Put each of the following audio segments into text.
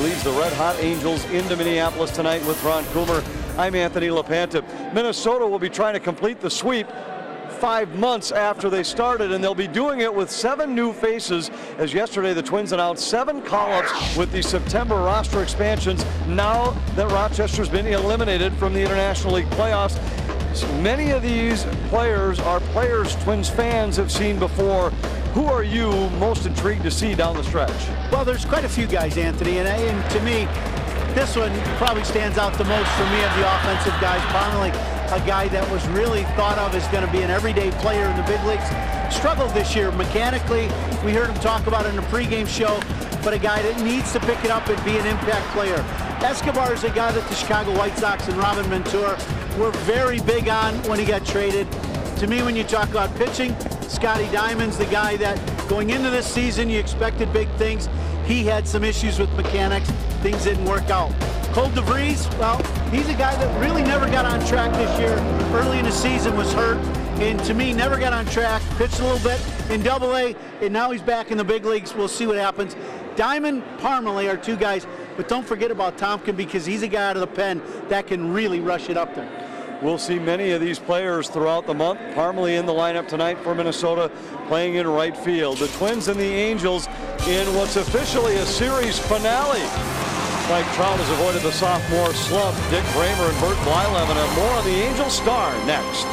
leads the red-hot Angels into Minneapolis tonight with Ron Coomer. I'm Anthony LaPanta. Minnesota will be trying to complete the sweep 5 months after they started, and they'll be doing it with 7 new faces, as yesterday the Twins announced 7 call-ups with the September roster expansions now that Rochester's been eliminated from the International League playoffs. Many of these players are players Twins fans have seen before. Who are you most intrigued to see down the stretch? Well, there's quite a few guys, Anthony, and to me, this one probably stands out the most for me of the offensive guys. Parmalee, a guy that was really thought of as going to be an everyday player in the big leagues, struggled this year mechanically. We heard him talk about it in a pregame show, but a guy that needs to pick it up and be an impact player. Escobar is a guy that the Chicago White Sox and Robin Ventura were very big on when he got traded. To me, when you talk about pitching, Scotty Diamond's the guy that going into this season you expected big things. He had some issues with mechanics. Things didn't work out. Cole DeVries, well, he's a guy that really never got on track this year. Early in the season was hurt, and to me, never got on track. Pitched a little bit in Double-A, and now he's back in the big leagues. We'll see what happens. Diamond, Parmalee are 2 guys, but don't forget about Tompkin because he's a guy out of the pen that can really rush it up there. We'll see many of these players throughout the month. Parmalee in the lineup tonight for Minnesota, playing in right field. The Twins and the Angels in what's officially a series finale. Mike Trout has avoided the sophomore slump. Dick Bramer and Bert Blyleven have more on the Angels Star next.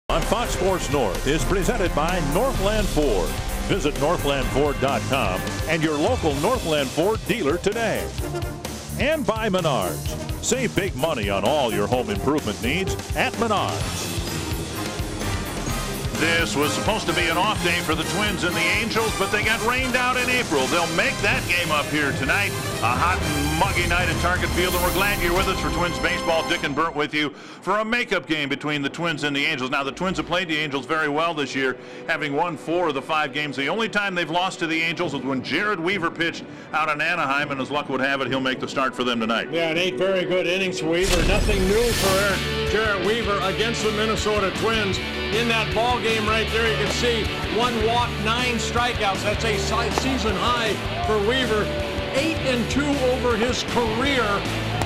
On Fox Sports North is presented by Northland Ford. Visit northlandford.com and your local Northland Ford dealer today. And by Menards. Save big money on all your home improvement needs at Menards. This was supposed to be an off day for the Twins and the Angels, but they got rained out in April. They'll make that game up here tonight A hot and muggy night at Target Field, and we're glad you're with us for Twins baseball. Dick and Bert with you for a makeup game between the Twins and the Angels. Now, the Twins have played the Angels very well this year, having won 4 of the 5 games. The only time they've lost to the Angels was when Jared Weaver pitched out in Anaheim, and as luck would have it, he'll make the start for them tonight. Yeah, and 8 very good innings for Weaver. Nothing new for Jared Weaver against the Minnesota Twins. In that ball game right there, you can see 1 walk, 9 strikeouts. That's a season high for Weaver. 8-2 over his career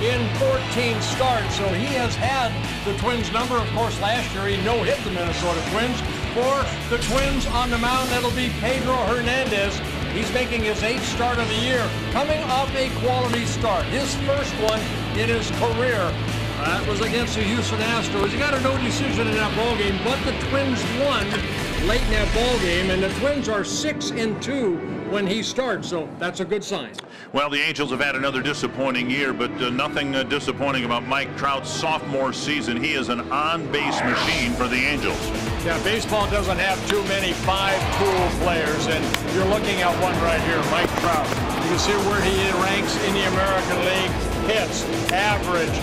in 14 starts. So he has had the Twins number. Of course, last year he no-hit the Minnesota Twins. For the Twins on the mound, that'll be Pedro Hernandez. He's making his 8th start of the year, coming off a quality start. His first one in his career. That was against the Houston Astros. He got a no decision in that ball game, but the Twins won late in that ball game, and the Twins are 6-2 when he starts, so that's a good sign. Well, the Angels have had another disappointing year, but nothing disappointing about Mike Trout's sophomore season. He is an on-base machine for the Angels. Yeah, baseball doesn't have too many 5-tool players, and you're looking at one right here, Mike Trout. You can see where he ranks in the American League. Hits, average,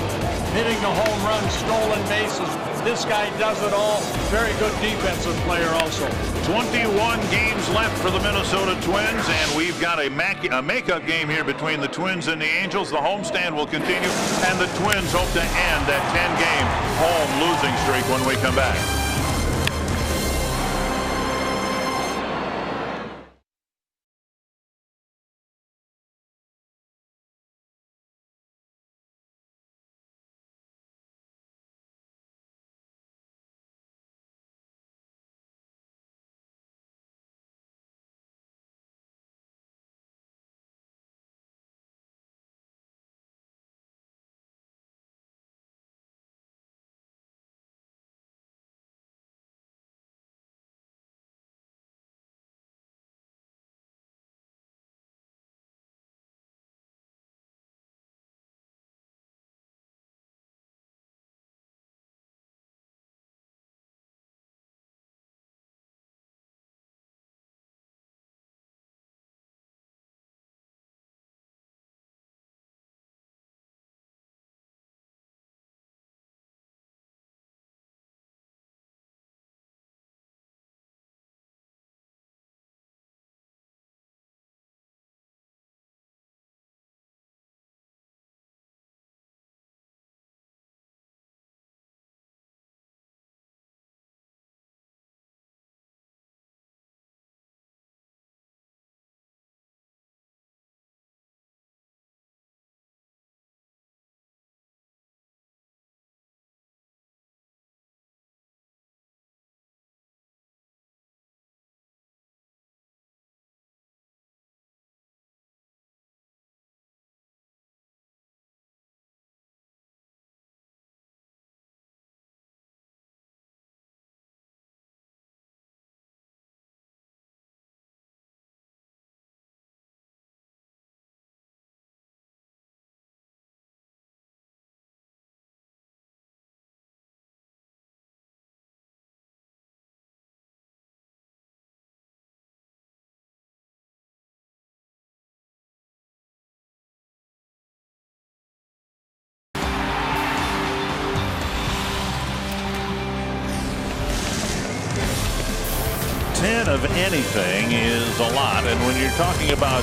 hitting the home run, stolen bases. This guy does it all. Very good defensive player also. 21 games left for the Minnesota Twins, and we've got a makeup game here between the Twins and the Angels. The homestand will continue, and the Twins hope to end that 10-game home losing streak when we come back. Of anything is a lot, and when you're talking about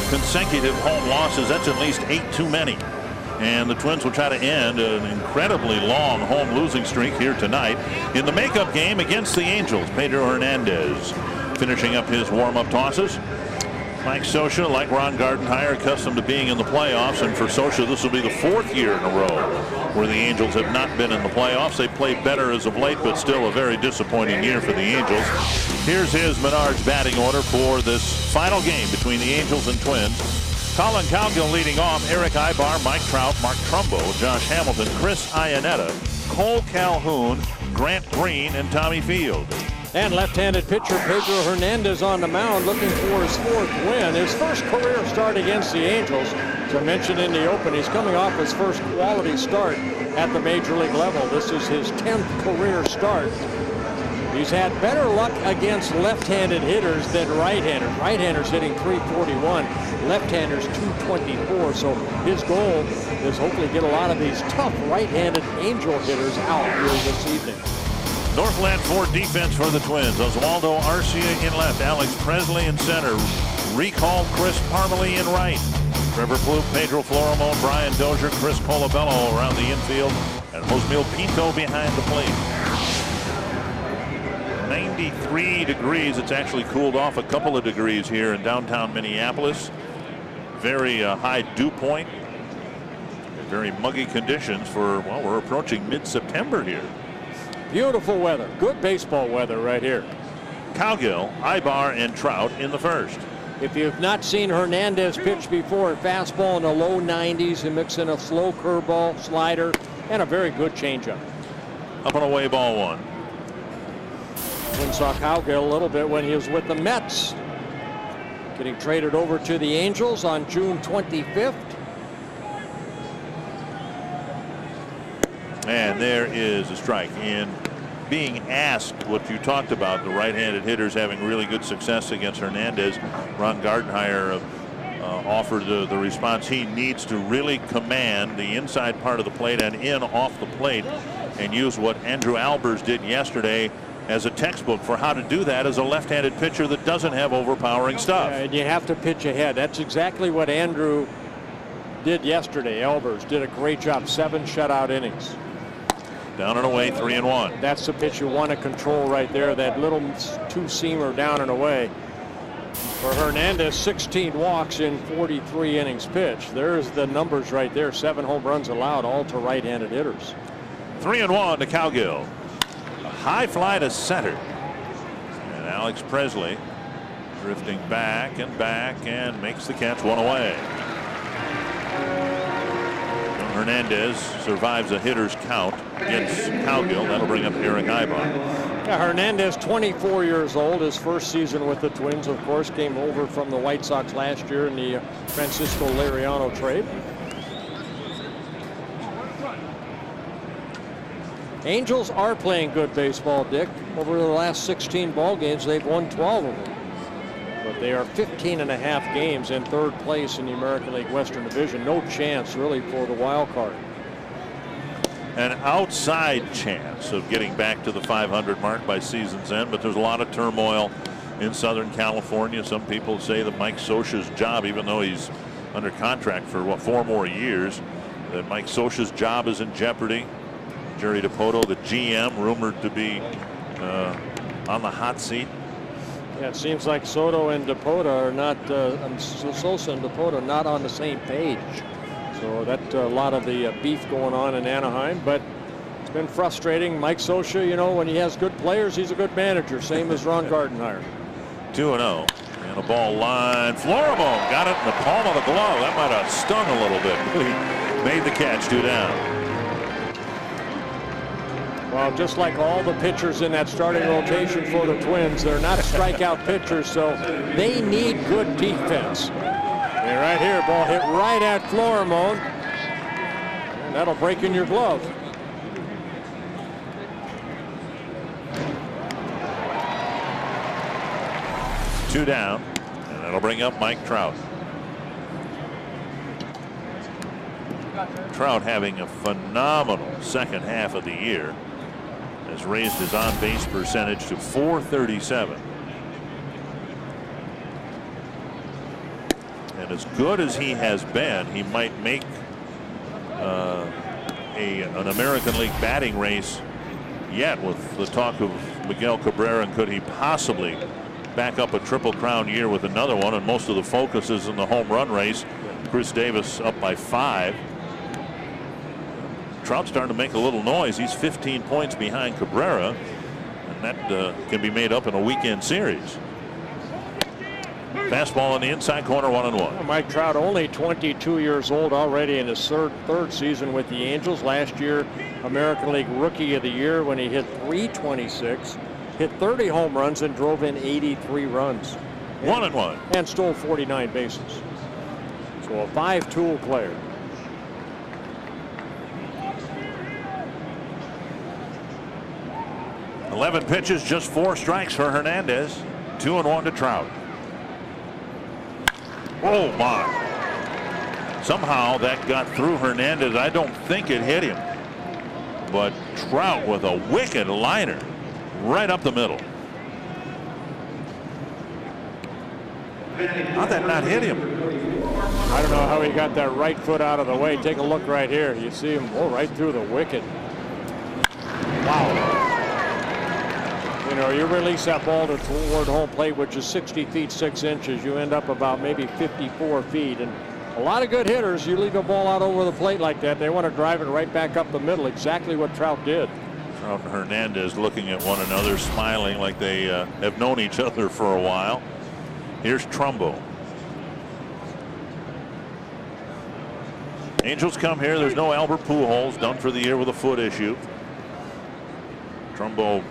consecutive home losses, that's at least 8 too many. And the Twins will try to end an incredibly long home losing streak here tonight in the makeup game against the Angels. Pedro Hernandez finishing up his warm-up tosses. Mike Scioscia, like Ron Gardenhire, accustomed to being in the playoffs, and for Scioscia this will be the 4th year in a row where the Angels have not been in the playoffs. They played better as of late, but still a very disappointing year for the Angels. Here's his Menards batting order for this final game between the Angels and Twins. Colin Cowgill leading off, Eric Ibar, Mike Trout, Mark Trumbo, Josh Hamilton, Chris Iannetta, Cole Calhoun, Grant Green, and Tommy Field. And left-handed pitcher Pedro Hernandez on the mound looking for his 4th win. His first career start against the Angels. As I mentioned in the open, he's coming off his first quality start at the major league level. This is his 10th career start. He's had better luck against left-handed hitters than right-handers. Right-handers hitting .341, left-handers .224. So his goal is hopefully get a lot of these tough right-handed Angel hitters out here this evening. Northland Ford defense for the Twins. Oswaldo Arcia in left, Alex Presley in center, recall Chris Parmalee in right. Trevor Plouffe, Pedro Florimon, Brian Dozier, Chris Colabello around the infield, and Josmil Pinto behind the plate. 93 degrees. It's actually cooled off a couple of degrees here in downtown Minneapolis. Very high dew point. Very muggy conditions for, well, we're approaching mid-September here. Beautiful weather. Good baseball weather right here. Cowgill, Ibar, and Trout in the first. If you've not seen Hernandez pitch before, a fastball in the low 90s and mix in a slow curveball, slider, and a very good changeup. Up and away, ball one. Twins saw Cowgill a little bit when he was with the Mets. Getting traded over to the Angels on June 25th. And there is a strike. In being asked what you talked about, the right-handed hitters having really good success against Hernandez, Ron Gardenhire offered the response he needs to really command the inside part of the plate and in off the plate, and use what Andrew Albers did yesterday as a textbook for how to do that as a left-handed pitcher that doesn't have overpowering stuff. Yeah, and you have to pitch ahead. That's exactly what Andrew did yesterday. Albers did a great job. 7 shutout innings. Down and away, 3-1. That's the pitch you want to control right there. That little two-seamer down and away. For Hernandez, 16 walks in 43 innings pitched. There's the numbers right there. 7 home runs allowed, all to right-handed hitters. 3-1 to Cowgill. A high fly to center. And Alex Presley drifting back and makes the catch, 1 away. Hernandez survives a hitter's count against Cowgill. That'll bring up Eric Ibar. Yeah, Hernandez, 24 years old. His first season with the Twins, of course, came over from the White Sox last year in the Francisco Liriano trade. Angels are playing good baseball, Dick. Over the last 16 ball games, they've won 12 of them. But they are 15.5 games in third place in the American League Western Division. No chance really for the wild card. An outside chance of getting back to the 500 mark by season's end, but there's a lot of turmoil in Southern California. Some people say that Mike Scioscia's job, even though he's under contract for what, 4 more years, that Mike Scioscia's job is in jeopardy. Jerry Dipoto, the GM, rumored to be on the hot seat. Yeah, it seems like Soto and Dipoto are not, Sosa and Dipoto are not on the same page. So that's a lot of the beef going on in Anaheim, but it's been frustrating. Mike Scioscia, you know, when he has good players, he's a good manager, same as Ron Gardenhire. 2-0. And a ball line. Florimon got it in the palm of the glove. That might have stung a little bit. He made the catch, 2 down. Well, just like all the pitchers in that starting rotation for the Twins, they're not strikeout pitchers, so they need good defense. And right here, ball hit right at Florimon. And that'll break in your glove. Two down, and that'll bring up Mike Trout. Trout having a phenomenal second half of the year. Has raised his on-base percentage to .437. And as good as he has been, he might make an American League batting race yet, with the talk of Miguel Cabrera, and could he possibly back up a Triple Crown year with another one, and most of the focus is in the home run race. Chris Davis up by 5. Trout's starting to make a little noise. He's 15 points behind Cabrera, and that can be made up in a weekend series. Fastball in the inside corner, 1-1. Well, Mike Trout only 22 years old already in his third season with the Angels. Last year, American League Rookie of the Year when he hit .326, hit 30 home runs and drove in 83 runs. 1-1. And stole 49 bases. So a 5-tool player. 11 pitches, just 4 strikes for Hernandez. 2-1 to Trout. Oh my. Somehow that got through Hernandez. I don't think it hit him. But Trout with a wicked liner right up the middle. How'd that not hit him? I don't know how he got that right foot out of the way. Take a look right here. You see him go right through the wicket. Wow. You know, you release that ball toward home plate, which is 60 feet 6 inches. You end up about maybe 54 feet. And a lot of good hitters, you leave a ball out over the plate like that, they want to drive it right back up the middle, exactly what Trout did. Trout and Hernandez looking at one another, smiling like they have known each other for a while. Here's Trumbo. Angels come here. There's no Albert Pujols, done for the year with a foot issue. Trumbo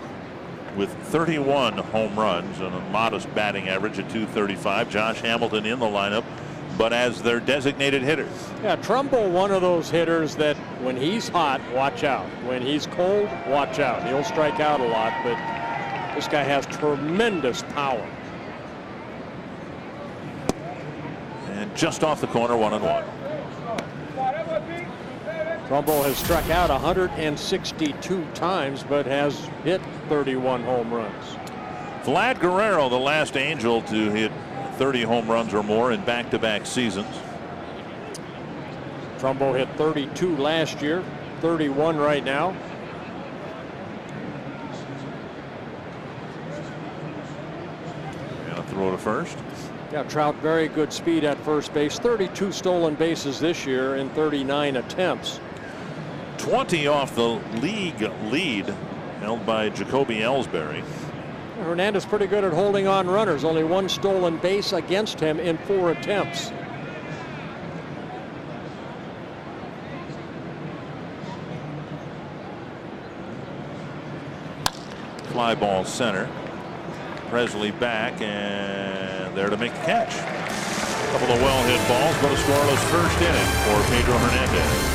with 31 home runs and a modest batting average at .235. Josh Hamilton in the lineup, but as their designated hitter. Yeah, Trumbo, one of those hitters that when he's hot, watch out. When he's cold, watch out. He'll strike out a lot, but this guy has tremendous power. And just off the corner, 1-1. Trumbo has struck out 162 times, but has hit 31 home runs. Vlad Guerrero, the last Angel to hit 30 home runs or more in back-to-back seasons. Trumbo hit 32 last year, 31 right now. And a throw to first. Yeah, Trout very good speed at first base. 32 stolen bases this year in 39 attempts. 20 off the league lead held by Jacoby Ellsbury. Hernandez pretty good at holding on runners. Only 1 stolen base against him in 4 attempts. Fly ball center. Presley back and there to make the catch. A couple of well hit balls, but a scoreless first inning for Pedro Hernandez.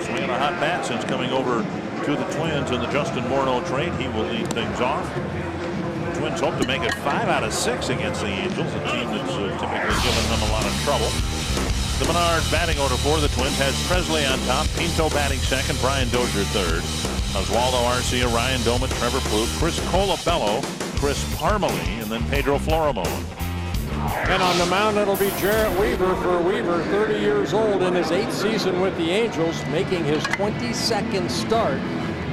Swinging a hot bat since coming over to the Twins in the Justin Morneau trade. He will lead things off. The Twins hope to make it 5 out of 6 against the Angels, a team that's typically given them a lot of trouble. The Menards batting order for the Twins has Presley on top, Pinto batting second, Brian Dozier third, Oswaldo Arcia, Ryan Doman, Trevor Plouffe, Chris Colabello, Chris Parmelee, and then Pedro Florimon. And on the mound, it'll be Jarrett Weaver. For Weaver, 30 years old in his 8th season with the Angels, making his 22nd start.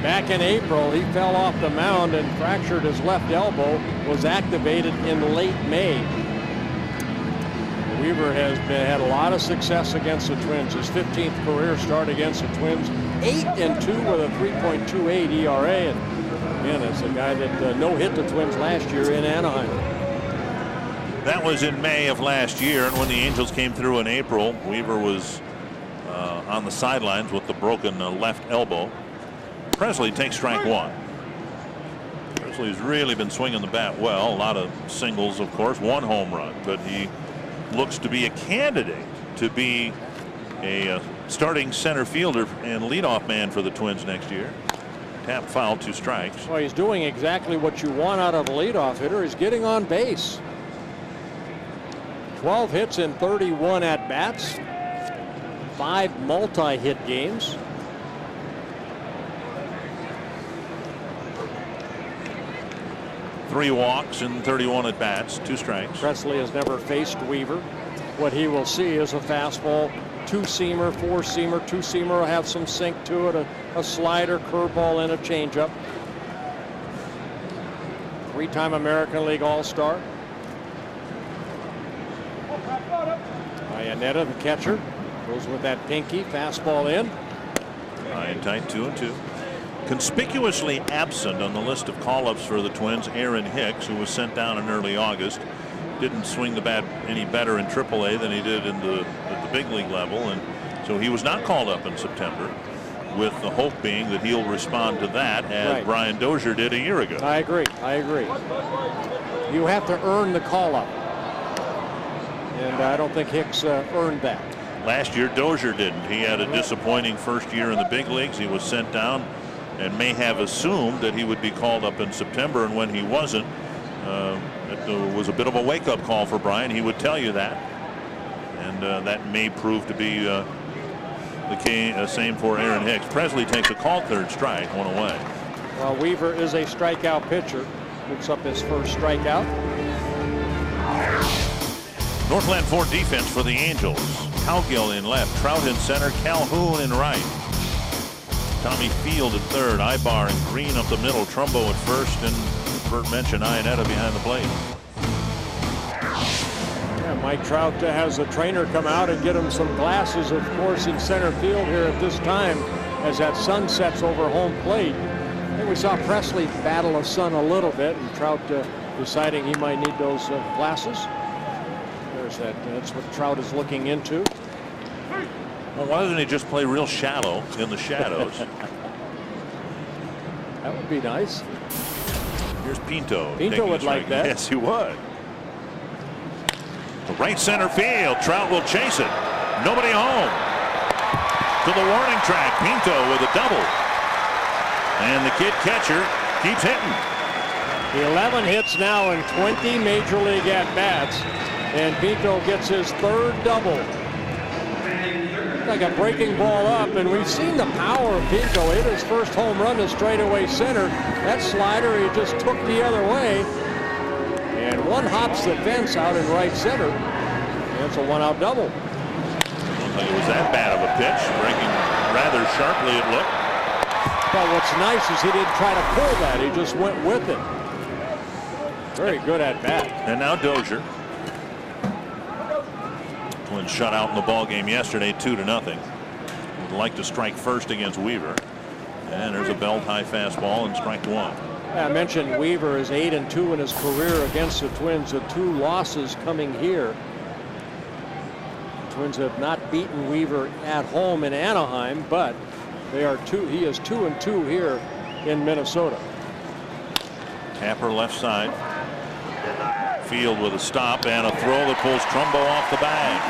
Back in April, he fell off the mound and fractured his left elbow, was activated in late May. Weaver has had a lot of success against the Twins. His 15th career start against the Twins, 8-2 with a 3.28 ERA. And again, it's a guy that no-hit the Twins last year in Anaheim. That was in May of last year, and when the Angels came through in April, Weaver was on the sidelines with the broken left elbow. Presley takes strike one. Presley's really been swinging the bat well. A lot of singles, of course, one home run, but he looks to be a candidate to be a starting center fielder and leadoff man for the Twins next year. Tap foul, 2 strikes. Well, he's doing exactly what you want out of a leadoff hitter. He's getting on base. 12 hits in 31 at bats. 5 multi-hit games. Three walks in 31 at bats, 2 strikes. Presley has never faced Weaver. What he will see is a fastball, 2-seamer, 4-seamer. 2-seamer will have some sink to it, a slider, curveball, and a changeup. 3-time American League All-Star. Iannetta, the catcher, goes with that pinky fastball in. High and tight, 2-2. Conspicuously absent on the list of call-ups for the Twins, Aaron Hicks, who was sent down in early August. Didn't swing the bat any better in AAA than he did at the big league level, and so he was not called up in September, with the hope being that he'll respond to that as Right. Brian Dozier did a year ago. I agree. You have to earn the call-up, and I don't think Hicks earned that. Last year Dozier didn't. He had a disappointing first year in the big leagues. He was sent down and may have assumed that he would be called up in September, and when he wasn't, it was a bit of a wake-up call for Brian. He would tell you that, and that may prove to be the same for Aaron Hicks. Presley takes a called 3rd strike, 1 away. Well, Weaver is a strikeout pitcher. Picks up his first strikeout. Northland Ford defense for the Angels. Cowgill in left, Trout in center, Calhoun in right. Tommy Field at third, Ibar and Green up the middle, Trumbo at first, and Bert mentioned Iannetta behind the plate. Yeah, Mike Trout has the trainer come out and get him some glasses, of course, in center field here at this time as that sun sets over home plate. I think we saw Presley battle the sun a little bit, and Trout deciding he might need those glasses. There's that. That's what Trout is looking into. Well, why doesn't he just play real shallow in the shadows? That would be nice. Here's Pinto. Pinto would like that. Yes, he would. To right center field. Trout will chase it. Nobody home. To the warning track. Pinto with a double. And the kid catcher keeps hitting. 11 hits now in 20 major league at-bats. And Pinto gets his 3rd double. Like a breaking ball up, and we've seen the power of Pinto. Hit his first home run to straightaway center. That slider he just took the other way, and one hops the fence out in right center. And it's a 1-out double. Looked like it was that bad of a pitch, breaking rather sharply it looked. But what's nice is he didn't try to pull that. He just went with it. Very good at bat. And now Dozier. Twins shut out in the ball game yesterday, 2-0. Would like to strike first against Weaver, and there's a belt high fastball and strike 1. I mentioned Weaver is 8-2 in his career against the Twins. The 2 losses coming here. The Twins have not beaten Weaver at home in Anaheim, but they are he is 2-2 here in Minnesota. Tapper left side. Field with a stop and a throw that pulls Trumbo off the bag.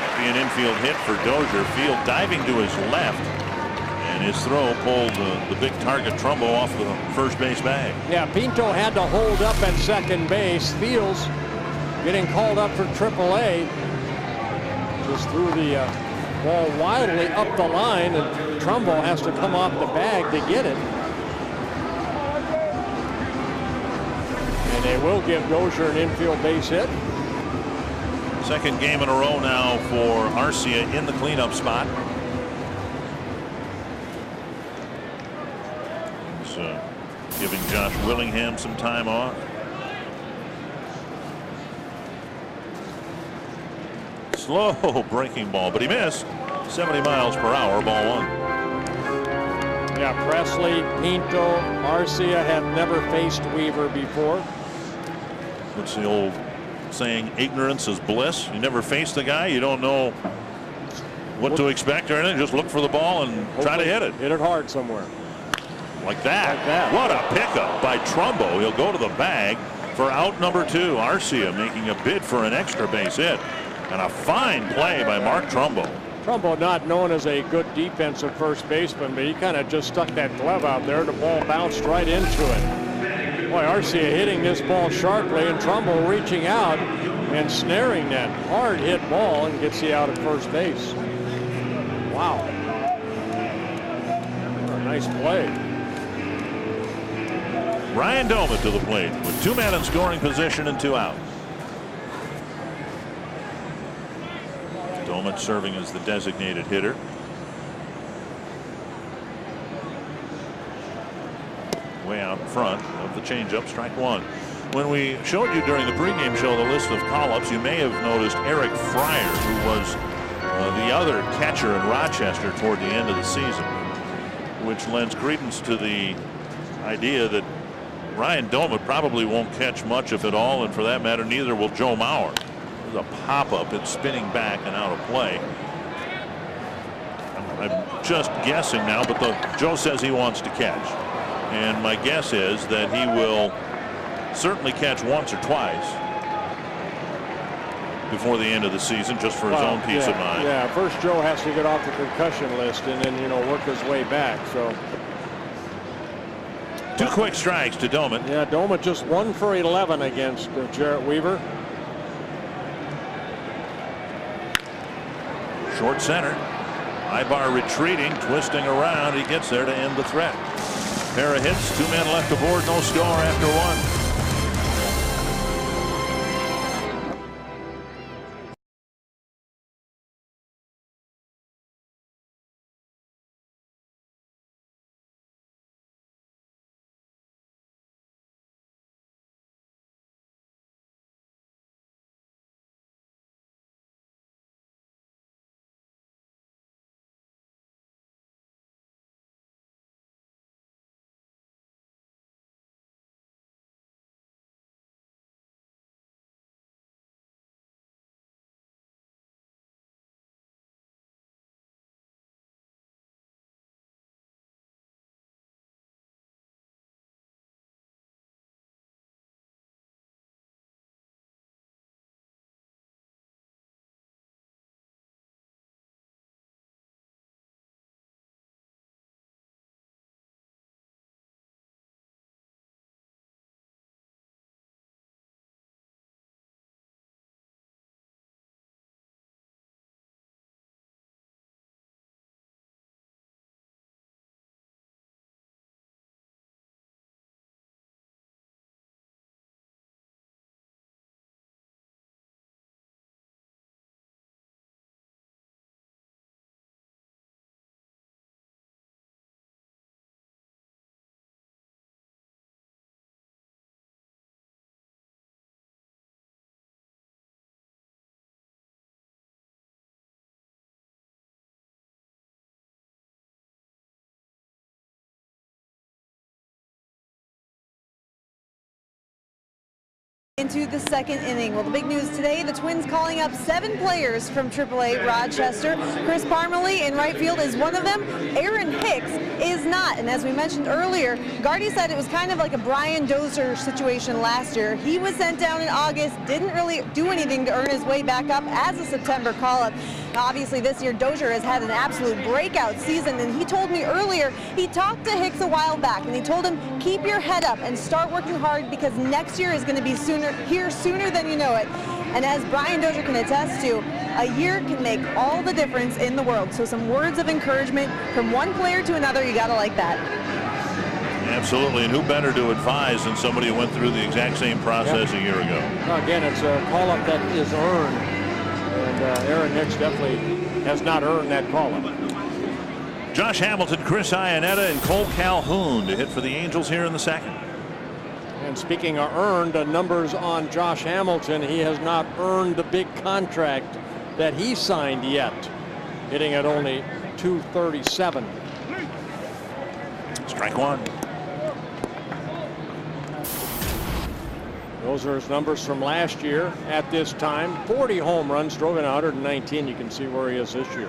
That'd be an infield hit for Dozier. Field diving to his left, and his throw pulled the big target Trumbo off the first base bag. Yeah, Pinto had to hold up at second base. Fields getting called up for AAA. Just threw the ball wildly up the line, and Trumbo has to come off the bag to get it. And they will give Dozier an infield base hit. Second game in a row now for Arcia in the cleanup spot. So giving Josh Willingham some time off. Slow breaking ball, but he missed. 70 miles per hour, ball 1. Yeah, Presley, Pinto, Arcia have never faced Weaver before. It's the old saying ignorance is bliss. You never face the guy. You don't know what to expect or anything. Just look for the ball and try to hit it. Hit it hard somewhere. Like that. What a pickup by Trumbo. He'll go to the bag for out number 2. Arcia making a bid for an extra base hit. And a fine play by Mark Trumbo. Trumbo not known as a good defensive first baseman, but he kind of just stuck that glove out there. The ball bounced right into it. Boy, Arcia hitting this ball sharply, and Trumbo reaching out and snaring that hard hit ball and gets the out at first base. Wow. What a nice play. Ryan Doumit to the plate with 2 men in scoring position and 2 outs. Doumit serving as the designated hitter. Way out in front of the changeup, strike 1. When we showed you during the pregame show the list of call-ups, you may have noticed Eric Fryer, who was the other catcher in Rochester toward the end of the season, which lends credence to the idea that Ryan Doumit probably won't catch much if at all, and for that matter neither will Joe Mauer. There's a pop-up, it's spinning back and out of play. I'm just guessing now, but Joe says he wants to catch, and my guess is that he will certainly catch once or twice before the end of the season, just for his own peace of mind. Yeah, first Joe has to get off the concussion list and then work his way back. So 2 quick strikes to Doumit. Yeah, Doumit just 1 for 11 against Jarrett Weaver. Short center. Ibar retreating, twisting around. He gets there to end the threat. Pair of hits, 2 men left aboard, no score after 1. Into the second inning. Well, the big news today, the Twins calling up 7 players from AAA Rochester. Chris Parmalee in right field is one of them. Aaron Hicks is not. And as we mentioned earlier, Gardy said it was kind of like a Brian Dozier situation last year. He was sent down in August, didn't really do anything to earn his way back up as a September call-up. Obviously this year Dozier has had an absolute breakout season, and he told me earlier he talked to Hicks a while back and he told him keep your head up and start working hard because next year is going to be sooner than you know it. And as Brian Dozier can attest to, a year can make all the difference in the world. So some words of encouragement from one player to another, you gotta like that. Absolutely, and who better to advise than somebody who went through the exact same process a year ago. Well, again, it's a call-up that is earned, and Aaron Hicks definitely has not earned that call-up. Josh Hamilton, Chris Iannetta, and Cole Calhoun to hit for the Angels here in the second. And speaking of earned numbers on Josh Hamilton, he has not earned the big contract that he signed yet, hitting at only .237. Strike 1. Those are his numbers from last year at this time. 40 home runs, drove in 119. You can see where he is this year.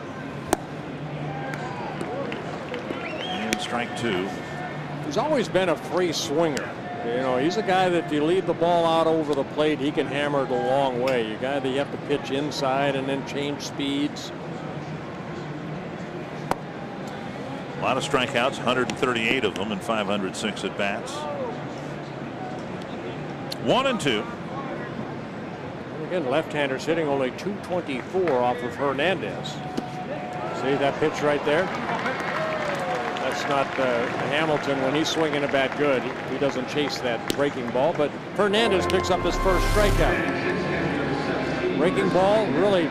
And strike two. He's always been a free swinger. You know, he's a guy that if you leave the ball out over the plate, he can hammer it a long way. You got to have to pitch inside and then change speeds. A lot of strikeouts, 138 of them, and 506 at bats. 1-2. Again, left-handers hitting only .224 off of Hernandez. See that pitch right there? That's not Hamilton. When he's swinging a bat good, he doesn't chase that breaking ball. But Hernandez picks up his first strikeout. Breaking ball, really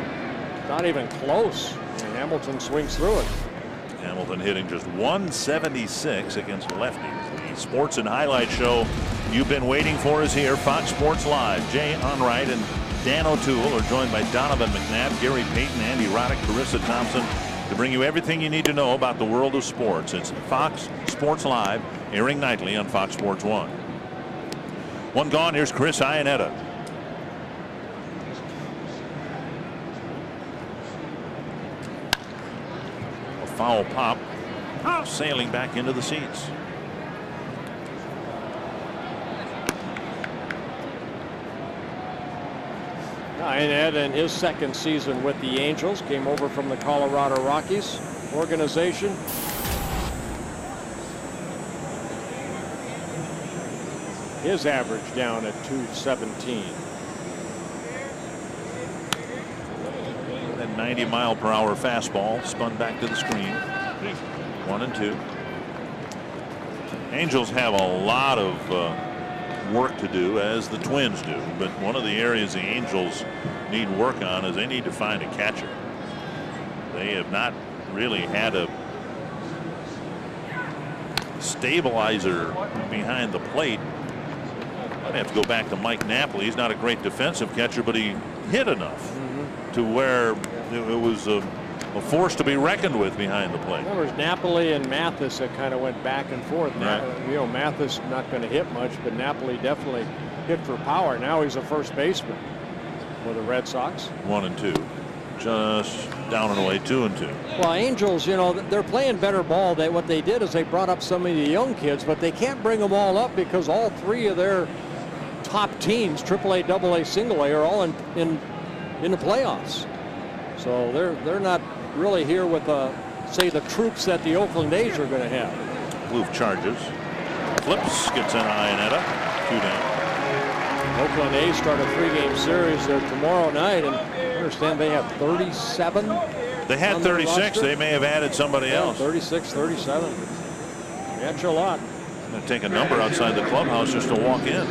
not even close. And Hamilton swings through it. Hamilton hitting just 176 against lefties. The sports and highlight show you've been waiting for is here. Fox Sports Live. Jay Onrait and Dan O'Toole are joined by Donovan McNabb, Gary Payton, Andy Roddick, Carissa Thompson to bring you everything you need to know about the world of sports. It's Fox Sports Live, airing nightly on Fox Sports 1. One gone. Here's Chris Iannetta. A foul pop, sailing back into the seats. Iannetta in his second season with the Angels came over from the Colorado Rockies organization. His average down at .217. That 90-mile-per-hour fastball spun back to the screen. 1-2. Angels have a lot of work to do, as the Twins do, but one of the areas the Angels need work on is they need to find a catcher. They have not really had a stabilizer behind the plate. I'd have to go back to Mike Napoli. He's not a great defensive catcher, but he hit enough to where it was a force to be reckoned with behind the plate. There was Napoli and Mathis that kind of went back and forth. Right. You know, Mathis not going to hit much, but Napoli definitely hit for power. Now he's a first baseman for the Red Sox. 1-2. Just down and away. 2-2. Well, Angels, you know, they're playing better ball. What they did is they brought up some of the young kids, but they can't bring them all up because all three of their top teams, AAA, AA, single A, are all in the playoffs. So they're not really here with say the troops that the Oakland A's are going to have. Blue charges. Flips, gets an Iannetta. 2 down. Oakland A's start a 3-game series there tomorrow night, and I understand they have 37. They had 36. They may have added somebody else. 36, 37. That's a lot. Going to take a number outside the clubhouse just to walk in.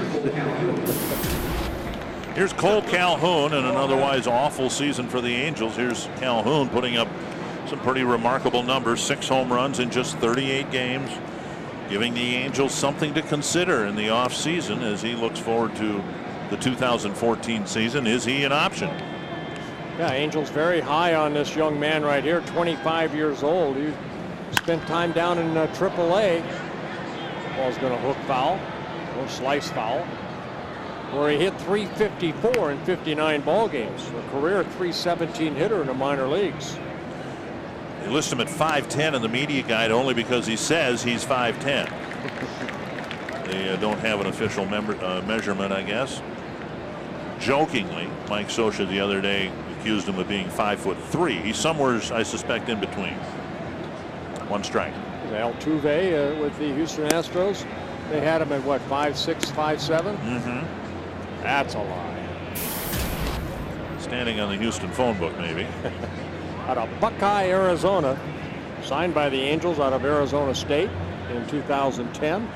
Here's Cole Calhoun in an otherwise awful season for the Angels. Here's Calhoun putting up some pretty remarkable numbers. 6 home runs in just 38 games, giving the Angels something to consider in the offseason as he looks forward to the 2014 season. Is he an option? Yeah, Angels very high on this young man right here, 25 years old. He spent time down in AAA. Ball's going to hook foul or slice foul, where he hit .354 in 59 ball games. A career .317 hitter in the minor leagues. They list him at 5'10" in the media guide only because he says he's 5'10". They don't have an official measurement, I guess. Jokingly, Mike Scioscia the other day accused him of being 5'3". He's somewhere, I suspect, in between. 1 strike. Altuve with the Houston Astros, they had him at what, 5'6", 5'7"? That's a lie. Standing on the Houston phone book, maybe. Out of Buckeye, Arizona, signed by the Angels out of Arizona State in 2010.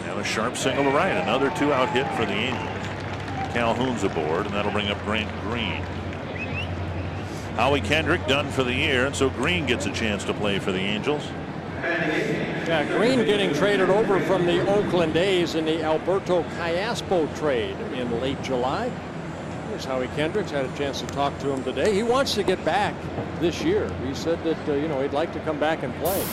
And a sharp single to right. Another 2-out hit for the Angels. Calhoun's aboard, and that'll bring up Grant Green. Howie Kendrick done for the year, and so Green gets a chance to play for the Angels. Yeah, Green getting traded over from the Oakland A's in the Alberto Callaspo trade in late July. Here's Howie Kendricks. Had a chance to talk to him today. He wants to get back this year. He said that you know, he'd like to come back and play.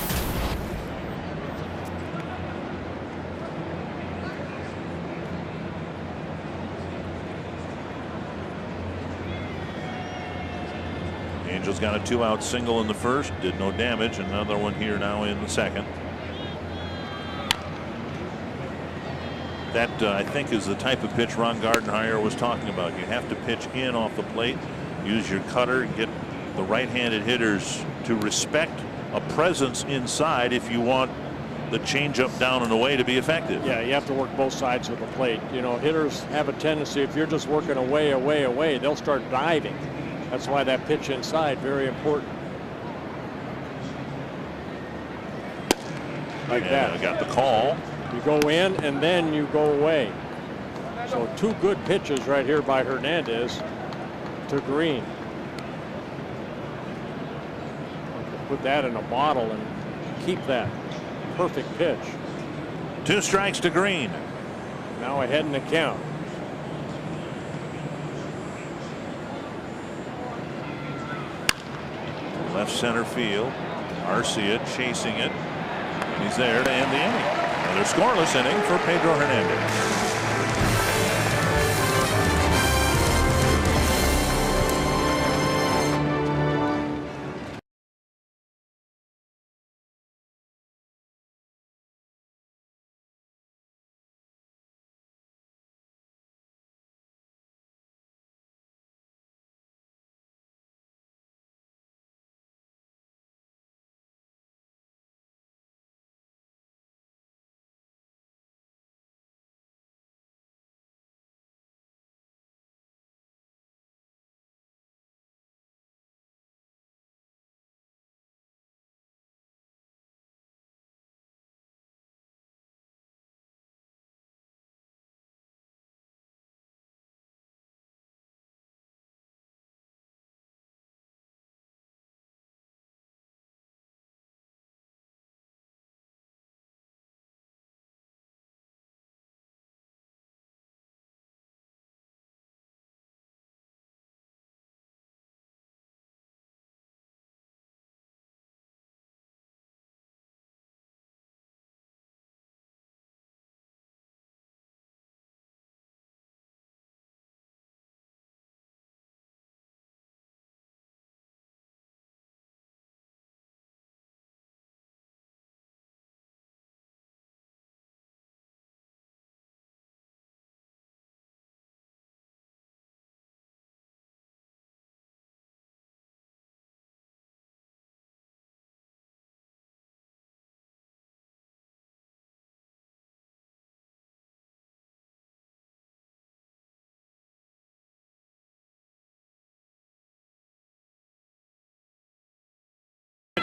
Angels got a 2-out single in the first, did no damage. Another one here now in the second. That I think is the type of pitch Ron Gardenhire was talking about. You have to pitch in off the plate, use your cutter, get the right-handed hitters to respect a presence inside if you want the changeup down and away to be effective. Yeah, you have to work both sides of the plate. You know, hitters have a tendency, if you're just working away, they'll start diving. That's why that pitch inside, very important. Like that. I got the call. You go in and then you go away. So 2 good pitches right here by Hernandez to Green. Put that in a bottle and keep that perfect pitch. 2 strikes to Green. Now ahead in the count. Left center field. Arcia chasing it. He's there to end the inning. Another scoreless inning for Pedro Hernandez.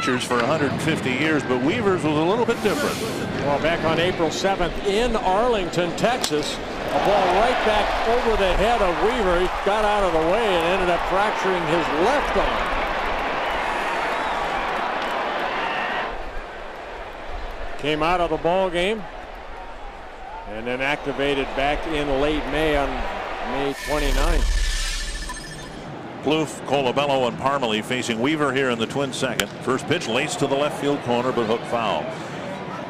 For 150 years, but Weaver's was a little bit different. Well, back on April 7th in Arlington, Texas, a ball right back over the head of Weaver. He got out of the way and ended up fracturing his left arm. Came out of the ball game and then activated back in late May on May 29th. Plouffe, Colabello, and Parmelee facing Weaver here in the Twins' second. First pitch laced to the left field corner, but hooked foul.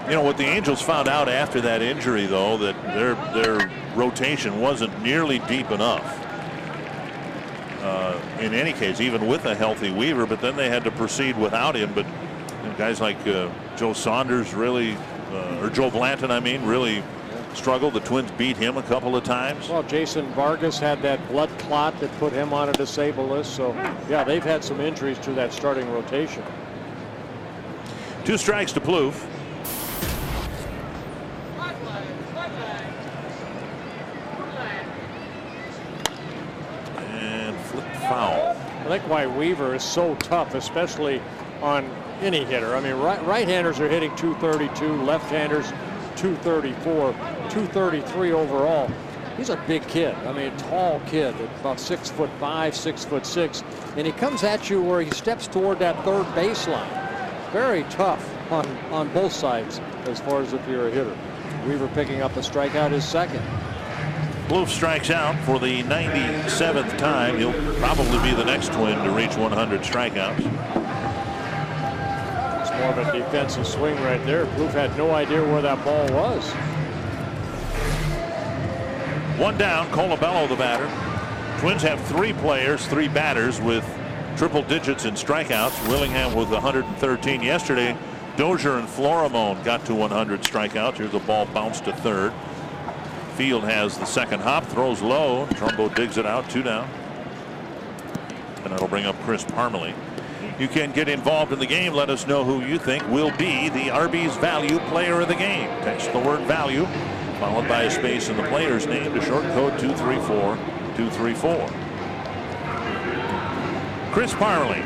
You know what the Angels found out after that injury, though, that their rotation wasn't nearly deep enough. In any case, even with a healthy Weaver, but then they had to proceed without him. But guys like Joe Saunders really, or Joe Blanton, I mean, really struggled. The Twins beat him a couple of times. Well, Jason Vargas had that blood clot that put him on a disabled list. So, yeah, they've had some injuries to that starting rotation. 2 strikes to Plouffe. And flipped foul. I think why Weaver is so tough, especially on any hitter. I mean, right-handers are hitting 232, left-handers 234, 233 overall. He's a big kid. I mean, a tall kid, about 6'5", 6'6", and he comes at you where he steps toward that third baseline. Very tough on both sides as far as if you're a hitter. Weaver picking up a strikeout, his second. Plouffe strikes out for the 97th time. He'll probably be the next Twin to reach 100 strikeouts. More of a defensive swing right there. Plouffe had no idea where that ball was. 1 down, Colabello the batter. Twins have 3 players, 3 batters with triple digits in strikeouts. Willingham with 113 yesterday. Dozier and Florimone got to 100 strikeouts. Here's a ball bounced to third. Field has the second hop, throws low. Trumbo digs it out, 2 down. And that'll bring up Chris Parmelee. You can get involved in the game. Let us know who you think will be the Arby's Value Player of the game. Text the word value followed by a space in the player's name to short code 234-234. Chris Parmelee.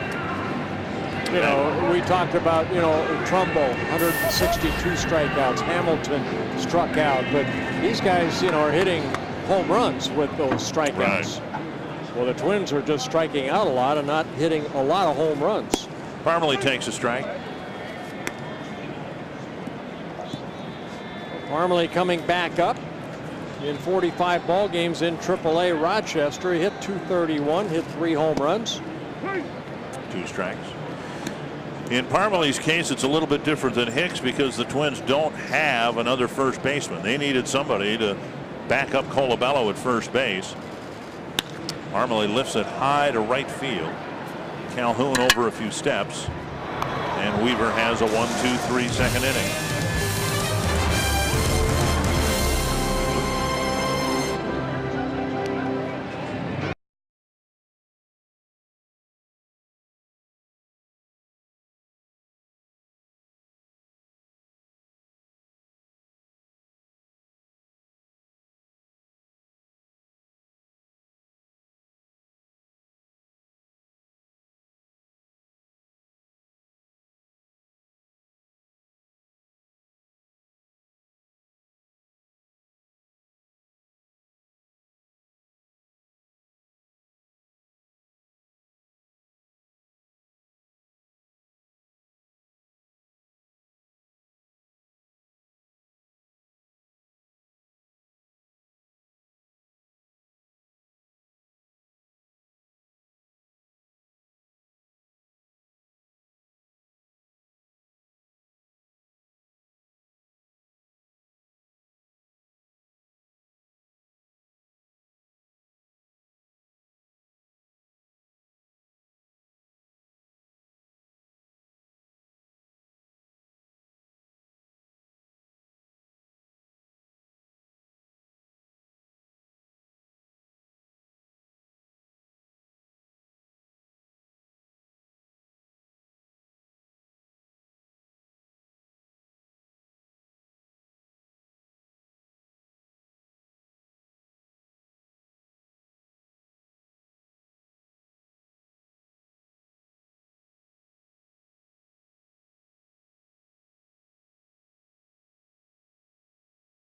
You know, we talked about, Trumbo, 162 strikeouts. Hamilton struck out, but these guys, are hitting home runs with those strikeouts. Right. Well, the Twins are just striking out a lot and not hitting a lot of home runs. Parmelee takes a strike. Parmelee coming back up in 45 ball games in AAA Rochester. He hit .231, hit 3 home runs. 2 strikes. In Parmelee's case, it's a little bit different than Hicks because the Twins don't have another first baseman. They needed somebody to back up Colabello at first base. Parmelee lifts it high to right field. Calhoun over a few steps. And Weaver has a 1-2-3 second inning.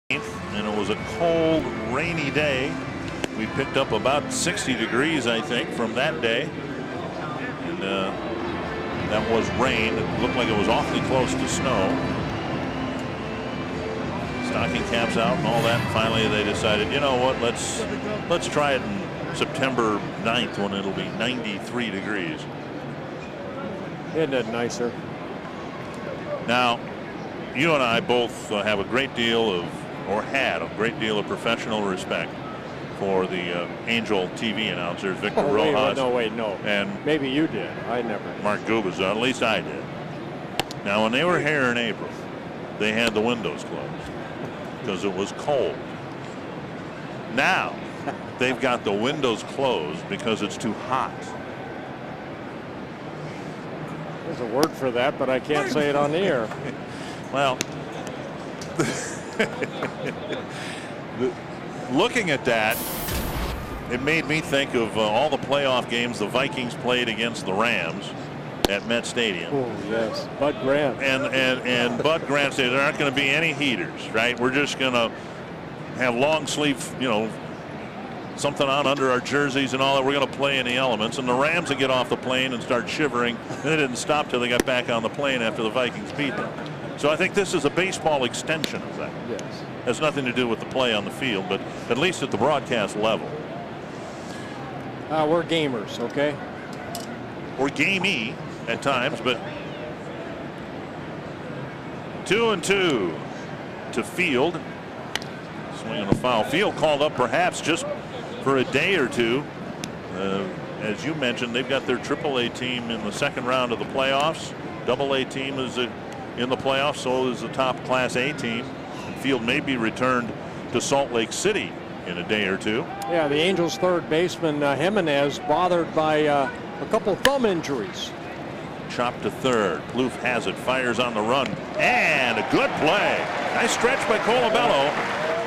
And it was a cold, rainy day. We picked up about 60 degrees, I think, from that day. And that was rain. It looked like it was awfully close to snow. Stocking caps out and all that. And finally, they decided, you know what, let's try it in September 9th when it'll be 93 degrees. Isn't it nicer? Now, you and I both have a great deal of, or had a great deal of professional respect for the Angel TV announcers, Victor Rojas. No. And maybe you did. I never. Mark Gubicza, at least I did. Now, when they were here in April, they had the windows closed because it was cold. Now, they've got the windows closed because it's too hot. There's a word for that, but I can't say it on the air. Well, looking at that, it made me think of all the playoff games the Vikings played against the Rams at Met Stadium. Oh, yes. Bud Grant. And Bud Grant said there aren't going to be any heaters, right? We're just going to have long sleeve, something on under our jerseys and all that. We're going to play in the elements. And the Rams would get off the plane and start shivering. They didn't stop till they got back on the plane after the Vikings beat them. So I think this is a baseball extension of that. Yes. Has nothing to do with the play on the field, but at least at the broadcast level. We're gamers, okay? Or gamey at times, but 2-2 to Field. Swing on the foul. Field called up perhaps just for a day or two. as you mentioned, they've got their AAA team in the second round of the playoffs. AA team is in the playoffs, so is the top Class A team. And Field may be returned to Salt Lake City in a day or two. Yeah, the Angels' third baseman Jimenez bothered by a couple thumb injuries. Chopped to third. Plouffe has it, fires on the run, and a good play. Nice stretch by Colabello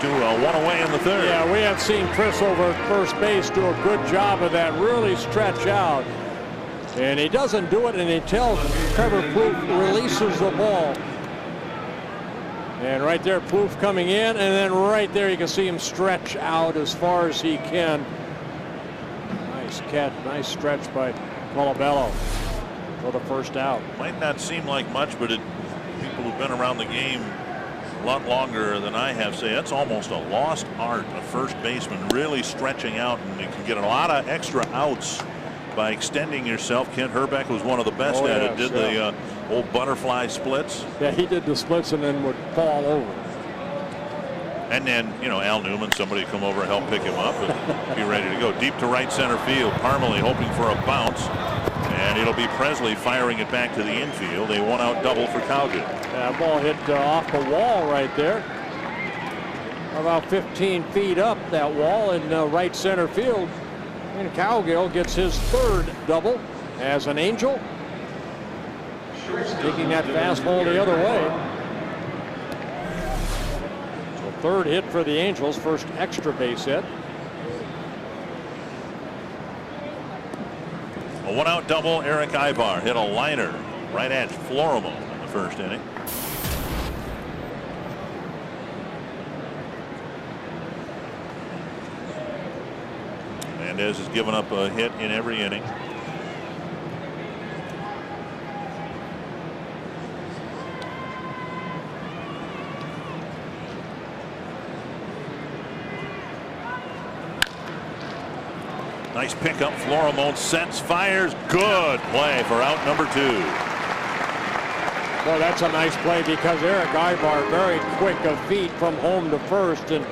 to one away in the third. Yeah, we have seen Chris over at first base do a good job of that, really stretch out. And he doesn't do it until Trevor Plouffe releases the ball. And right there, Plouffe coming in, and then right there you can see him stretch out as far as he can. Nice catch, nice stretch by Colabello for the first out. Might not seem like much, but people who've been around the game a lot longer than I have say that's almost a lost art. A first baseman really stretching out, and you can get a lot of extra outs by extending yourself. Kent Hrbek was one of the best at it. Did the old butterfly splits. Yeah, he did the splits and then would fall over. And then, you know, Al Newman, somebody come over and help pick him up and be ready to go. Deep to right center field. Parmalee hoping for a bounce. And it'll be Presley firing it back to the infield. A one-out double for Cowgill. That ball hit off the wall right there. About 15 feet up that wall in right center field. And Cowgill gets his third double as an Angel. Taking that fastball the other way. So third hit for the Angels, first extra base hit. A one-out double. Eric Ibar hit a liner right at Florimon in the first inning. Mendez has given up a hit in every inning. Nice pickup. Florimon sets, fires. Good play for out number 2. Well, that's a nice play because Eric Ibar very quick of feet from home to first, and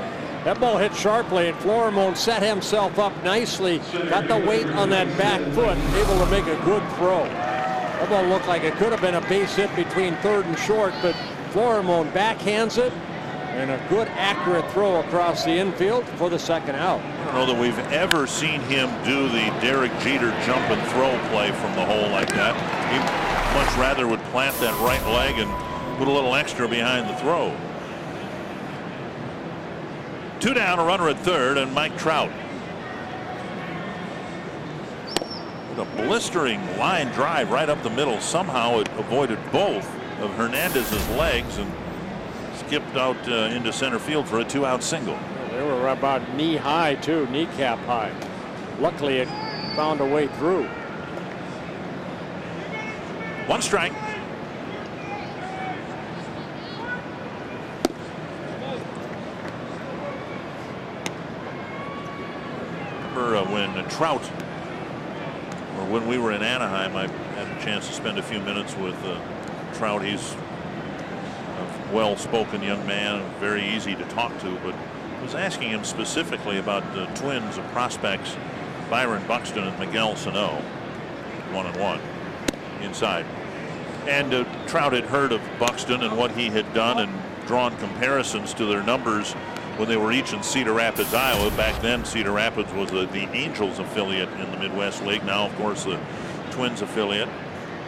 that ball hit sharply, and Florimon set himself up nicely, got the weight on that back foot, able to make a good throw. That ball looked like it could have been a base hit between third and short, but Florimon backhands it, and a good accurate throw across the infield for the second out. I don't know that we've ever seen him do the Derek Jeter jump and throw play from the hole like that. He much rather would plant that right leg and put a little extra behind the throw. 2 down, a runner at third, and Mike Trout. With a blistering line drive right up the middle. Somehow it avoided both of Hernandez's legs and skipped out into center field for a 2-out single. They were about knee high too, kneecap high. Luckily it found a way through. 1 strike. Remember when Trout, or when we were in Anaheim, I had a chance to spend a few minutes with Trout. He's a well-spoken young man, very easy to talk to, but I was asking him specifically about the Twins and prospects Byron Buxton and Miguel Sano. 1-1 inside. And Trout had heard of Buxton and what he had done and drawn comparisons to their numbers when they were each in Cedar Rapids, Iowa. Back then, Cedar Rapids was the Angels affiliate in the Midwest League. Now, of course, the Twins affiliate.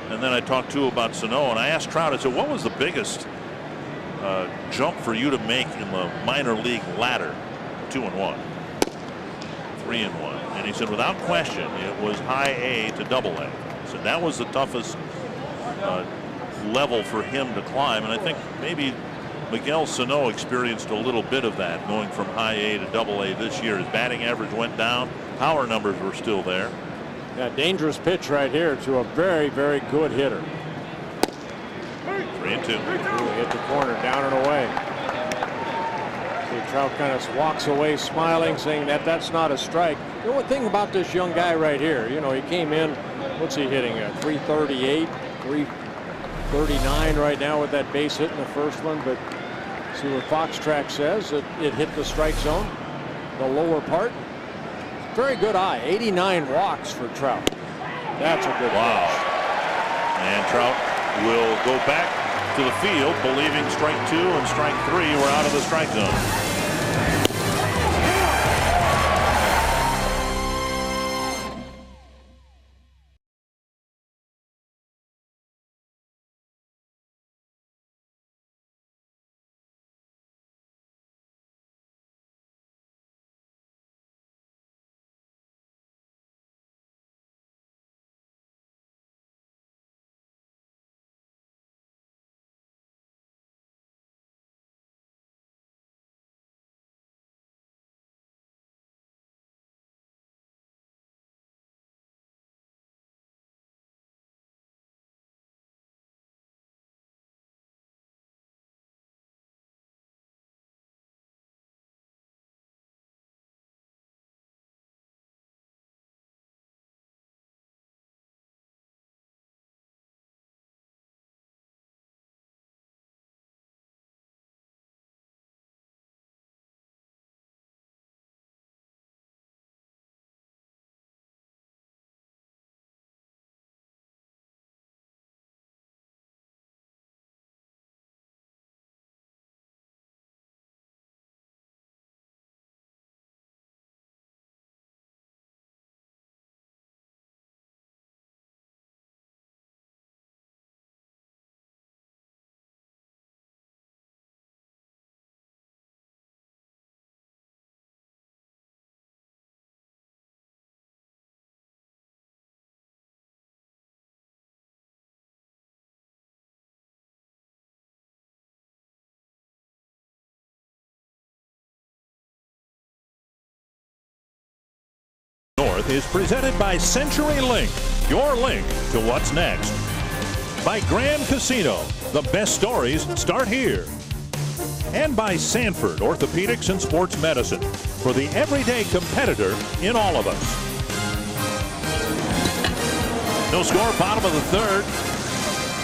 And then I talked to him about Sano, and I asked Trout, I said, what was the biggest jump for you to make in the minor league ladder? 2-1, 3-1, and he said without question it was high A to double A. So that was the toughest level for him to climb, and I think maybe Miguel Sano experienced a little bit of that going from high A to double A this year. His batting average went down, power numbers were still there. Yeah, dangerous pitch right here to a very, very good hitter. 3-2. Hit the corner, down and away. See, Trout kind of walks away smiling, saying that that's not a strike. The one thing about this young guy right here, you know, he came in, what's he hitting at? 338, 339 right now with that base hit in the first one. But see what Fox Track says, it hit the strike zone, the lower part. very good eye. 89 walks for Trout. That's a good Wow. pitch. And Trout will go back to the field, believing strike 2 and strike 3 were out of the strike zone. North is presented by CenturyLink, your link to what's next. By Grand Casino, the best stories start here. And by Sanford Orthopedics and Sports Medicine, for the everyday competitor in all of us. No score, bottom of the third.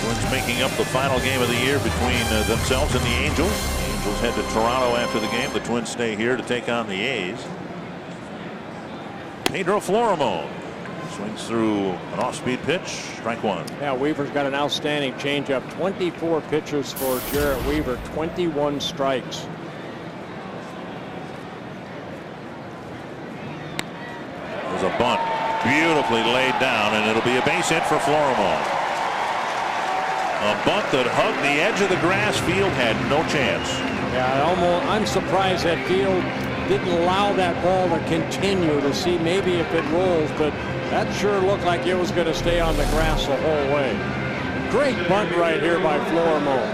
Twins making up the final game of the year between themselves and the Angels. The Angels head to Toronto after the game. The Twins stay here to take on the A's. Pedro Florimon swings through an off-speed pitch, strike 1. Yeah, Weaver's got an outstanding changeup. 24 pitches for Jarrett Weaver, 21 strikes. There's a bunt, beautifully laid down, and it'll be a base hit for Florimon. A bunt that hugged the edge of the grass. Field had no chance. Yeah, I'm surprised that Field didn't allow that ball to continue to see maybe if it rolls, but that sure looked like it was going to stay on the grass the whole way. Great bunt right here by Florimon.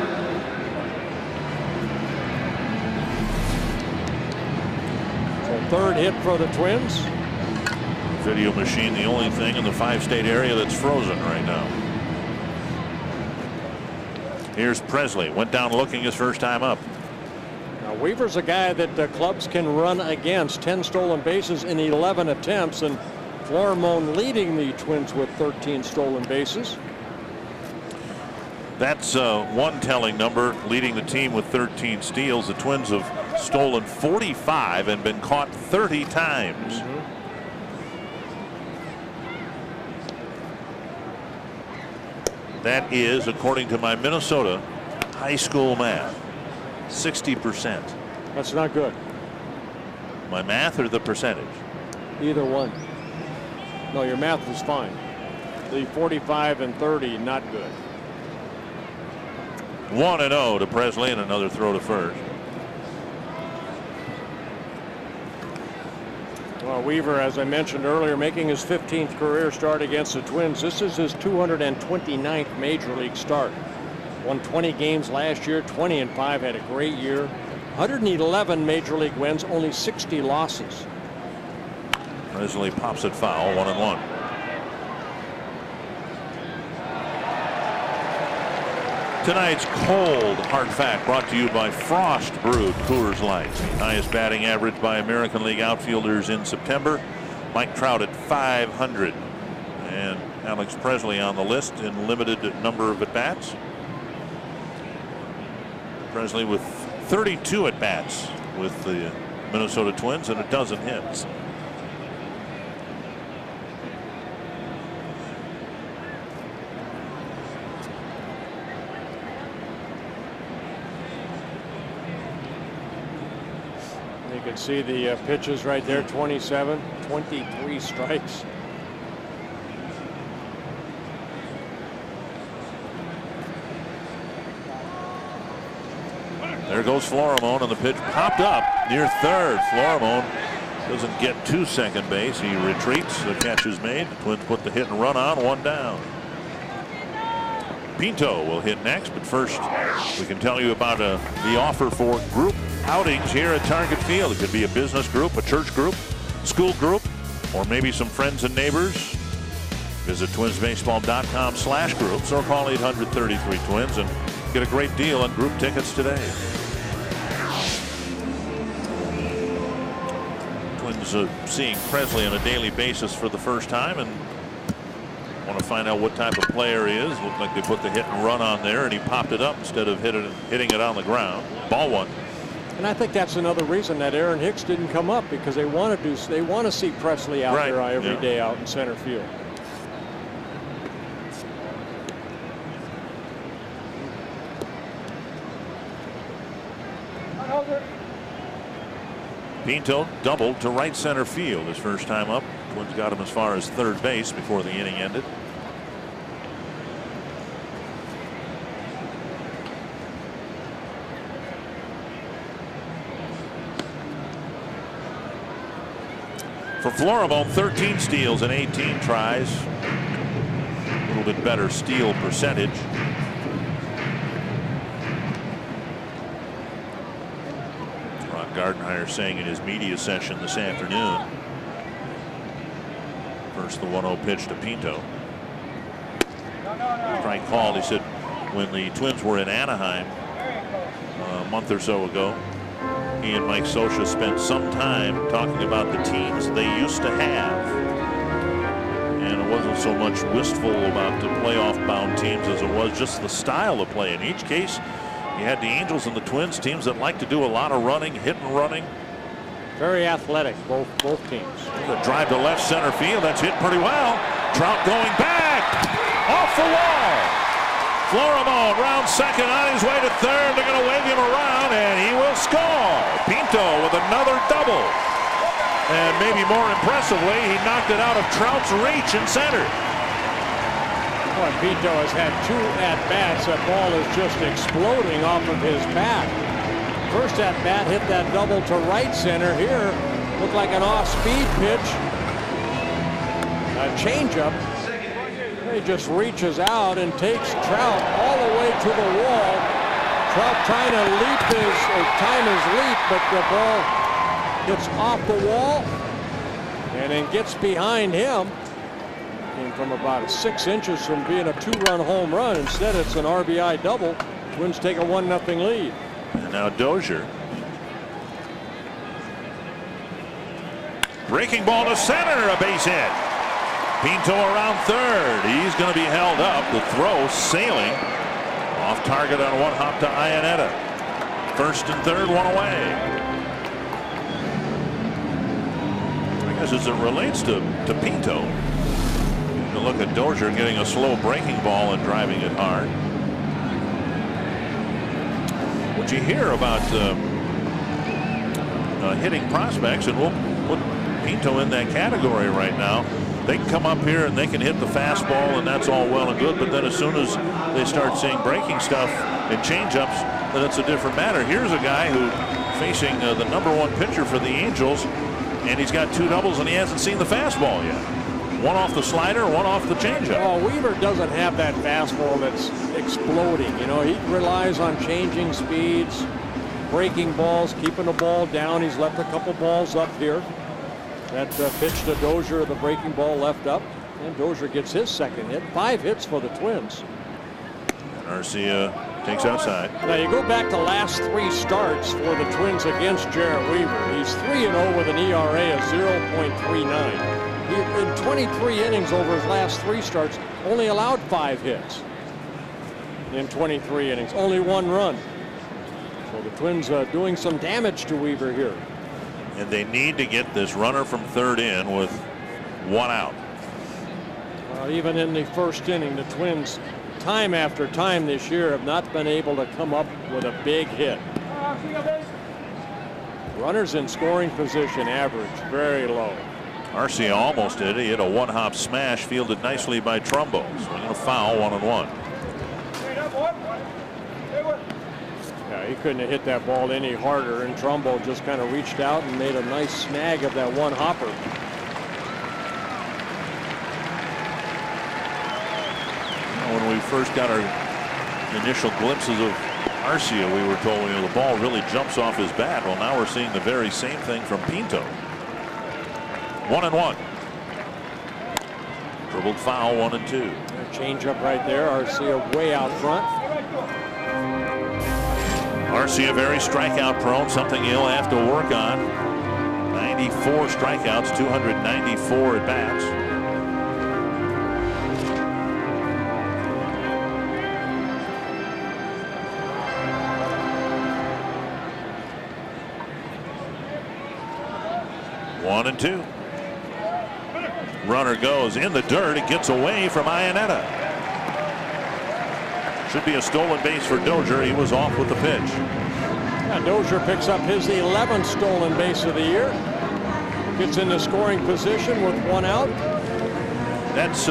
So third hit for the Twins. Video machine, the only thing in the 5-state area that's frozen right now. Here's Presley, went down looking his first time up. Now Weaver's a guy that clubs can run against. 10 stolen bases in 11 attempts, and Florimon leading the Twins with 13 stolen bases. That's one telling number, leading the team with 13 steals. The Twins have stolen 45 and been caught 30 times. That is, according to my Minnesota high school math, 60%. That's not good. My math or the percentage? Either one. No, your math is fine. The 45 and 30, not good. 1-0 to Presley and another throw to first. Well, Weaver, as I mentioned earlier, making his 15th career start against the Twins. This is his 229th major league start. Won 20 games last year, 20-5, had a great year. 111 major league wins, only 60 losses. Presley pops it foul, 1-1. Tonight's cold hard fact brought to you by Frost Brewed Coors Light. The highest batting average by American League outfielders in September. Mike Trout at 500. And Alex Presley on the list in limited number of at-bats. Presley with 32 at-bats with the Minnesota Twins and a dozen hits. can see the pitches right there, 27, 23 strikes. There goes Florimon, and the pitch popped up near third. Florimon doesn't get to second base. He retreats. The catch is made. The Twins put the hit and run on, 1 down. Pinto will hit next, but first we can tell you about the offer for group outings here at Target Field. It could be a business group, a church group, school group, or maybe some friends and neighbors. Visit twinsbaseball.com/groups or call 800-33-TWINS and get a great deal on group tickets today. Twins seeing Presley on a daily basis for the first time and want to find out what type of player he is. Looked like they put the hit and run on there, and he popped it up instead of hitting it on the ground. Ball 1. And I think that's another reason that Aaron Hicks didn't come up, because they want to see Presley out there every day out in center field. Pinto doubled to right center field his first time up. Twins got him as far as third base before the inning ended. For Florimon, 13 steals and 18 tries. A little bit better steal percentage. Ron Gardenhire saying in his media session this afternoon. First the 1-0 pitch to Pinto. Strike called. He said when the Twins were in Anaheim a month or so ago, he and Mike Scioscia spent some time talking about the teams they used to have. And it wasn't so much wistful about the playoff-bound teams as it was just the style of play. In each case, you had the Angels and the Twins, teams that like to do a lot of running, hit and running. Very athletic, both teams. The drive to left center field. That's hit pretty well. Trout going back. Off the wall. Florimon round second, on his way to third. They're going to wave him around, and he will score. Pinto with another double. And maybe more impressively, he knocked it out of Trout's reach in center. Boy, Pinto has had 2 at-bats. That ball is just exploding off of his bat. First at-bat hit that double to right center. Here looked like an off-speed pitch. A changeup. He just reaches out and takes Trout all the way to the wall. Trout trying to time his leap, but the ball gets off the wall and then gets behind him. Came from about 6 inches from being a 2-run home run. Instead, it's an RBI double. Twins take a 1-0 lead. And now Dozier. Breaking ball to center, a base hit. Pinto around third. He's going to be held up. The throw sailing off target on 1 hop to Iannetta. First and third, 1 away. I guess as it relates to Pinto, you look at Dozier getting a slow breaking ball and driving it hard. What you hear about hitting prospects, and we'll put Pinto in that category right now. They can come up here and they can hit the fastball, and that's all well and good, but then as soon as they start seeing breaking stuff and changeups, then it's a different matter. Here's a guy who facing the #1 pitcher for the Angels, and he's got 2 doubles and he hasn't seen the fastball yet. 1 off the slider, 1 off the changeup. Well, Weaver doesn't have that fastball that's exploding. You know, he relies on changing speeds, breaking balls, keeping the ball down. He's left a couple balls up here. That pitch to Dozier, the breaking ball left up, and Dozier gets his second hit. 5 hits for the Twins. And Arcia takes outside. Now you go back to last 3 starts for the Twins against Jarrett Weaver. He's 3-0 with an ERA of 0.39. In 23 innings over his last 3 starts, only allowed 5 hits. In 23 innings, only 1 run. So the Twins doing some damage to Weaver here. And they need to get this runner from third in with 1 out. Even in the first inning, the Twins, time after time this year, have not been able to come up with a big hit. Runners in scoring position, average very low. Arcia almost did it. He hit a one-hop smash fielded nicely by Trumbo. Swinging a foul, 1-1. Yeah, he couldn't have hit that ball any harder, and Trumbo just kind of reached out and made a nice snag of that one hopper. When we first got our initial glimpses of Arcia, we were told, you know, the ball really jumps off his bat. Well, now we're seeing the very same thing from Pinto. 1-1. Dribbled foul, 1-2. Change up right there. Arcia way out front. Arcia very strikeout prone, something he'll have to work on. 94 strikeouts, 294 at bats. One and two. Runner goes in the dirt. It gets away from Iannetta. Should be a stolen base for Dozier. He was off with the pitch. Yeah, Dozier picks up his 11th stolen base of the year. Gets into scoring position with one out. That's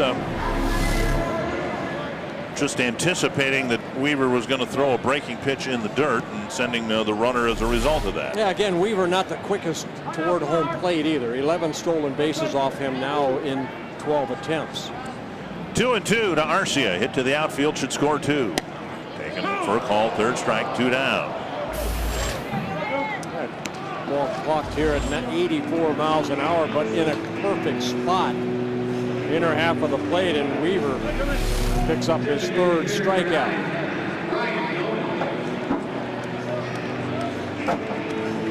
just anticipating that Weaver was going to throw a breaking pitch in the dirt and sending the runner as a result of that. Yeah, again, Weaver not the quickest toward home plate either. 11 stolen bases off him now in 12 attempts. 2-2 to Arcia. Hit to the outfield, should score 2. Taken for a call, third strike, 2 down. Ball clocked here at 84 miles an hour, but in a perfect spot. Inner half of the plate, and Weaver picks up his third strikeout.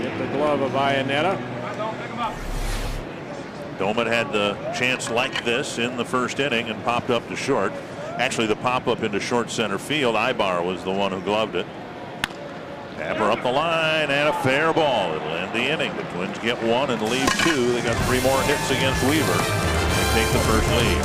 Hit the glove of Iannetta. Doman had the chance like this in the first inning and popped up to short. Actually, the pop-up into short center field, Ibar was the one who gloved it. Tapper up the line, and a fair ball. It'll end the inning. The Twins get 1 and leave 2. They got 3 more hits against Weaver. They take the first lead.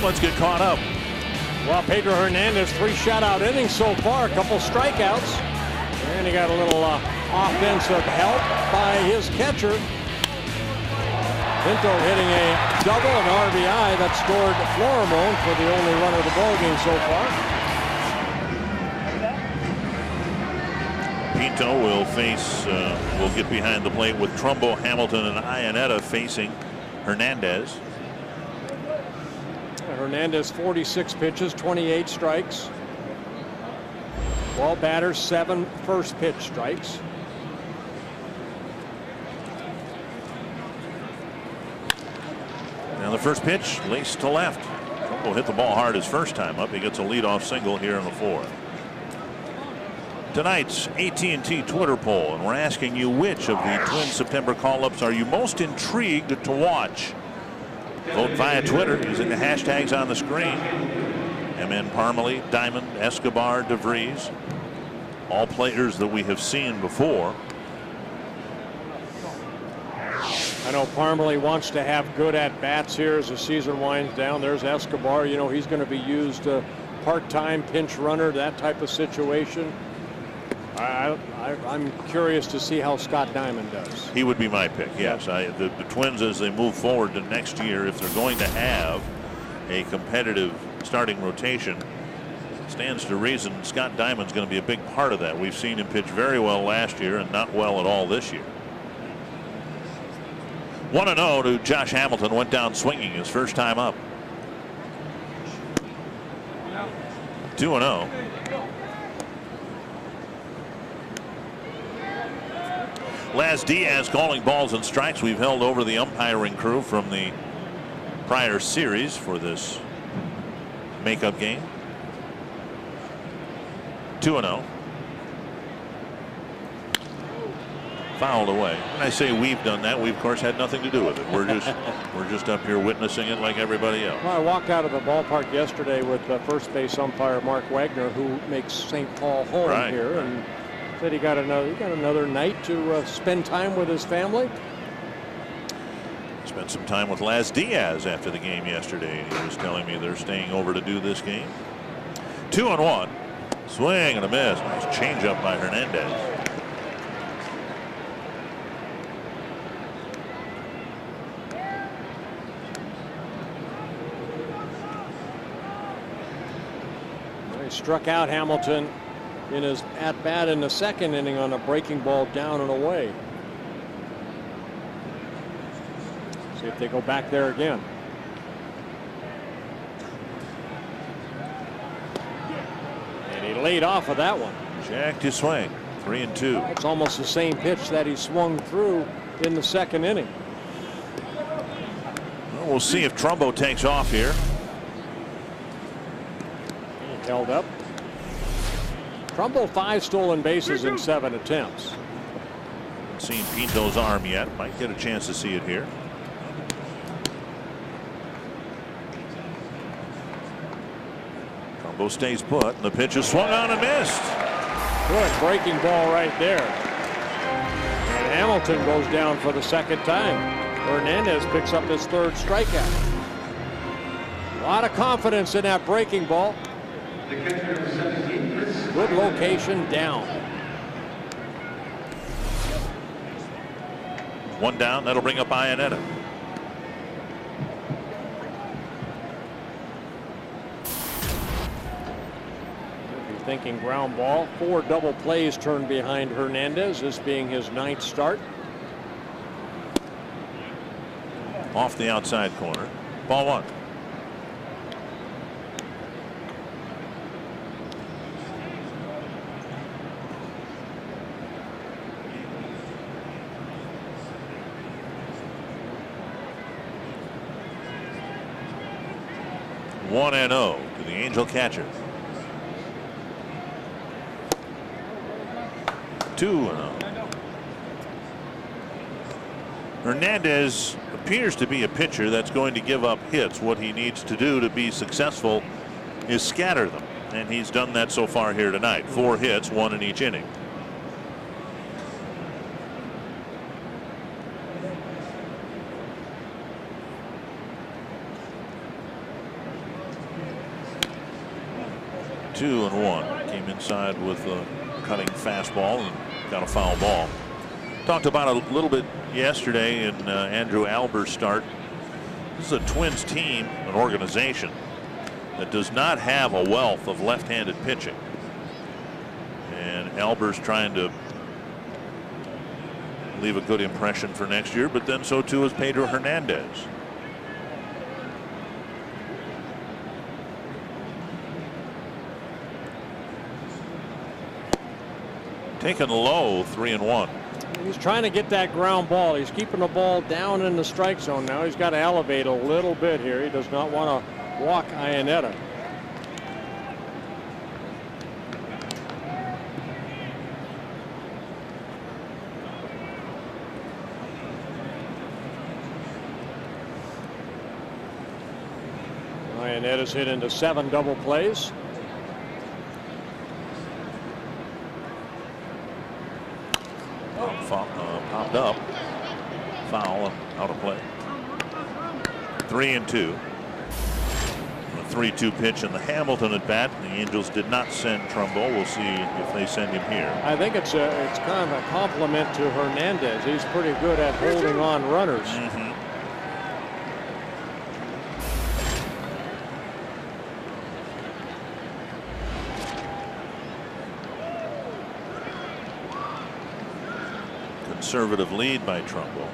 Let's get caught up. Well, Pedro Hernandez, 3 shutout innings so far, a couple strikeouts, and he got a little offensive help by his catcher. Pinto hitting a double, an RBI that scored Florimon for the only run of the ballgame so far. Pinto will face, will get behind the plate with Trumbo, Hamilton, and Iannetta facing Hernandez. Hernandez 46 pitches, 28 strikes. 12 batters, 7 first pitch strikes. Now the first pitch laced to left. Trumbo hit the ball hard his first time up. He gets a leadoff single here in the 4th. tonight's AT&T Twitter poll, and we're asking you which of the Twins September call-ups are you most intrigued to watch. Vote via Twitter using the hashtags on the screen. MN Parmelee, Diamond, Escobar, DeVries, all players that we have seen before. I know Parmelee wants to have good at-bats here as the season winds down. There's Escobar. You know, he's going to be used part-time pinch runner, that type of situation. I'm curious to see how Scott Diamond does. He would be my pick, yes. The Twins, as they move forward to next year, if they're going to have a competitive starting rotation, stands to reason Scott Diamond's going to be a big part of that. We've seen him pitch very well last year and not well at all this year. 1-0 to Josh Hamilton. Went down swinging his first time up. 2-0. Laz Diaz calling balls and strikes. We've held over the umpiring crew from the prior series for this makeup game. 2-0. Fouled away. When I say we've done that, we of course had nothing to do with it. We're just up here witnessing it like everybody else. Well, I walked out of the ballpark yesterday with first base umpire Mark Wagner, who makes St. Paul home here, and said he got another night to spend time with his family. Spent some time with Laz Diaz after the game yesterday. He was telling me they're staying over to do this game. 2-1. Swing and a miss. Nice changeup by Hernandez. He struck out Hamilton in his at-bat in the second inning on a breaking ball down and away. See if they go back there again. And he laid off of that one. Jack to swing. 3-2. It's almost the same pitch that he swung through in the second inning. Well, we'll see if Trumbo takes off here. He held up. Trumbo 5 stolen bases in 7 attempts. Haven't seen Pinto's arm yet. Might get a chance to see it here. Trumbo stays put, and the pitch is swung on and missed. Good breaking ball right there. And Hamilton goes down for the second time. Hernandez picks up his third strikeout. A lot of confidence in that breaking ball. Good location down. One down. That'll bring up Iannetta. You're thinking ground ball. 4 double plays turned behind Hernandez, this being his 9th start. Off the outside corner. Ball 1. One and 0 to the Angel catcher. 2-0. Hernandez appears to be a pitcher that's going to give up hits. What he needs to do to be successful is scatter them, and he's done that so far here tonight. 4 hits, 1 in each inning. Two and 1. Came inside with a cutting fastball and got a foul ball. Talked about it a little bit yesterday in Andrew Alber's start. This is a Twins team, an organization that does not have a wealth of left-handed pitching. And Alber's trying to leave a good impression for next year, but then so too is Pedro Hernandez. Taken low, 3-1. He's trying to get that ground ball. He's keeping the ball down in the strike zone now. He's got to elevate a little bit here. He does not want to walk Iannetta. Ionnetta's hit into 7 double plays. Popped up. Foul and out of play. 3-2. A 3-2 pitch in the Hamilton at bat. The Angels did not send Trumbo. We'll see if they send him here. I think it's kind of a compliment to Hernandez. He's pretty good at holding on runners. Conservative lead by Trumbo.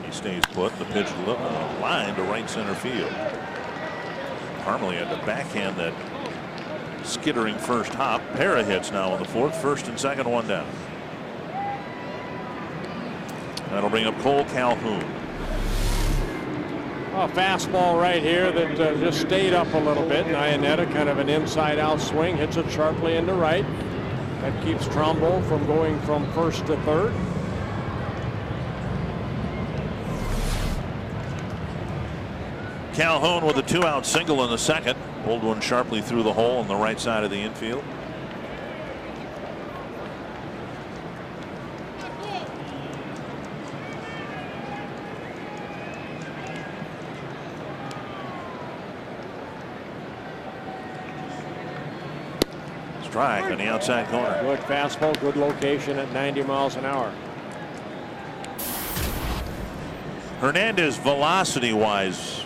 He stays put. The pitch line to right center field. Parmalee had to backhand that skittering first hop. Para hits now in the 4th. First and second, one down. That'll bring up Cole Calhoun. A fastball right here that just stayed up a little bit. And Iannetta, kind of an inside out swing, hits it sharply into right. That keeps Trumbo from going from first to third. Calhoun with a 2-out single in the second. Pulled one sharply through the hole on the right side of the infield. Strike on the outside corner. Good fastball, good location at 90 miles an hour. Hernandez, velocity wise,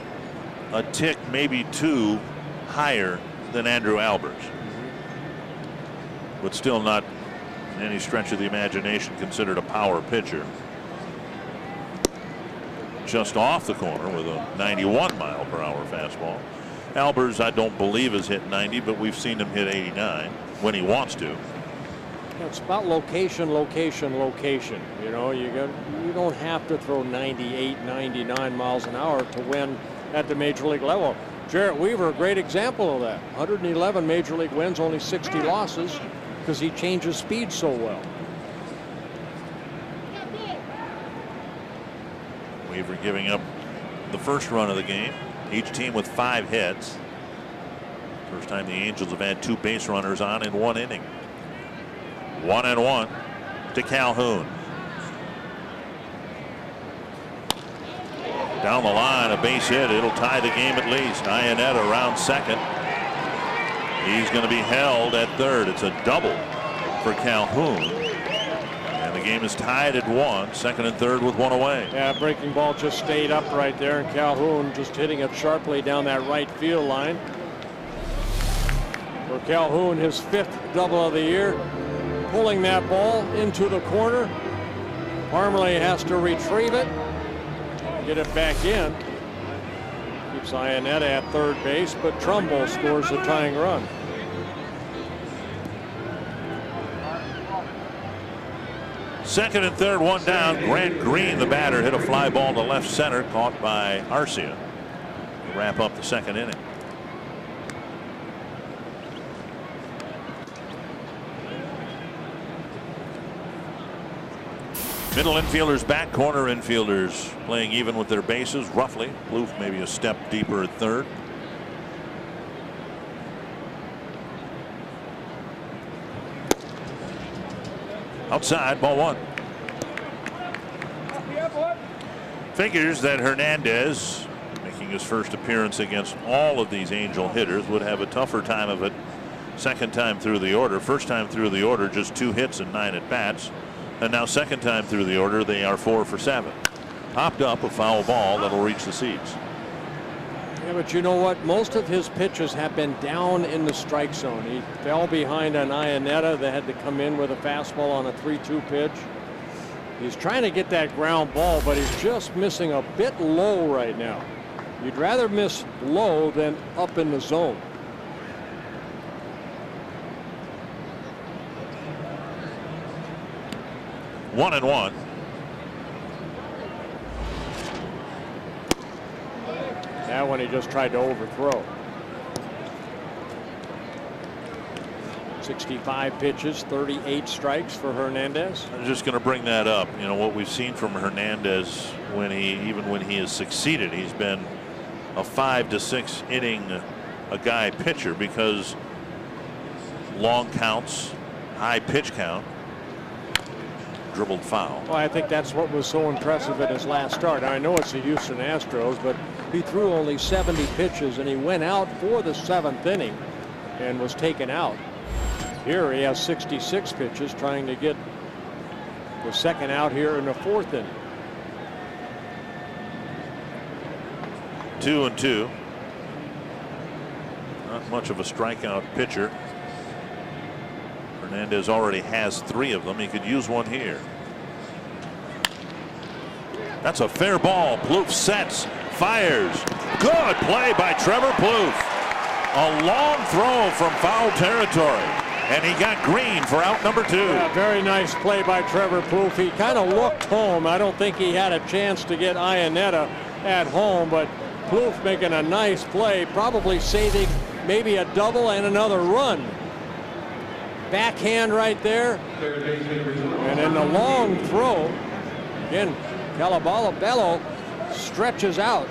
a tick, maybe 2 higher than Andrew Albers, but still not in any stretch of the imagination considered a power pitcher. Just off the corner with a 91-mile-per-hour fastball. Albers, I don't believe, has hit 90, but we've seen him hit 89 when he wants to. It's about location, location, location. You know, you don't have to throw 98, 99 miles an hour to win at the major league level. Jarrett Weaver, a great example of that. 111 major league wins, only 60 losses, because he changes speed so well. Weaver giving up the first run of the game. Each team with 5 hits. First time the Angels have had 2 base runners on in 1 inning. 1-1 to Calhoun. Down the line, a base hit. It'll tie the game at least. Iannetta around second. He's going to be held at third. It's a double for Calhoun. And the game is tied at 1. Second and third with 1 away. Yeah, breaking ball just stayed up right there, and Calhoun just hitting it sharply down that right field line. For Calhoun, his 5th double of the year. Pulling that ball into the corner. Parmalee has to retrieve it. Get it back in. Keeps Iannetta at third base, but Trumbo scores the tying run. Second and third, 1 down. Grant Green, the batter, hit a fly ball to left center, caught by Arcia to wrap up the second inning. Middle infielders back, corner infielders playing even with their bases roughly. Bloof maybe a step deeper at third. Outside, ball 1. Figures that Hernandez, making his first appearance against all of these Angel hitters, would have a tougher time of it second time through the order. First time through the order, just 2 hits and 9 at bats. And now second time through the order, they are 4 for 7. Popped up a foul ball that'll reach the seats. Yeah, but you know what? Most of his pitches have been down in the strike zone. He fell behind on Iannetta. They had to come in with a fastball on a 3-2 pitch. He's trying to get that ground ball, but he's just missing a bit low right now. You'd rather miss low than up in the zone. One and one. That one he just tried to overthrow. 65 pitches, 38 strikes for Hernandez. I was just going to bring that up. You know what we've seen from Hernandez when he has succeeded, he's been a 5 to 6 inning a guy pitcher, because long counts, high pitch count. Dribbled foul. Well, I think that's what was so impressive at his last start. I know it's the Houston Astros, but he threw only 70 pitches and he went out for the 7th inning and was taken out. Here he has 66 pitches, trying to get the second out here in the 4th inning. 2-2. Not much of a strikeout pitcher. Hernandez already has 3 of them. He could use one here. That's a fair ball. Plouffe sets, fires. Good play by Trevor Plouffe. A long throw from foul territory, and he got green for out number 2. Yeah, very nice play by Trevor Plouffe. He kind of looked home. I don't think he had a chance to get Iannetta at home, but Plouffe making a nice play, probably saving maybe a double and another run. Backhand right there, and then the long throw. Again, Caraballo stretches out.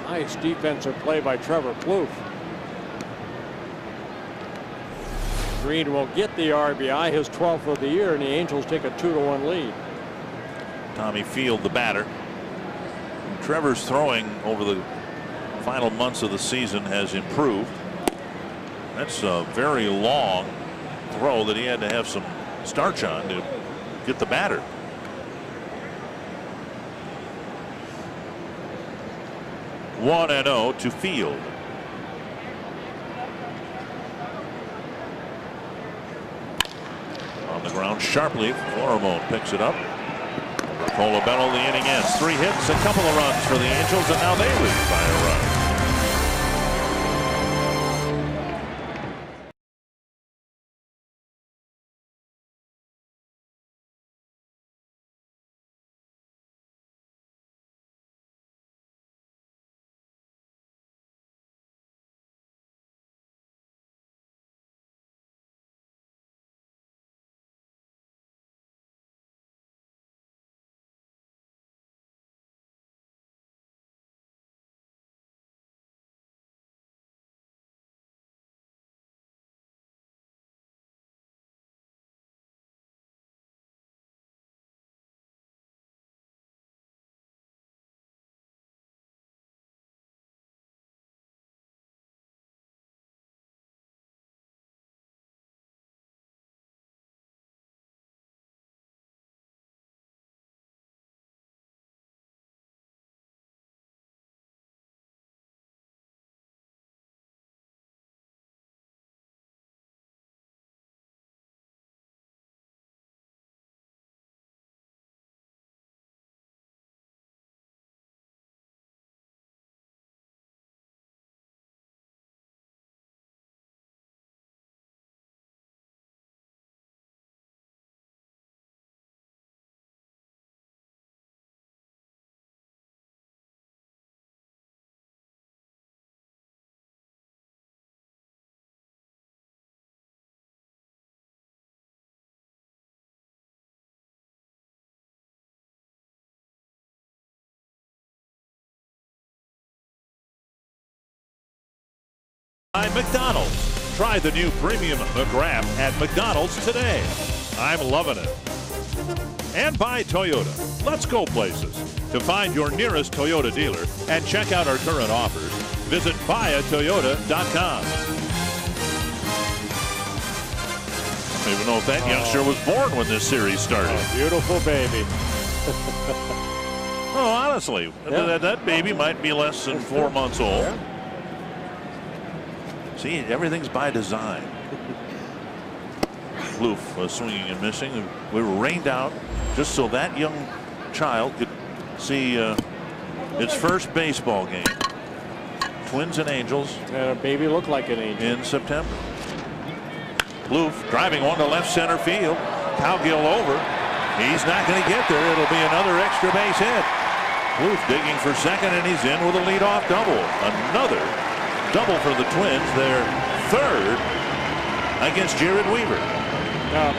Nice defensive play by Trevor Plouffe. Green will get the RBI, his 12th of the year, and the Angels take a 2-1 lead. Tommy Field, the batter. Trevor's throwing over the final months of the season has improved. That's a very long throw that he had to have some starch on to get the batter. One and 0 to Field. On the ground sharply, Florimon picks it up. Colabello, the inning ends. 3 hits, a couple of runs for the Angels, and now they lead by a run. By McDonald's. Try the new Premium McWrap at McDonald's today. I'm loving it. And by Toyota. Let's go places. To find your nearest Toyota dealer and check out our current offers, visit buyatoyota.com. I don't even know if that youngster was born when this series started. Oh, beautiful baby. Oh, honestly, yeah. that baby might be less than 4 months old. Yeah. See, everything's by design. Plouffe swinging and missing. We were rained out just so that young child could see its first baseball game. Twins and Angels. And a baby looked like an angel. In September. Plouffe driving one to left center field. Cowgill over. He's not going to get there. It'll be another extra base hit. Plouffe digging for second, and he's in with a leadoff double. Another double for the Twins, their 3rd against Jared Weaver.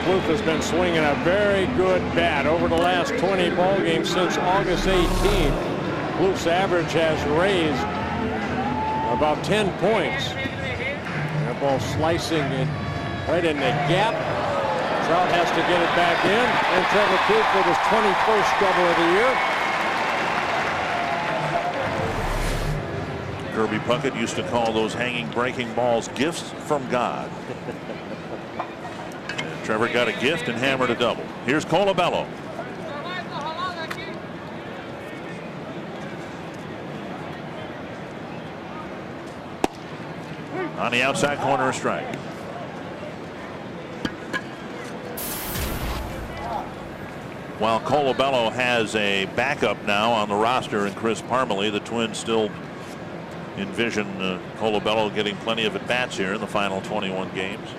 Plouffe has been swinging a very good bat over the last 20 ball games since August 18. Plouffe's average has raised about 10 points. That ball slicing it right in the gap. Trout has to get it back in, and Trevor Plouffe with his 21st double of the year. Kirby Puckett used to call those hanging breaking balls gifts from God. And Trevor got a gift and hammered a double. Here's Colabello. On the outside corner, a strike. While Colabello has a backup now on the roster in Chris Parmelee, the Twins still envision Colabello getting plenty of at-bats here in the final 21 games.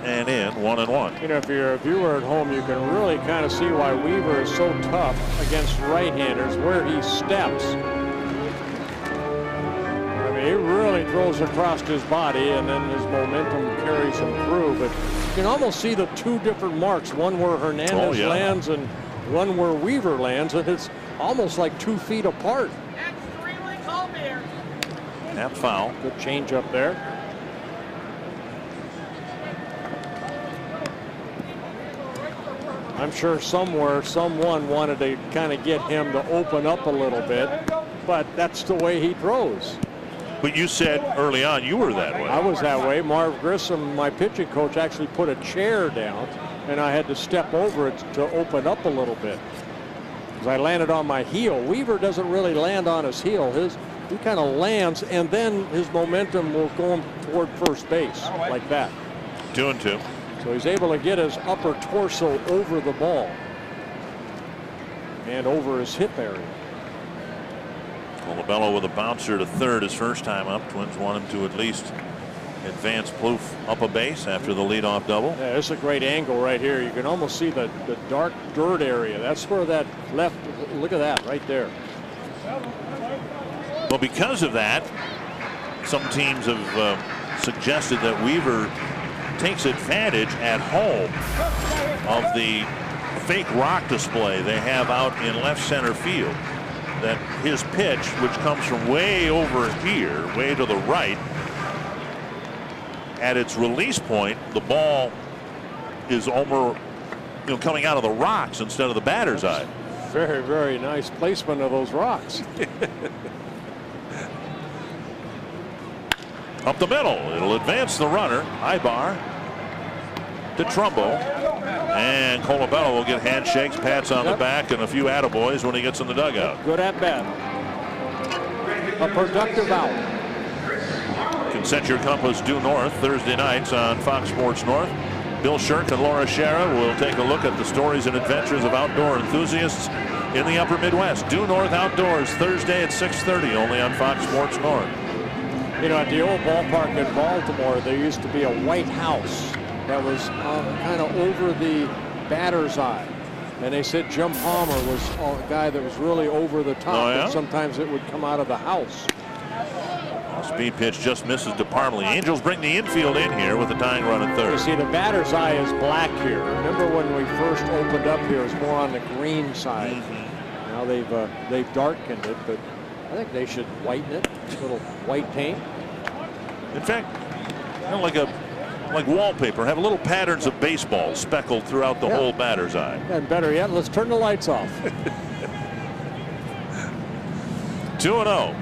And in, 1-1. You know, if you're a viewer at home, you can really kind of see why Weaver is so tough against right-handers, where he steps. I mean, he really throws across his body, and then his momentum carries him through. But you can almost see the two different marks, one where Hernandez lands and one where Weaver lands, and it's almost like 2 feet apart. That foul. Good change up there. I'm sure somewhere someone wanted to kind of get him to open up a little bit, but that's the way he throws. But you said early on you were that way. I was that way. Marv Grissom, my pitching coach, actually put a chair down, and I had to step over it to open up a little bit, because I landed on my heel. Weaver doesn't really land on his heel. He kind of lands, and then his momentum will go him toward first base like that. 2-2. So he's able to get his upper torso over the ball and over his hip area. Colabello with a bouncer to third his first time up. Twins want him to at least advance Plouffe up a base after the leadoff double. Yeah, this is a great angle right here. You can almost see the dark dirt area. That's where that left, look at that right there. Well, because of that, some teams have suggested that Weaver takes advantage at home of the fake rock display they have out in left center field. That his pitch, which comes from way over here, way to the right, at its release point, the ball is coming out of the rocks instead of the batter's eye. Very, very nice placement of those rocks. Up the middle, it'll advance the runner. Ibar to Trumbo, and Colabello will get handshakes, pats on the back, and a few attaboys when he gets in the dugout. Good at bat. A productive out. You can set your compass due north Thursday nights on Fox Sports North. Bill Shirk and Laura Schara will take a look at the stories and adventures of outdoor enthusiasts in the upper Midwest. Due North Outdoors, Thursday at 6:30, only on Fox Sports North. You know, at the old ballpark in Baltimore, there used to be a white house that was kind of over the batter's eye. And they said Jim Palmer was a guy that was really over the top. Oh, yeah? And sometimes it would come out of the house. Speed pitch just misses to Parmelee. Angels bring the infield in here with a tying run at third. You see, the batter's eye is black here. Remember when we first opened up here, it was more on the green side. Mm-hmm. Now they've darkened it, but I think they should whiten it. A little white paint. In fact, like wallpaper, have little patterns of baseball speckled throughout the whole batter's eye. And better yet, let's turn the lights off. 2-0.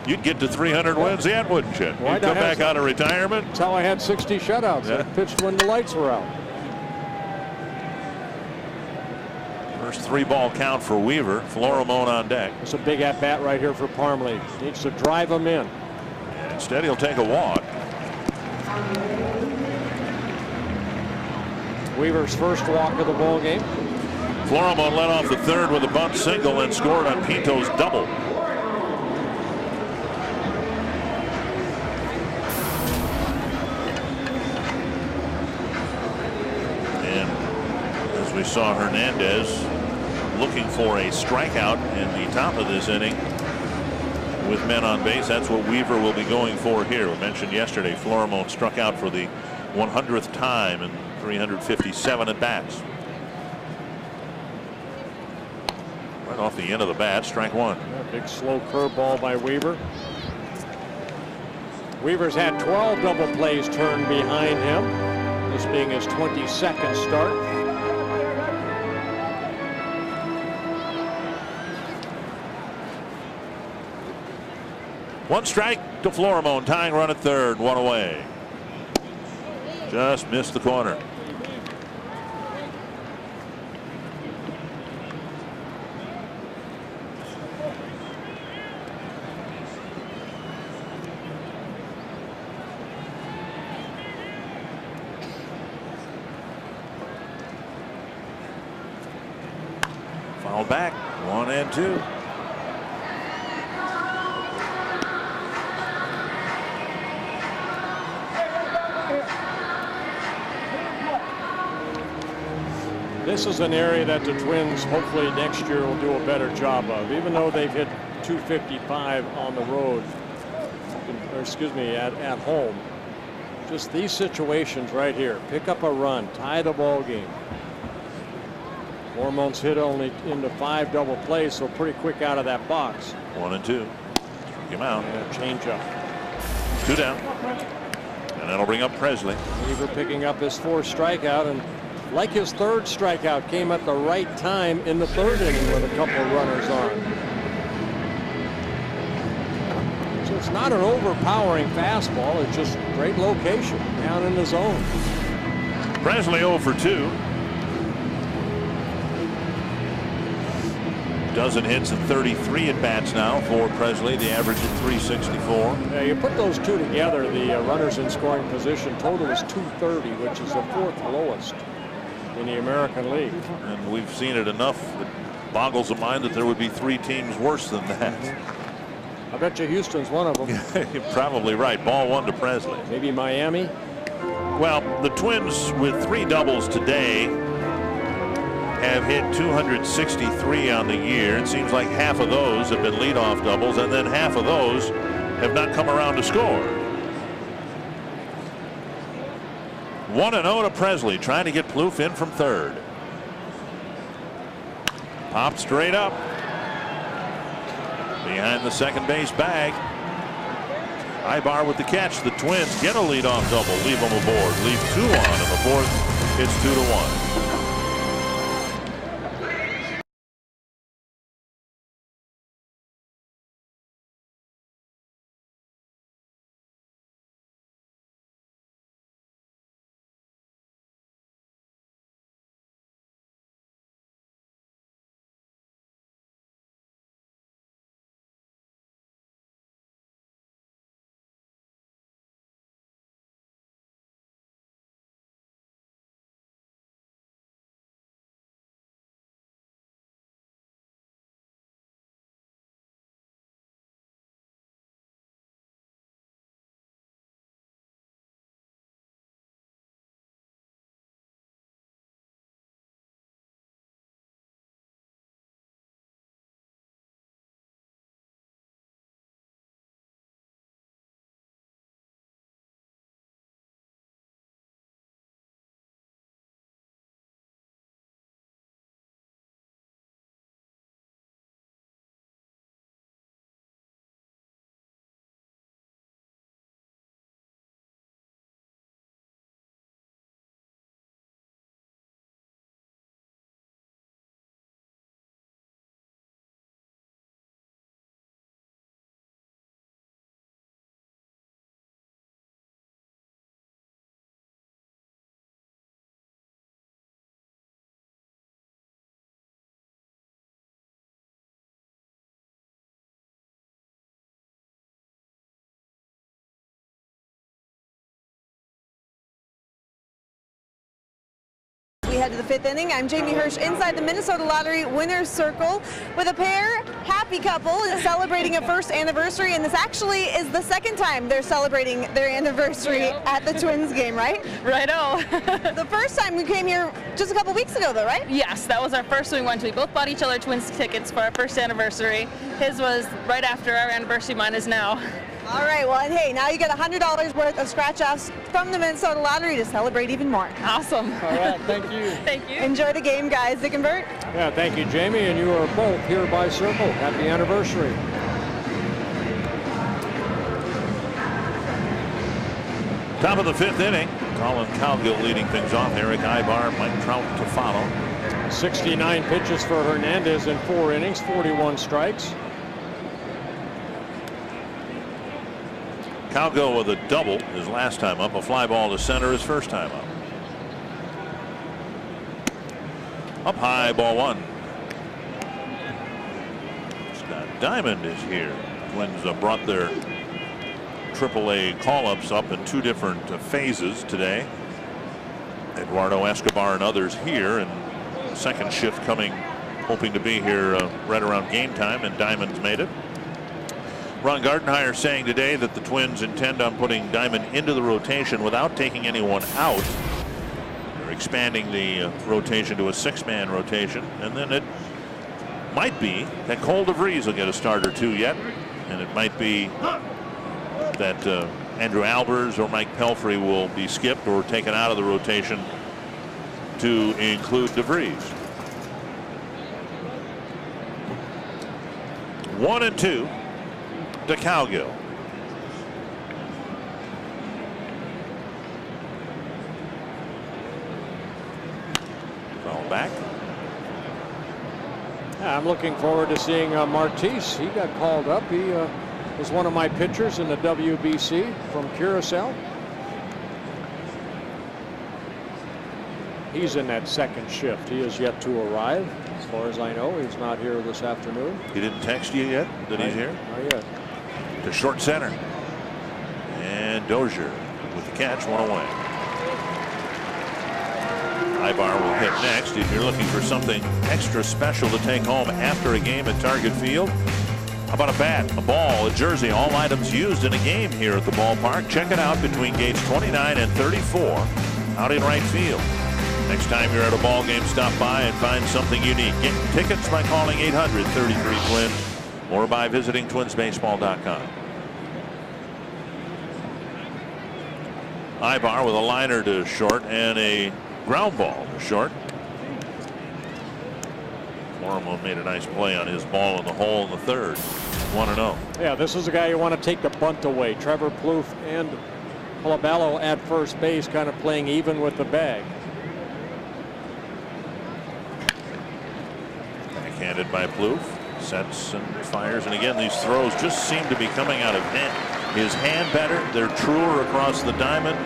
You'd get to 300 wins yet, wouldn't you? Why You'd come back out of retirement. That's how I had 60 shutouts. Yeah. I pitched when the lights were out. First 3-ball count for Weaver. Florimone on deck. It's a big at-bat right here for Parmelee. Needs to drive him in. Instead, he'll take a walk. Weaver's first walk of the ball game. Florimone led off the third with a bunt single and scored on Pinto's double. And as we saw Hernandez looking for a strikeout in the top of this inning with men on base, that's what Weaver will be going for here. We mentioned yesterday Florimone struck out for the 100th time in 357 at bats. Right off the end of the bat, strike one. A big slow curveball by Weaver. Weaver's had 12 double plays turned behind him, this being his 22nd start. One strike to Florimon, tying run at third, one away. Just missed the corner. Foul back, 1-2. This is an area that the Twins hopefully next year will do a better job of, even though they've hit 255 on the road, or excuse me, at home. Just these situations right here, pick up a run, tie the ball game. Florimon's hit only into 5 double plays, so pretty quick out of that box. 1-2. Strike him out. And a change up. 2 down. And that'll bring up Presley. Weaver picking up his 4th strikeout, and like his 3rd strikeout, came at the right time in the 3rd inning with a couple of runners on. So it's not an overpowering fastball, it's just great location down in the zone. Presley 0 for 2. Dozen hits and 33 at bats now for Presley. The average at 364. Yeah, you put those two together, the runners in scoring position total is 230, which is the 4th lowest in the American League. And we've seen it enough that boggles the mind that there would be 3 teams worse than that. I bet you Houston's one of them. You're probably right. Ball 1 to Presley. Maybe Miami. Well, the Twins with 3 doubles today have hit 263 on the year. It seems like half of those have been leadoff doubles, and then half of those have not come around to score. 1-0 to Presley, trying to get Plouffe in from 3rd. Popped straight up behind the second base bag. Ibar with the catch. The Twins get a leadoff double, leave them aboard, leave 2 on in the 4th. It's 2-1. We head to the 5th inning. I'm Jamie Hirsch inside the Minnesota Lottery Winner's Circle with a pair, happy couple, is celebrating a 1st anniversary, and this actually is the 2nd time they're celebrating their anniversary at the Twins game, right? Righto. The first time we came here just a couple weeks ago, though, right? Yes, that was our first one we went to. We both bought each other Twins tickets for our 1st anniversary. His was right after our anniversary, mine is now. All right, well, and hey, now you get $100 worth of scratch-offs from the Minnesota Lottery to celebrate even more. Awesome. All right, thank you. Thank you. Enjoy the game, guys. Dick and Bert. Yeah, thank you, Jamie, and you are both here by Circle. Happy anniversary. Top of the 5th inning. Colin Cowgill leading things off. Eric Ibar, Mike Trout to follow. 69 pitches for Hernandez in 4 innings, 41 strikes. Cowgill with a double his last time up. A fly ball to center his first time up. Up high, ball 1. Scott Diamond is here. Twins brought their AAA call-ups up in 2 different phases today. Eduardo Escobar and others here, and second shift coming, hoping to be here right around game time, and Diamond's made it. Ron Gardenhire saying today that the Twins intend on putting Diamond into the rotation without taking anyone out. They're expanding the rotation to a 6-man rotation, and then it might be that Cole DeVries will get a start or 2 yet, and it might be that Andrew Albers or Mike Pelfrey will be skipped or taken out of the rotation to include DeVries. 1-2 to Cowgill. Foul back. Yeah, I'm looking forward to seeing Martis. He got called up. He was one of my pitchers in the WBC from Curacao. He's in that second shift. He is yet to arrive. As far as I know, he's not here this afternoon. He didn't text you yet that he's here? Not yet. To short center. And Dozier with the catch, 1 away. Ibar will hit next. If you're looking for something extra special to take home after a game at Target Field, how about a bat, a ball, a jersey, all items used in a game here at the ballpark? Check it out between gates 29 and 34 out in right field. Next time you're at a ball game, stop by and find something unique. Get tickets by calling 800-33-TWINS or by visiting twinsbaseball.com. Ibar with a liner to short and a ground ball to short. Morimo made a nice play on his ball in the hole in the 3rd. 1-0. Yeah, this is a guy you want to take the bunt away. Trevor Plouffe and Colabello at first base, kind of playing even with the bag. Backhanded by Plouffe. Sets and fires, and again these throws just seem to be coming out of his hand better. They're truer across the diamond.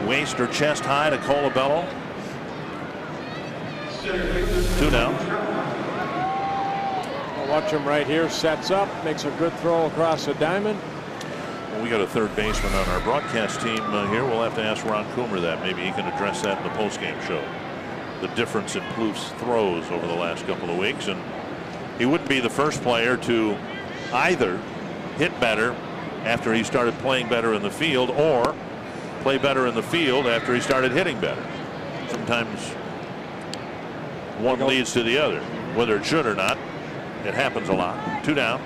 Waist or chest high to Colabello. 2 down. Watch him right here. Sets up, makes a good throw across the diamond. Well, we got a third baseman on our broadcast team here. We'll have to ask Ron Coomer that. Maybe he can address that in the postgame show. The difference in Plouffe's throws over the last couple of weeks, and he wouldn't be the first player to either hit better after he started playing better in the field or play better in the field after he started hitting better. Sometimes one leads to the other. Whether it should or not, it happens a lot. 2 down.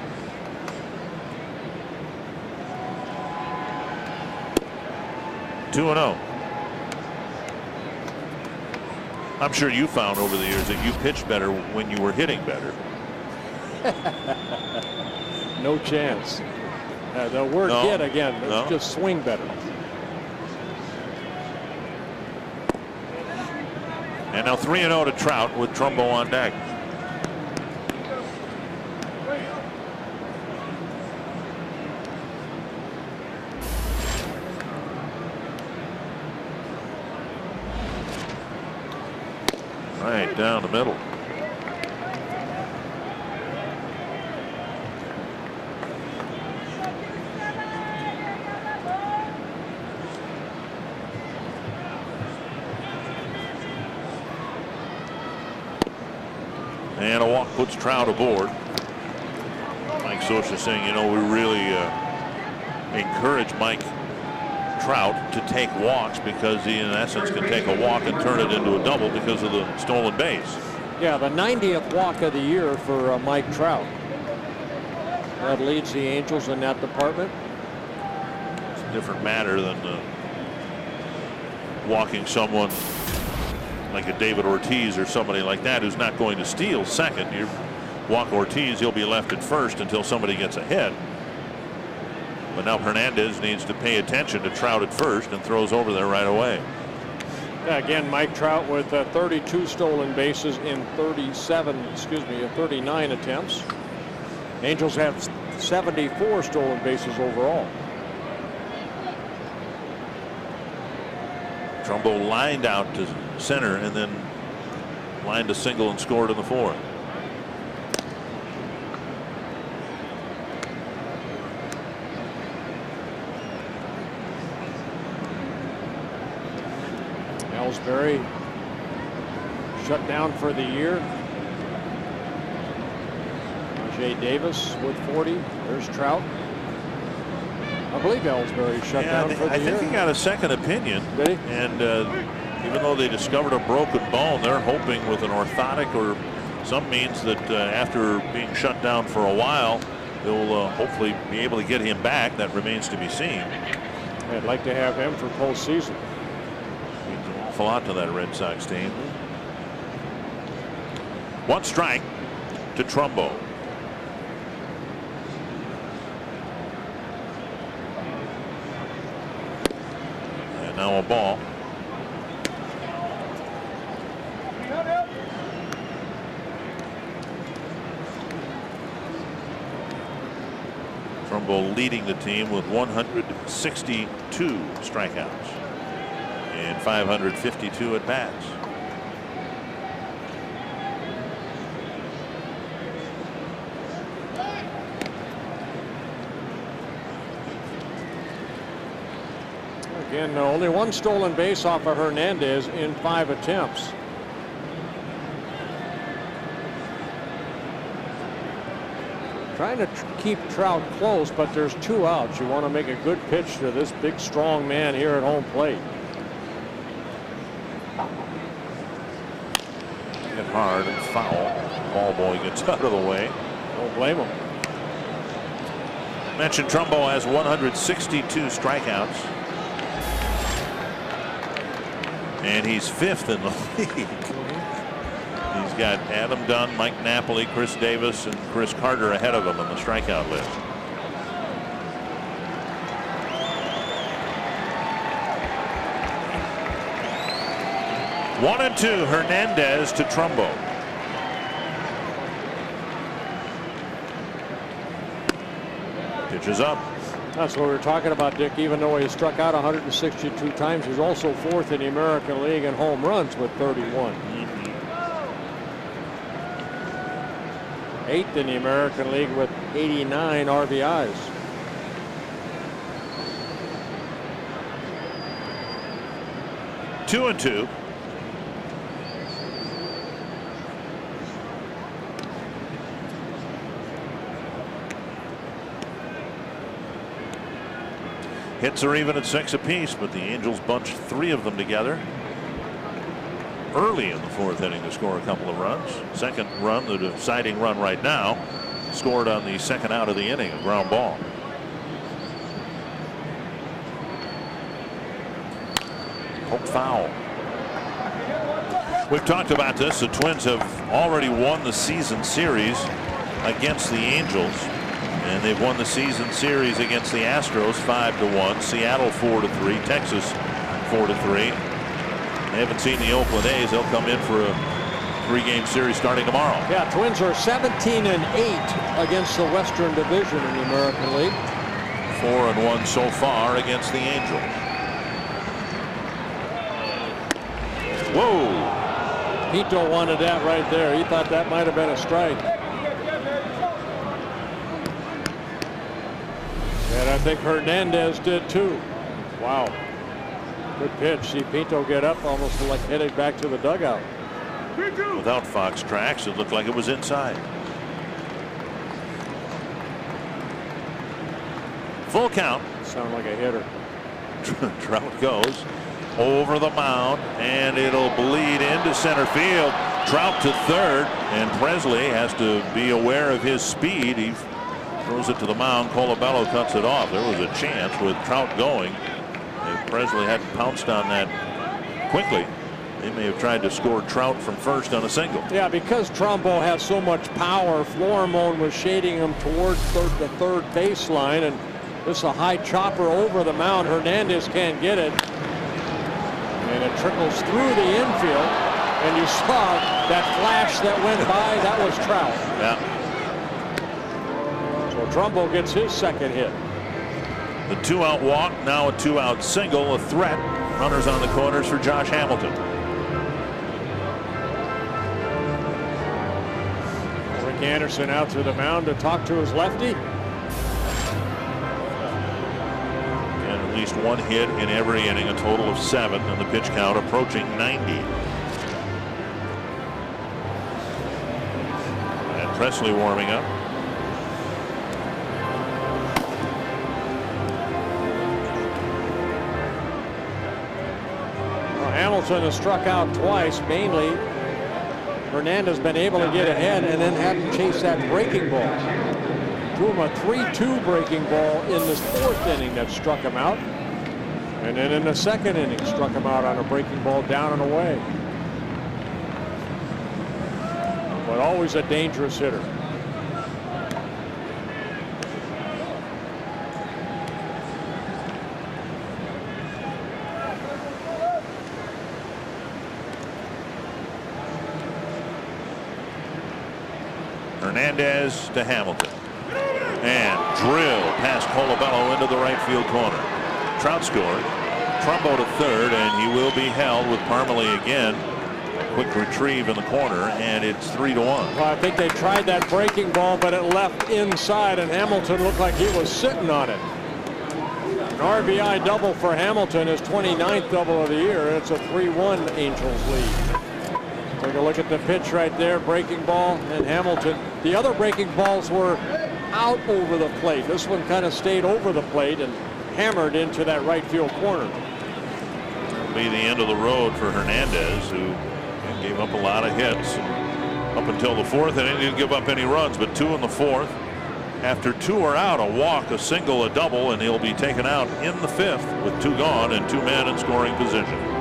Two and 0. I'm sure you found over the years that you pitched better when you were hitting better. No chance. The word hit again. It's just swing better. And now 3-0 to Trout with Trumbo on deck. Right down the middle. And a walk puts Trout aboard. Mike Scioscia saying, you know, we really encourage Mike Trout to take walks because he in essence can take a walk and turn it into a double because of the stolen base. Yeah, the 90th walk of the year for Mike Trout. That leads the Angels in that department. different matter than walking someone like a David Ortiz or somebody like that who's not going to steal second. You walk Ortiz, he'll be left at first until somebody gets ahead. But now Hernandez needs to pay attention to Trout at first and throws over there right away. Yeah, again, Mike Trout with 32 stolen bases in 39 attempts. Angels have 74 stolen bases overall. Trumbo lined out to center and then lined a single and scored in the fourth. Ellsbury shut down for the year. Jay Davis with 40. There's Trout. I believe Ellsbury shut down for the year. I think he got a second opinion. Did he? And even though they discovered a broken bone, they're hoping with an orthotic or some means that after being shut down for a while, they'll hopefully be able to get him back. That remains to be seen. I'd like to have him for postseason. Means an awful lot to that Red Sox team. One strike to Trumbo. And now a ball. Trumbo leading the team with 162 strikeouts and 552 at bats. Again, only one stolen base off of Hernandez in 5 attempts. Trying to keep Trout close, but there's 2 outs. You want to make a good pitch to this big, strong man here at home plate. Hit hard and foul. Ball boy gets out of the way. Don't blame him. Mentioned Trumbo has 162 strikeouts. And he's 5th in the league. He's got Adam Dunn, Mike Napoli, Chris Davis, and Chris Carter ahead of him on the strikeout list. One and two, Hernandez to Trumbo. Pitch is up. That's what we were talking about, Dick. Even though he struck out 162 times, he's also 4th in the American League in home runs with 31. 8th in the American League with 89 RBIs. Two and two. Hits are even at 6 apiece, but the Angels bunch 3 of them together early in the 4th inning to score a couple of runs. Second run, the deciding run right now, scored on the second out of the inning, a ground ball. Hope foul. We've talked about this. The Twins have already won the season series against the Angels. And they've won the season series against the Astros 5-1, Seattle 4-3, Texas 4-3. They haven't seen the Oakland A's. They'll come in for a 3-game series starting tomorrow. Yeah, Twins are 17-8 against the Western Division in the American League. 4-1 so far against the Angels. Whoa! Pito wanted that right there. He thought that might have been a strike. And I think Hernandez did too. Wow. Good pitch. See Pinto get up, almost like headed back to the dugout. Without Fox tracks, it looked like it was inside. Full count. Sound like a hitter. Trout goes over the mound, and it'll bleed into center field. Trout to third, and Presley has to be aware of his speed. He Throws it to the mound. Colabello cuts it off. There was a chance with Trout going. If Presley hadn't pounced on that quickly, they may have tried to score Trout from first on a single. Yeah, because Trumbo has so much power, Florimon was shading him towards the third baseline, and this is a high chopper over the mound. Hernandez can't get it, and it trickles through the infield, and you saw that flash that went by. That was Trout. Yeah. So Trumbo gets his second hit. The 2-out walk, now a 2-out single, a threat. Runners on the corners for Josh Hamilton. Rick Anderson out to the mound to talk to his lefty. And at least one hit in every inning, a total of 7, and the pitch count approaching 90. And Presley warming up. Hamilton has struck out twice. Mainly Hernandez been able to get ahead and then had to chase that breaking ball. Threw him a 3-2 breaking ball in this 4th inning that struck him out, and then in the 2nd inning struck him out on a breaking ball down and away. But always a dangerous hitter. Hernandez to Hamilton, and drill past Colabello into the right field corner. Trout scored. Trumbo to third, and he will be held with Parmelee again. A quick retrieve in the corner, and it's 3-1. Well, I think they tried that breaking ball, but it left inside, and Hamilton looked like he was sitting on it. An RBI double for Hamilton, his 29th double of the year. It's a 3-1 Angels lead. Take a look at the pitch right there, breaking ball, and Hamilton. The other breaking balls were out over the plate. This one kind of stayed over the plate and hammered into that right field corner. It'll be the end of the road for Hernandez, who gave up a lot of hits. Up until the 4th inning, didn't give up any runs, but 2 in the 4th. After 2 are out, a walk, a single, a double, and he'll be taken out in the 5th with 2 gone and 2 men in scoring position.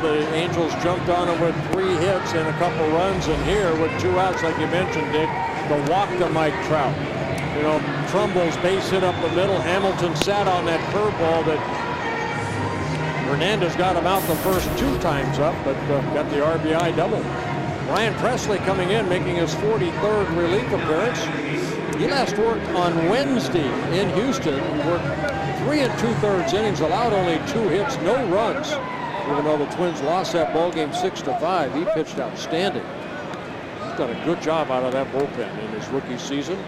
The Angels jumped on him with 3 hits and a couple runs, and here with 2 outs, like you mentioned, Dick, the walk to Mike Trout. You know, Trumbo's base hit up the middle. Hamilton sat on that curveball that Hernandez got him out the first 2 times up, but got the RBI double. Ryan Presley coming in, making his 43rd relief appearance. He last worked on Wednesday in Houston. He worked 3 2/3 innings, allowed only 2 hits, no runs. Even though the Twins lost that ball game 6-5, he pitched outstanding. He's done a good job out of that bullpen in his rookie season.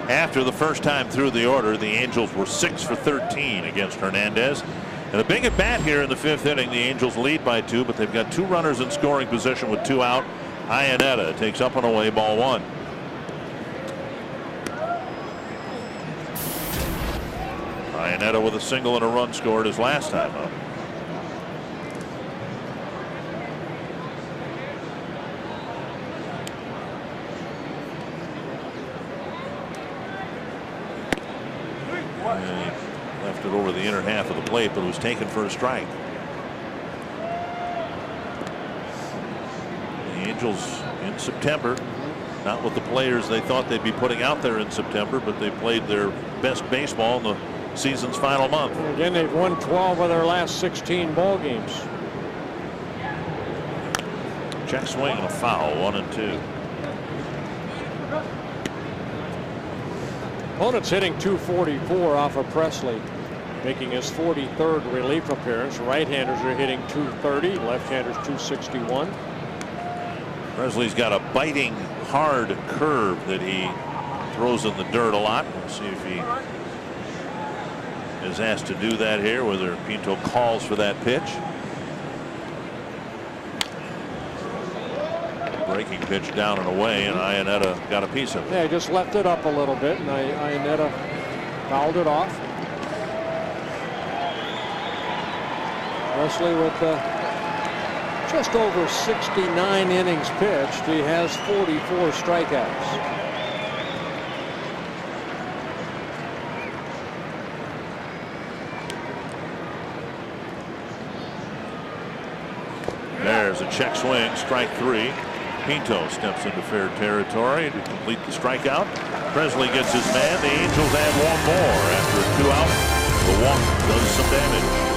After the first time through the order, the Angels were 6 for 13 against Hernandez. And a big at bat here in the 5th inning. The Angels lead by 2, but they've got 2 runners in scoring position with 2 out. Iannetta takes up and away, ball 1. Iannetta with a single and a run scored his last time up. Left it over the inner half of the plate, but it was taken for a strike. The Angels in September, not with the players they thought they'd be putting out there in September, but they played their best baseball in the season's final month. And again, they've won 12 of their last 16 ball games. Check swing and a foul, 1-2. Opponent's hitting 244 off of Presley, making his 43rd relief appearance. Right-handers are hitting 230, left-handers 261. Presley's got a biting, hard curve that he throws in the dirt a lot. We'll see if he is asked to do that here, whether Pinto calls for that pitch. Breaking pitch down and away, and Iannetta got a piece of it. Yeah, he just left it up a little bit, and Iannetta fouled it off. Presley with just over 69 innings pitched. He has 44 strikeouts. There's a check swing, strike 3. Pinto steps into fair territory to complete the strikeout. Presley gets his man. The Angels add 1 more after a 2 out. The walk does some damage.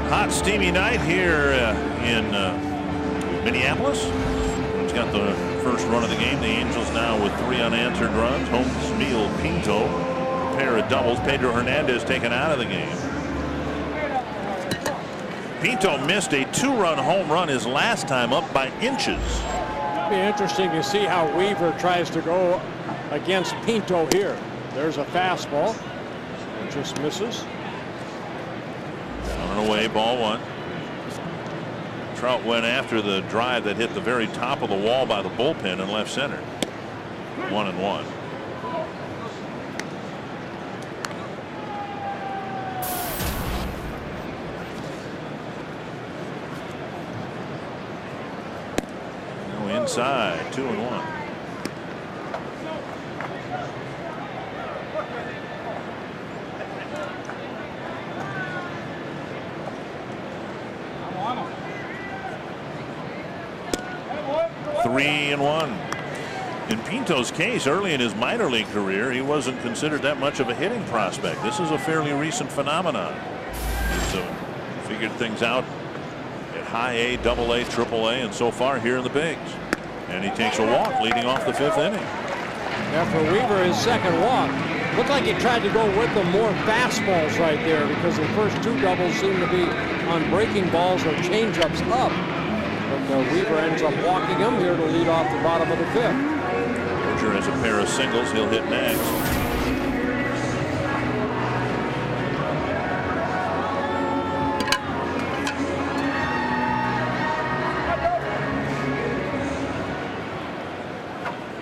Hot, steamy night here in Minneapolis. It's got the first run of the game. The Angels now with 3 unanswered runs. Holmesmeal Pinto, a pair of doubles. Pedro Hernandez taken out of the game. Pinto missed a 2-run home run his last time up by inches. It'll be interesting to see how Weaver tries to go against Pinto here. There's a fastball. It just misses. Down and away, ball 1. Trout went after the drive that hit the very top of the wall by the bullpen in left center. 1-1. Now inside, 2-1. 3-1. In Pinto's case, early in his minor league career, he wasn't considered that much of a hitting prospect. This is a fairly recent phenomenon. He's figured things out at high A, double A, triple A, and so far here in the bigs. And he takes a walk leading off the 5th inning. After Weaver, his second walk. Looked like he tried to go with them more fastballs right there because the first 2 doubles seemed to be on breaking balls or changeups up. But Weaver ends up walking him here to lead off the bottom of the 5th. Dozier has a pair of singles. He'll hit next.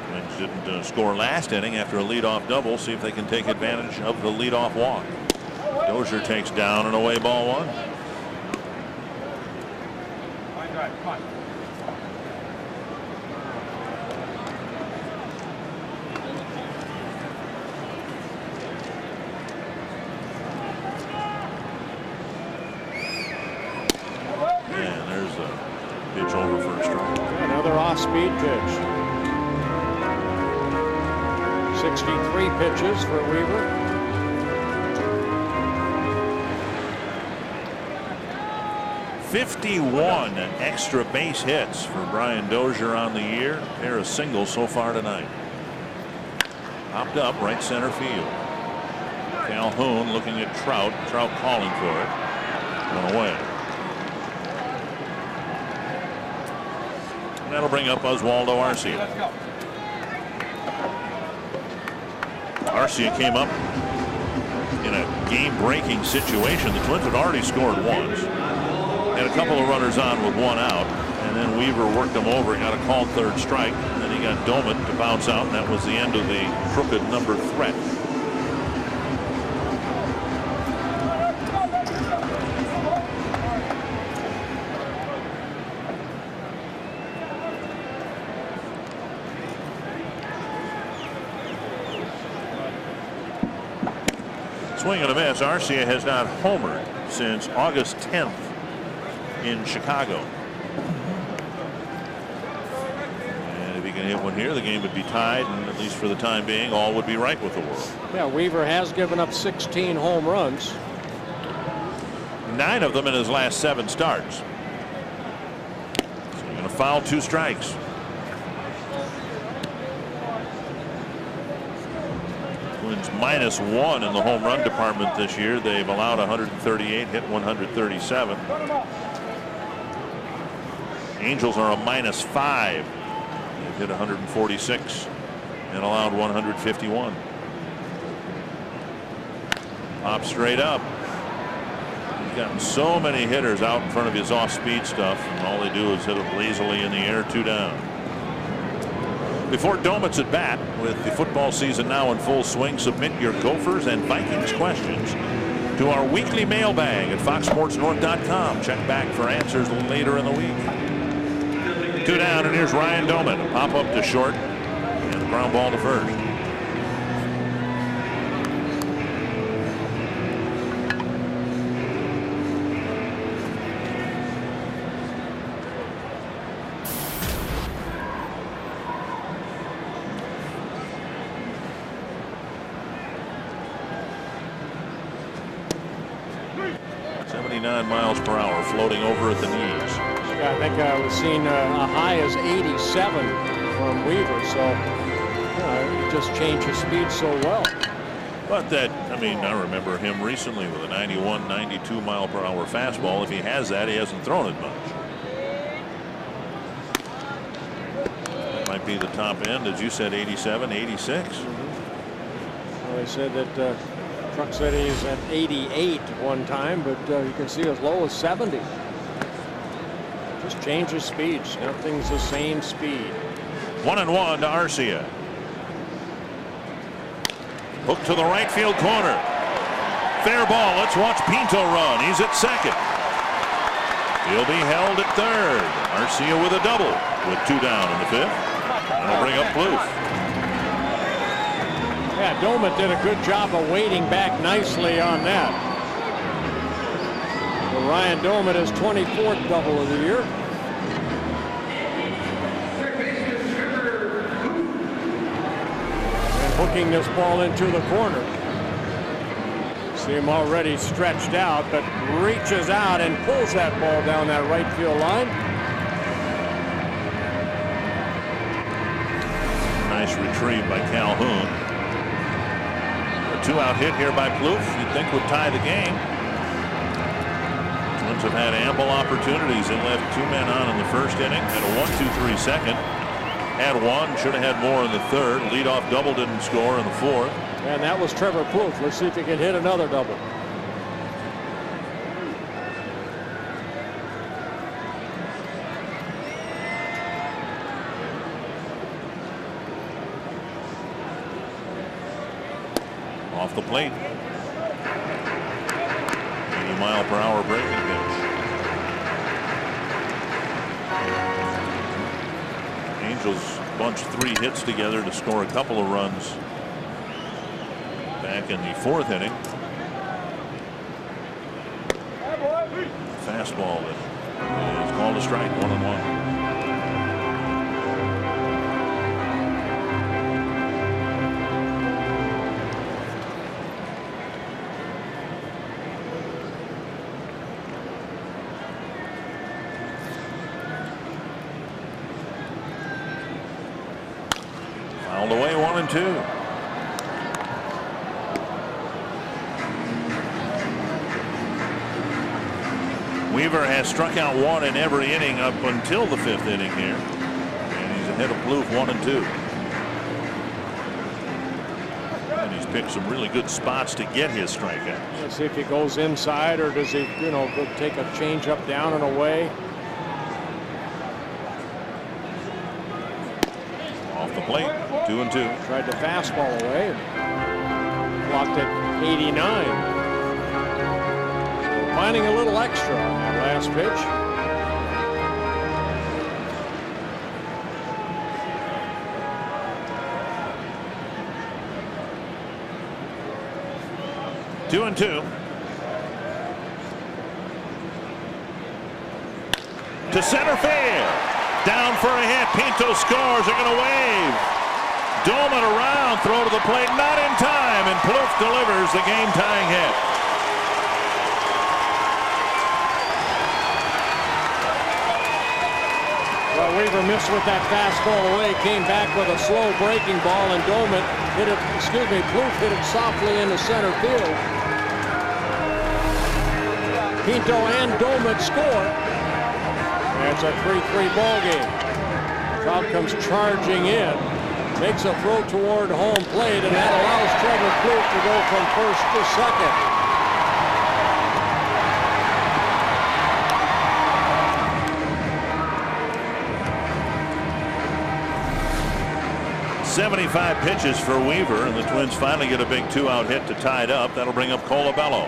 Twins didn't score last inning after a leadoff double. See if they can take advantage of the leadoff walk. Dozier takes down and away, ball 1. And there's a pitch over for a strike. Another off-speed pitch. 63 pitches for Weaver. 51 extra base hits for Brian Dozier on the year. A pair of singles so far tonight. Popped up right center field. Calhoun looking at Trout. Trout calling for it. One away. And that'll bring up Oswaldo Arcia. Arcia came up in a game-breaking situation. The Twins had already scored once. Had a couple of runners on with 1 out, and then Weaver worked him over, got a called 3rd strike, and then he got Doumit to bounce out, and that was the end of the crooked number threat. Swing and a miss. Arcia has not homered since August 10th. In Chicago. And if he can hit one here, the game would be tied, and at least for the time being, all would be right with the world. Yeah, Weaver has given up 16 home runs. 9 of them in his last 7 starts. So you're going to foul 2 strikes. Twins -1 in the home run department this year. They've allowed 138, hit 137. Angels are a -5. They've hit 146 and allowed 151. Pop straight up. He's gotten so many hitters out in front of his off-speed stuff, and all they do is hit it lazily in the air, 2 down. Before Doumit's at bat, with the football season now in full swing, submit your Gophers and Vikings questions to our weekly mailbag at foxsportsnorth.com. Check back for answers later in the week. 2 down, and here's Ryan Doumit. A pop up to short and a ground ball to first. Miles per hour, floating over at the knees. Yeah, I think we've seen a high as 87 from Weaver, so he just changed his speed so well. But that, I mean, I remember him recently with a 91, 92 mile per hour fastball. If he has that, he hasn't thrown it much. That might be the top end, as you said, 87, 86. Well, they said that Truck said he's at 88 one time, but you can see as low as 70. Just changes speeds. Nothing's the same speed. 1-1 to Arcia. Hook to the right field corner. Fair ball. Let's watch Pinto run. He's at second. He'll be held at third. Arcia with a double with 2 down in the 5th. That'll bring up Plouffe. Yeah, Doumit did a good job of waiting back nicely on that. Well, Ryan Doumit is 24th double of the year. hooking this ball into the corner. See him already stretched out, but reaches out and pulls that ball down that right field line. Nice retrieve by Calhoun. A 2-out hit here by Plouffe, you'd think would tie the game. Twins have had ample opportunities. They left 2 men on in the first inning. Had a 1-2-3 second. Had one, should have had more in the third. Leadoff double didn't score in the fourth. And that was Trevor Plouffe. Let's see if he can hit another double. Off the plate. 80-mile-per-hour breaking pitch. Angels bunched 3 hits together to score a couple of runs back in the 4th inning. Fastball that is called a strike, 1-1. Fouled away, 1-2. Weaver has struck out 1 in every inning up until the 5th inning here. And he's ahead of Plouffe 1-2. And he's picked some really good spots to get his strikeouts. Let's see if he goes inside or does he, go take a change up down and away. Off the plate, 2-2. Tried the fastball away. Blocked at 89. Finding a little extra on that last pitch. Two and two. To center field. Down for a hit. Pinto scores. They're going to wave. Doman around. Throw to the plate. Not in time. And Plouffe delivers the game-tying hit. Well, Weaver missed with that fastball away, came back with a slow breaking ball, and Doman hit it, Plouffe hit it softly into center field. Pinto and Doman score. And it's a 3-3 ball game. Trout comes charging in, makes a throw toward home plate, and that allows Trevor Plouffe to go from first to second. 75 pitches for Weaver, and the Twins finally get a big 2-out hit to tie it up. That'll bring up Colabello.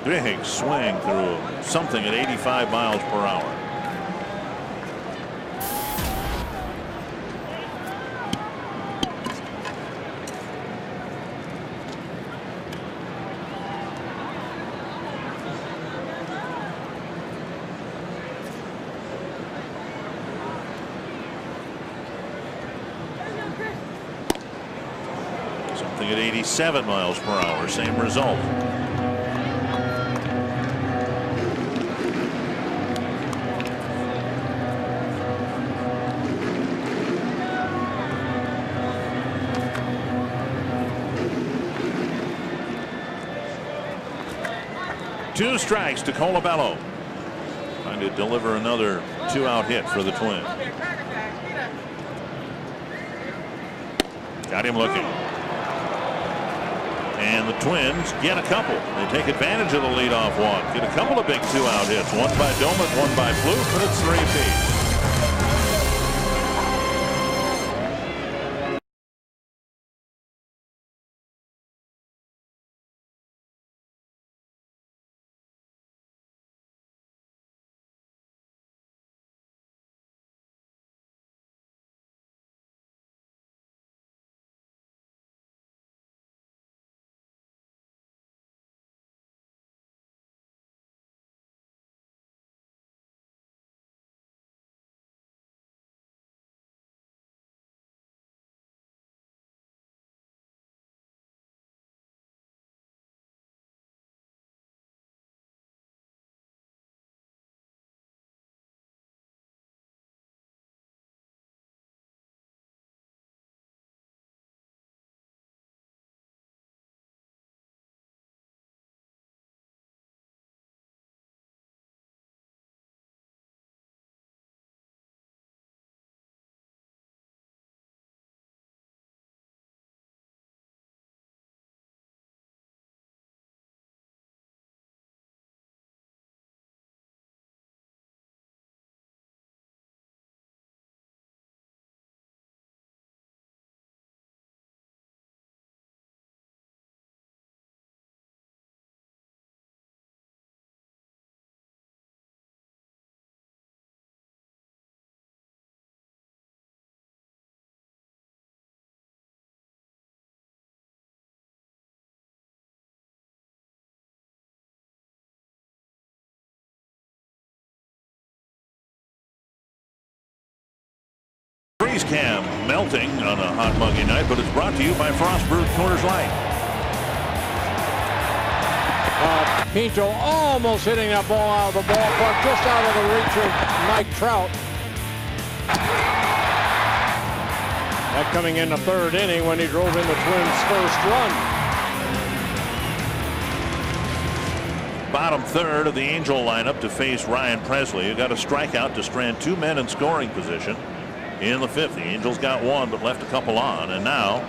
Big swing through something at 85 miles per hour. Something at 87 miles per hour, same result. Two strikes to Colabello. Trying to deliver another 2-out hit for the Twins. Got him looking. And the Twins get a couple. They take advantage of the leadoff walk. Get a couple of big 2-out hits. One by Doman, one by Plouffe, and it's 3 apiece. Freeze cam melting on a hot muggy night, but it's brought to you by Frostburg Coors Light. Pinto almost hitting that ball out of the ballpark, just out of the reach of Mike Trout. That coming in the third inning when he drove in the Twins' first run. Bottom third of the Angel lineup to face Ryan Pressly, who got a strikeout to strand 2 men in scoring position in the 5th. The Angels got 1 but left a couple on, and now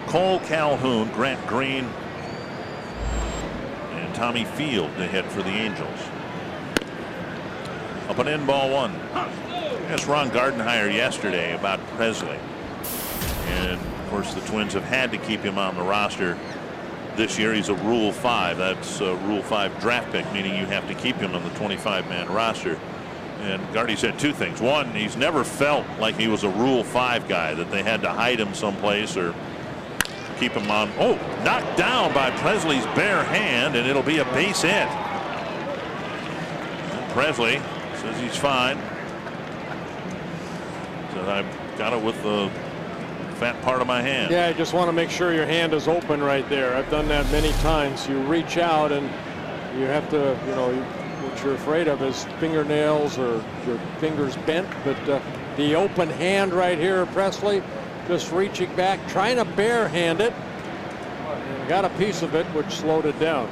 Cole Calhoun, Grant Green, and Tommy Field to hit for the Angels. Up and in, ball 1. Asked Ron Gardenhire yesterday about Pressly, and of course the Twins have had to keep him on the roster this year. He's a Rule 5. That's a Rule 5 draft pick, meaning you have to keep him on the 25-man roster. And Gardy said 2 things. One, he's never felt like he was a Rule 5 guy, that they had to hide him someplace or keep him on. Oh, knocked down by Pressly's bare hand, and it'll be a base hit. And Pressly says he's fine. So I've got it with the fat part of my hand. Yeah, I just want to make sure your hand is open right there. I've done that many times. You reach out and you have to, what you're afraid of is fingernails or your fingers bent, but the open hand right here, Pressly, just reaching back, trying to barehand it, and got a piece of it, which slowed it down.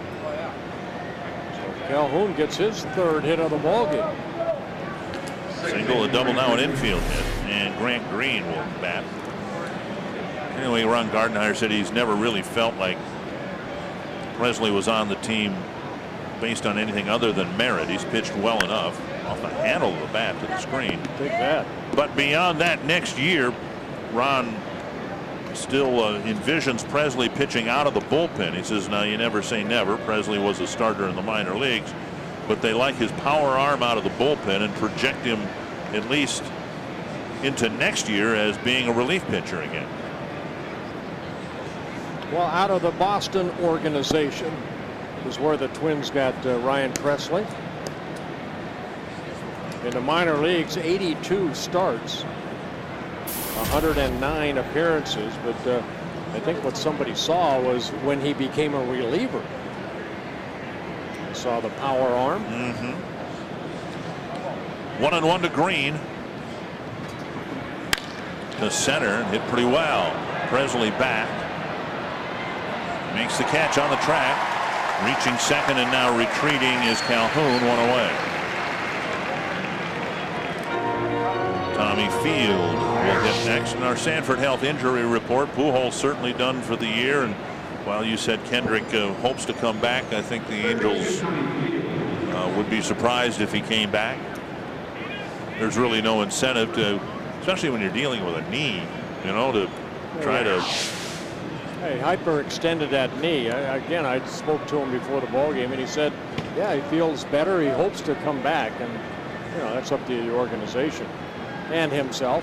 So Calhoun gets his 3rd hit of the ballgame. Single, a double, now an infield hit, and Grant Green will bat. Anyway, Ron Gardenhire said he's never really felt like Pressly was on the team based on anything other than merit. He's pitched well enough off the handle of the bat to the screen. Take that. But beyond that, next year, Ron still envisions Pressly pitching out of the bullpen. He says, now you never say never. Pressly was a starter in the minor leagues, but they like his power arm out of the bullpen and project him at least into next year as being a relief pitcher again. Well, out of the Boston organization is where the Twins got Ryan Pressly. In the minor leagues, 82 starts, 109 appearances, but I think what somebody saw was when he became a reliever. Saw the power arm. 1-1 to Green. To center and hit pretty well. Pressly back. Makes the catch on the track. Reaching second and now retreating is Calhoun, 1 away. Tommy Field will hit next in our Sanford Health injury report. Pujols certainly done for the year, and while you said Kendrick hopes to come back, I think the Angels would be surprised if he came back. There's really no incentive to, especially when you're dealing with a knee, to try to. Hey, hyperextended that knee. Again, I spoke to him before the ball game, and he said, yeah, he feels better. He hopes to come back, and that's up to the organization and himself.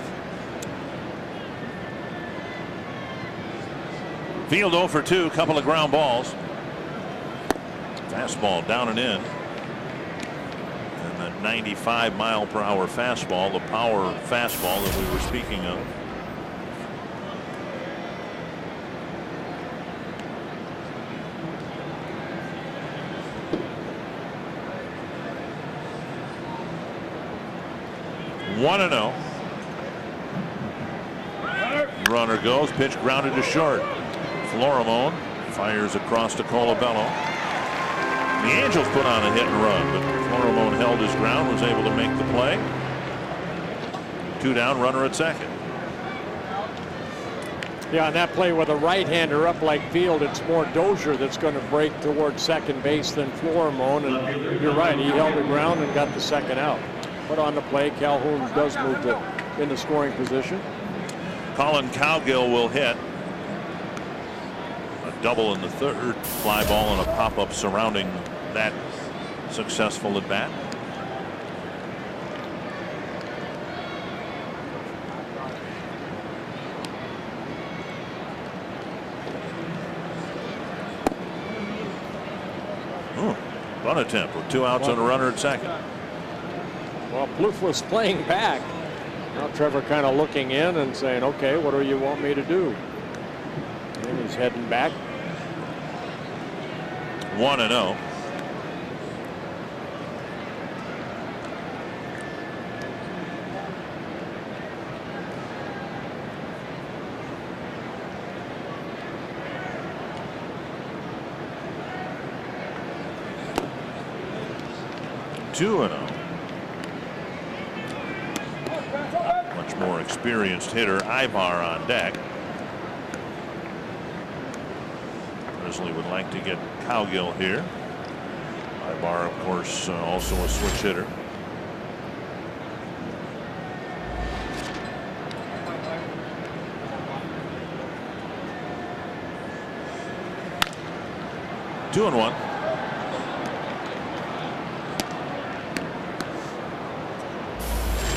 Field 0 for 2, couple of ground balls. Fastball down and in. And the 95-mile-per-hour fastball, the power fastball that we were speaking of. One and 0. Runner goes, pitch grounded to short. Florimon fires across to Colabello. The Angels put on a hit and run, but Florimon held his ground, was able to make the play. 2 down, runner at second. Yeah, on that play with a right-hander up like Field, it's more Dozier that's going to break towards second base than Florimon, and you're right, he held the ground and got the second out. But on the play, Calhoun does move into scoring position. Colin Cowgill will hit. A double in the third. Fly ball and a pop-up surrounding that successful at bat. Bunt attempt with 2 outs and a runner at second. Well, Plouffe was playing back. Now Trevor kind of looking in and saying, okay, what do you want me to do? And he's heading back. 1-0. Much more experienced hitter Ivar on deck. Grizzly would like to get Cowgill here. Ivar, of course, also a switch hitter. Two and one.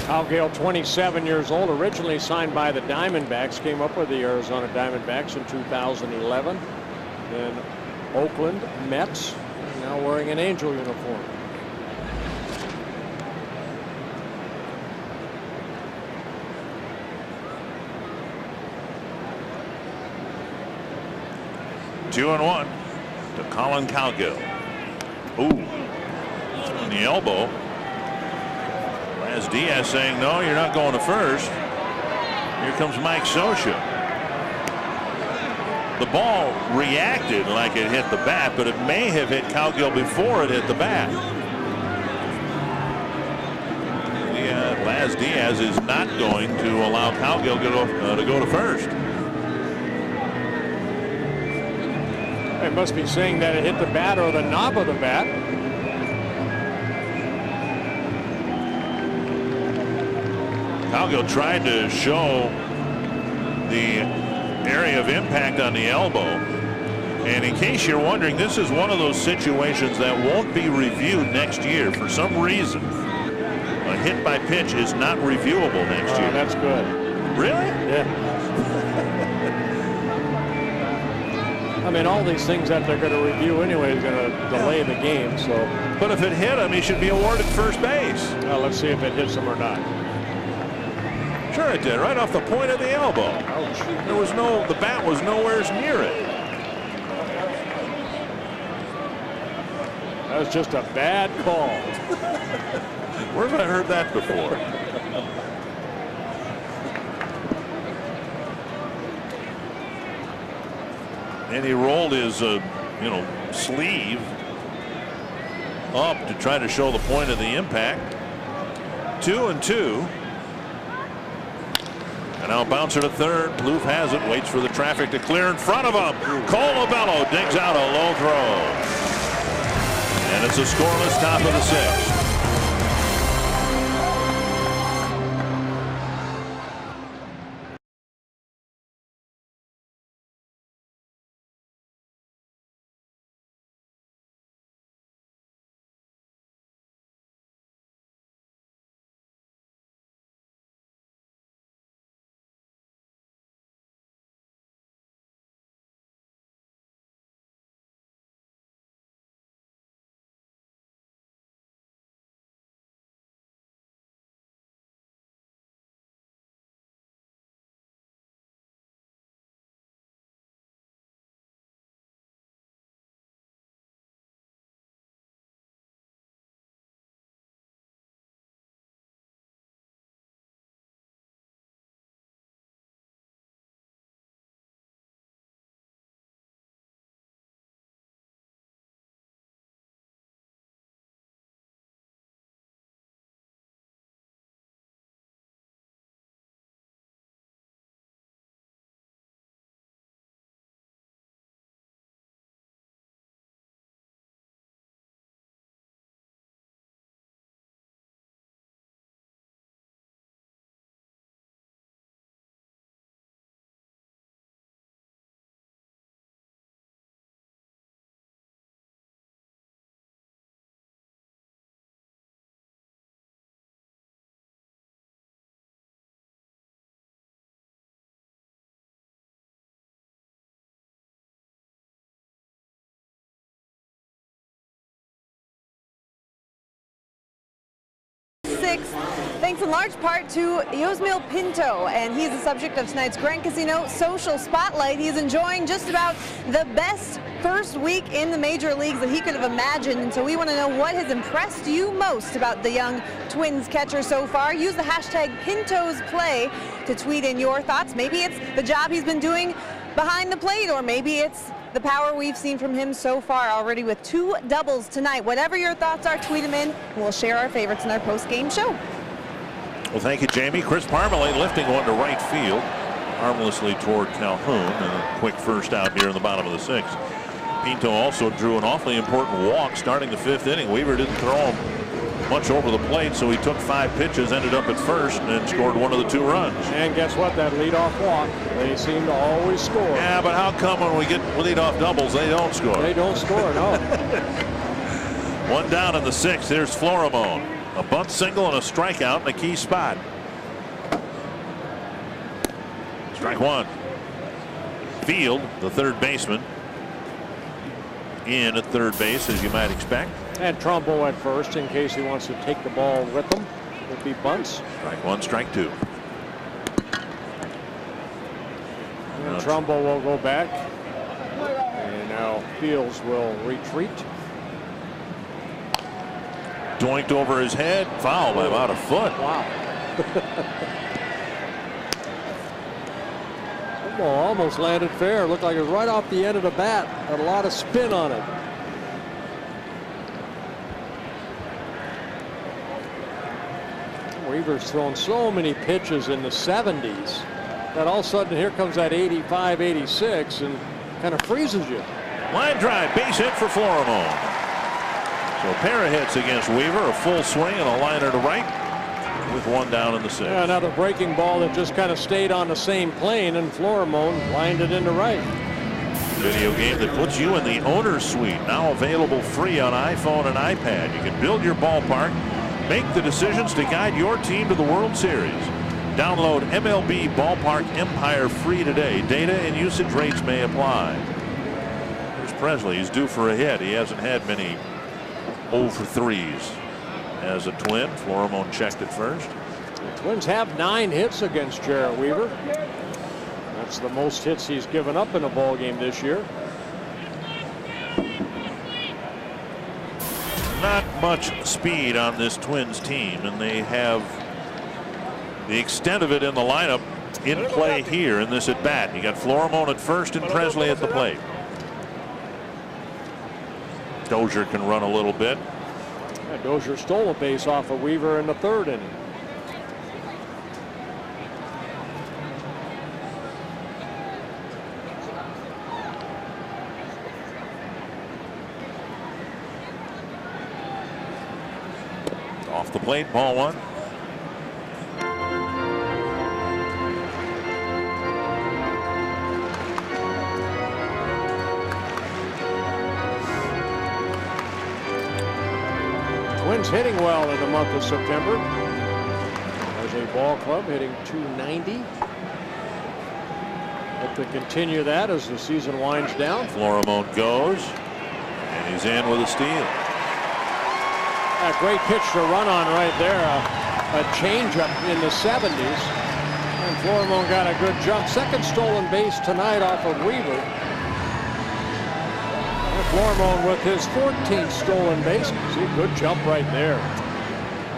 Cowgill, 27 years old, originally signed by the Diamondbacks, came up with the Arizona Diamondbacks in 2011. Then Oakland, Mets, now wearing an Angel uniform. Two and one to Collin Cowgill. Ooh, on the elbow. As Diaz saying, no, you're not going to first. Here comes Mike Scioscia. The ball reacted like it hit the bat, but it may have hit Cowgill before it hit the bat. Laz Diaz is not going to allow Cowgill to go to first. They must be saying that it hit the bat or the knob of the bat. Cowgill tried to show the area of impact on the elbow. And in case you're wondering, this is one of those situations that won't be reviewed next year. For some reason, a hit by pitch is not reviewable next year. That's good. Really? Yeah. I mean, all these things that they're going to review anyway is going to delay the game. So, but if it hit him, he should be awarded first base. Well, let's see if it hits him or not. Sure it did, right off the point of the elbow. Ouch. The bat was nowhere near it. That was just a bad call. Where have I heard that before? And he rolled his, sleeve up to try to show the point of the impact. 2-2. And now bouncer to third. Plouffe has it, waits for the traffic to clear in front of him. Colabello digs out a low throw. And it's a scoreless top of the sixth. Thanks in large part to Yosmil Pinto, and he's the subject of tonight's Grand Casino Social Spotlight. He's enjoying just about the best first week in the major leagues that he could have imagined, and so we want to know what has impressed you most about the young Twins catcher so far. Use the hashtag #PintosPlay to tweet in your thoughts. Maybe it's the job he's been doing behind the plate, or maybe it's the power we've seen from him so far already with 2 doubles tonight. Whatever your thoughts are, tweet them in, and we'll share our favorites in our post-game show. Well, thank you, Jamie. Chris Parmalee lifting one to right field, harmlessly toward Calhoun, and a quick first out here in the bottom of the 6th. Pinto also drew an awfully important walk starting the 5th inning. Weaver didn't throw him much over the plate, so he took 5 pitches, ended up at first, and scored one of the 2 runs. And guess what? That leadoff walk, they seem to always score. Yeah, but how come when we get leadoff doubles, they don't score? They don't score, no. One down in the 6th. Here's Florimon. A bunt single and a strikeout in a key spot. Strike 1. Field, the third baseman, in at third base, as you might expect. And Trumbo at first in case he wants to take the ball with him. It'll be bunts. Strike 1, strike 2. And Trumbo will go back. And now Fields will retreat. Doinked over his head. Foul by about a foot. Wow. That ball almost landed fair. Looked like it was right off the end of the bat. Had a lot of spin on it. Weaver's thrown so many pitches in the 70s that all of a sudden here comes that 85, 86 and kind of freezes you. Line drive, base hit for Florimon. So a pair of hits against Weaver, a full swing and a liner to right with 1 down in the 6th. Yeah, another breaking ball that just kind of stayed on the same plane, and Florimon lined it into right. Video game that puts you in the owner's suite, now available free on iPhone and iPad. You can build your ballpark, make the decisions to guide your team to the World Series. Download MLB Ballpark Empire free today. Data and usage rates may apply. Here's Presley. He's due for a hit. He hasn't had many 0 for 3s as a Twin. Florimon checked at first. The Twins have 9 hits against Jarrett Weaver. That's the most hits he's given up in a ball game this year. Not much speed on this Twins team, and they have the extent of it in the lineup in play here in this at bat. You got Florimon at first and Presley at the plate. Dozier can run a little bit. Yeah, Dozier stole a base off of Weaver in the 3rd inning. Off the plate, ball 1. Twins hitting well in the month of September. As a ball club hitting .290. Hope to continue that as the season winds down. Florimon goes, and he's in with a steal. A great pitch to run on right there. A changeup in the 70s. And Florimon got a good jump. Second stolen base tonight off of Weaver. Florimon with his 14th stolen base. See, good jump right there.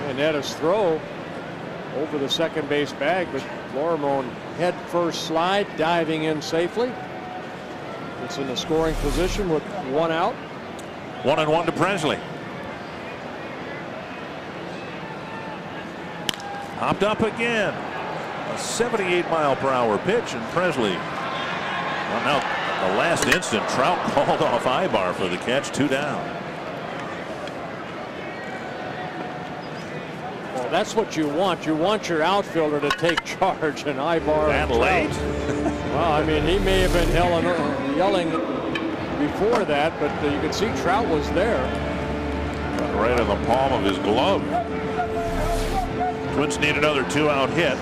And that is throw over the second base bag, but Florimon head first slide, diving in safely. It's in the scoring position with 1 out. 1-1 to Presley. Hopped up again. A 78-mile-per-hour pitch, and Presley. Well, now, the last instant, Trout called off Ibar for the catch. 2 down. Well, that's what you want. You want your outfielder to take charge, and Ibar. That late? Well, I mean, he may have been yelling before that, but you could see Trout was there. Right in the palm of his glove. Twins need another 2-out hit.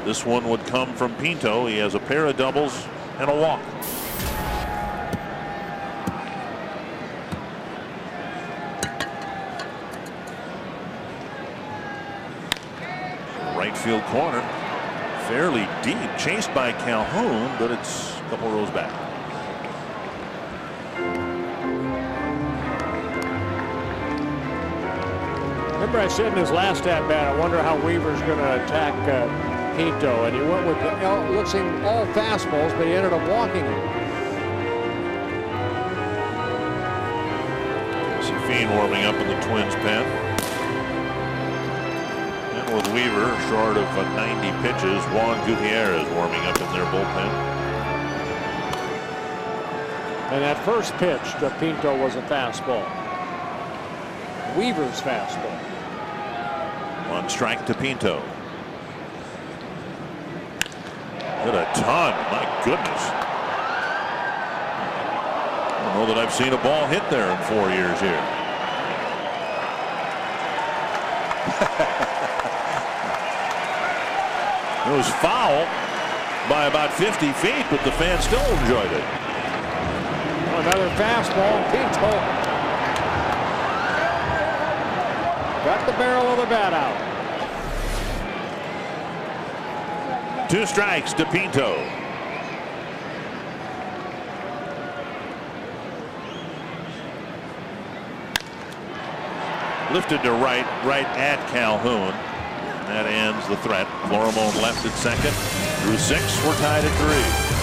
This one would come from Pinto. He has a pair of doubles and a walk. right field corner. Fairly deep, chased by Calhoun, but it's a couple rows back. Remember I said in his last at bat, I wonder how Weaver's going to attack Pinto, and he went with looks like all fastballs, but he ended up walking him. Fiend warming up in the Twins pen. And with Weaver short of 90 pitches, Juan Gutierrez warming up in their bullpen. And that first pitch to Pinto was a fastball. Weaver's fastball. One strike to Pinto. Hit a ton, my goodness. I don't know that I've seen a ball hit there in 4 years here. It was foul by about 50 feet, but the fans still enjoyed it. Another fastball. Pinto got the barrel of the bat out. 2 strikes to Pinto. Lifted to right at Calhoun. That ends the threat. Florimon left at second. Through 6, we're tied at 3.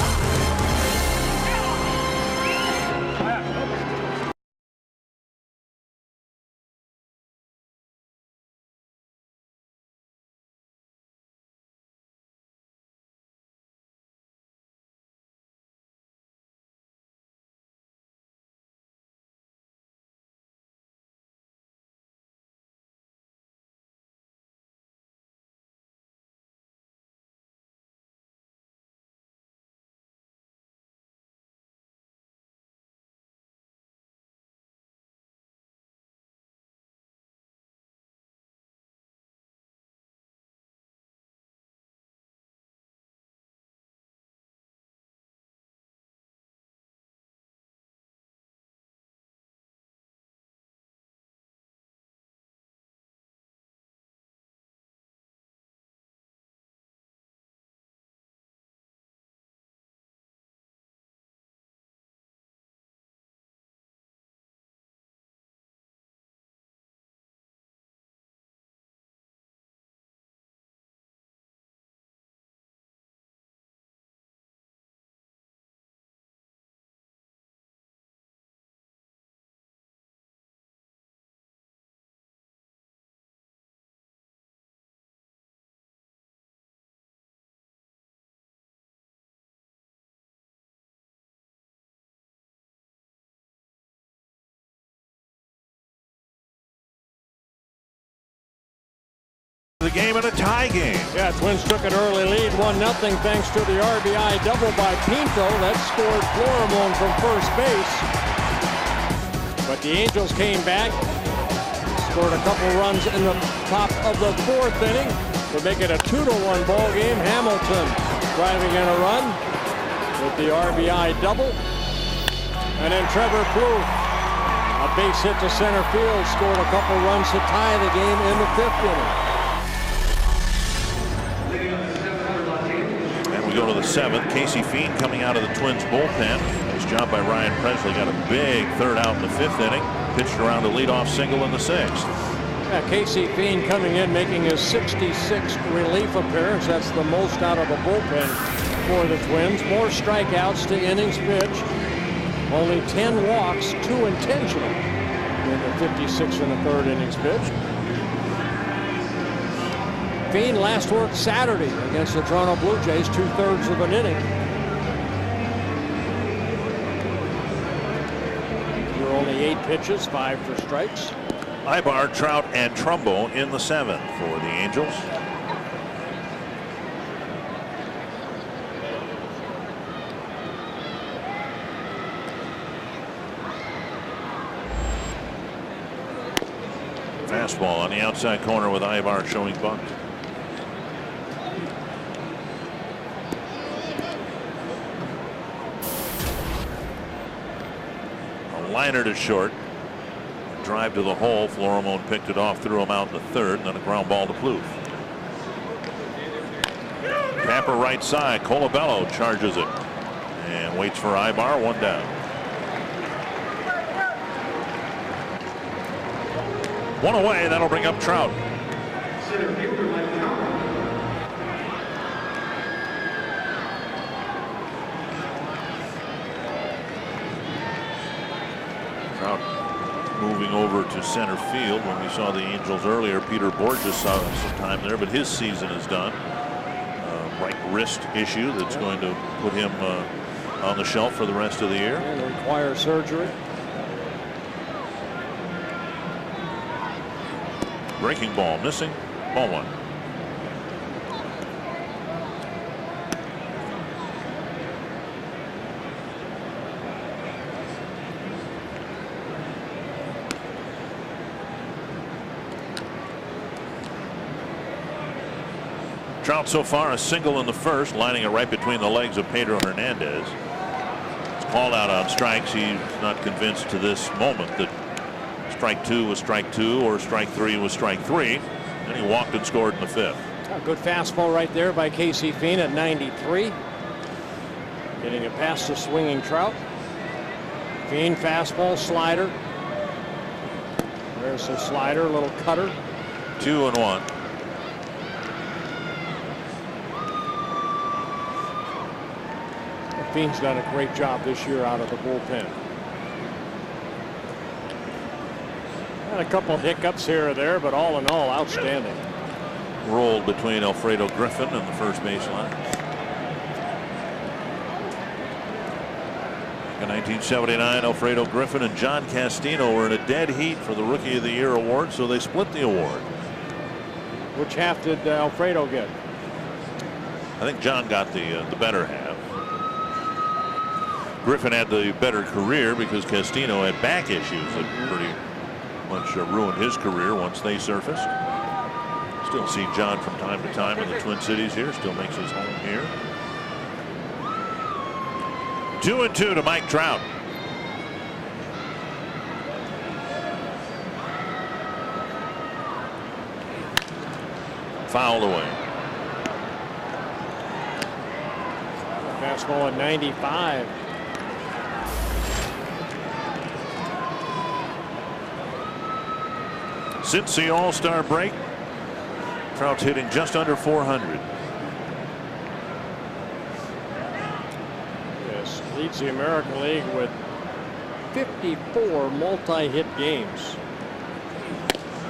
The game in a tie game. Yeah, Twins took an early lead, 1-0, thanks to the RBI double by Pinto. That scored Florimon from first base. But the Angels came back, scored a couple runs in the top of the 4th inning to make it a 2-1 ball game. Hamilton driving in a run with the RBI double. And then Trevor Plouffe, a base hit to center field, scored a couple runs to tie the game in the 5th inning. We go to the 7th. Casey Fiend coming out of the Twins bullpen. Nice job by Ryan Presley. Got a big third out in the 5th inning. Pitched around a leadoff single in the 6th. Yeah, Casey Fiend coming in, making his 66th relief appearance. That's the most out of a bullpen for the Twins. More strikeouts to innings pitched. Only 10 walks, 2 intentional in the 56 and the 3rd innings pitched. Fiend last worked Saturday against the Toronto Blue Jays, 2/3 of an inning. There were only 8 pitches, 5 for strikes. Ibar, Trout, and Trumbo in the 7th for the Angels. Fastball on the outside corner with Ibar showing bunt. Liner to short. Drive to the hole. Florimon picked it off, threw him out in the 3rd, and then a ground ball to Plouffe. Tapper right side. Colabello charges it and waits for Ibar. 1 down. 1 away. That'll bring up Trout. Trout moving over to center field. When we saw the Angels earlier, Peter Borges saw some time there, but his season is done. Right wrist issue that's going to put him on the shelf for the rest of the year. And require surgery. Breaking ball missing. Ball 1. Trout so far a single in the first, lining it right between the legs of Pedro Hernandez. It's called out on strikes. He's not convinced to this moment that strike 2 was strike 2 or strike 3 was strike 3. And he walked and scored in the 5th. A good fastball right there by Casey Fien at 93. Getting it past the swinging Trout. Fien fastball, slider. There's the slider, a little cutter. 2-1. Fien's done a great job this year out of the bullpen. Had a couple hiccups here or there, but all in all, outstanding. Rolled between Alfredo Griffin and the first base line. In 1979, Alfredo Griffin and John Castino were in a dead heat for the Rookie of the Year award, so they split the award. Which half did Alfredo get? I think John got the better half. Griffin had the better career because Castino had back issues that pretty much ruined his career once they surfaced. Still see John from time to time in the Twin Cities here. Still makes his home here. 2-2 to Mike Trout. Fouled away. Fastball at 95. Since the All-Star break, Trout's hitting just under 400. Yes, leads the American League with 54 multi-hit games.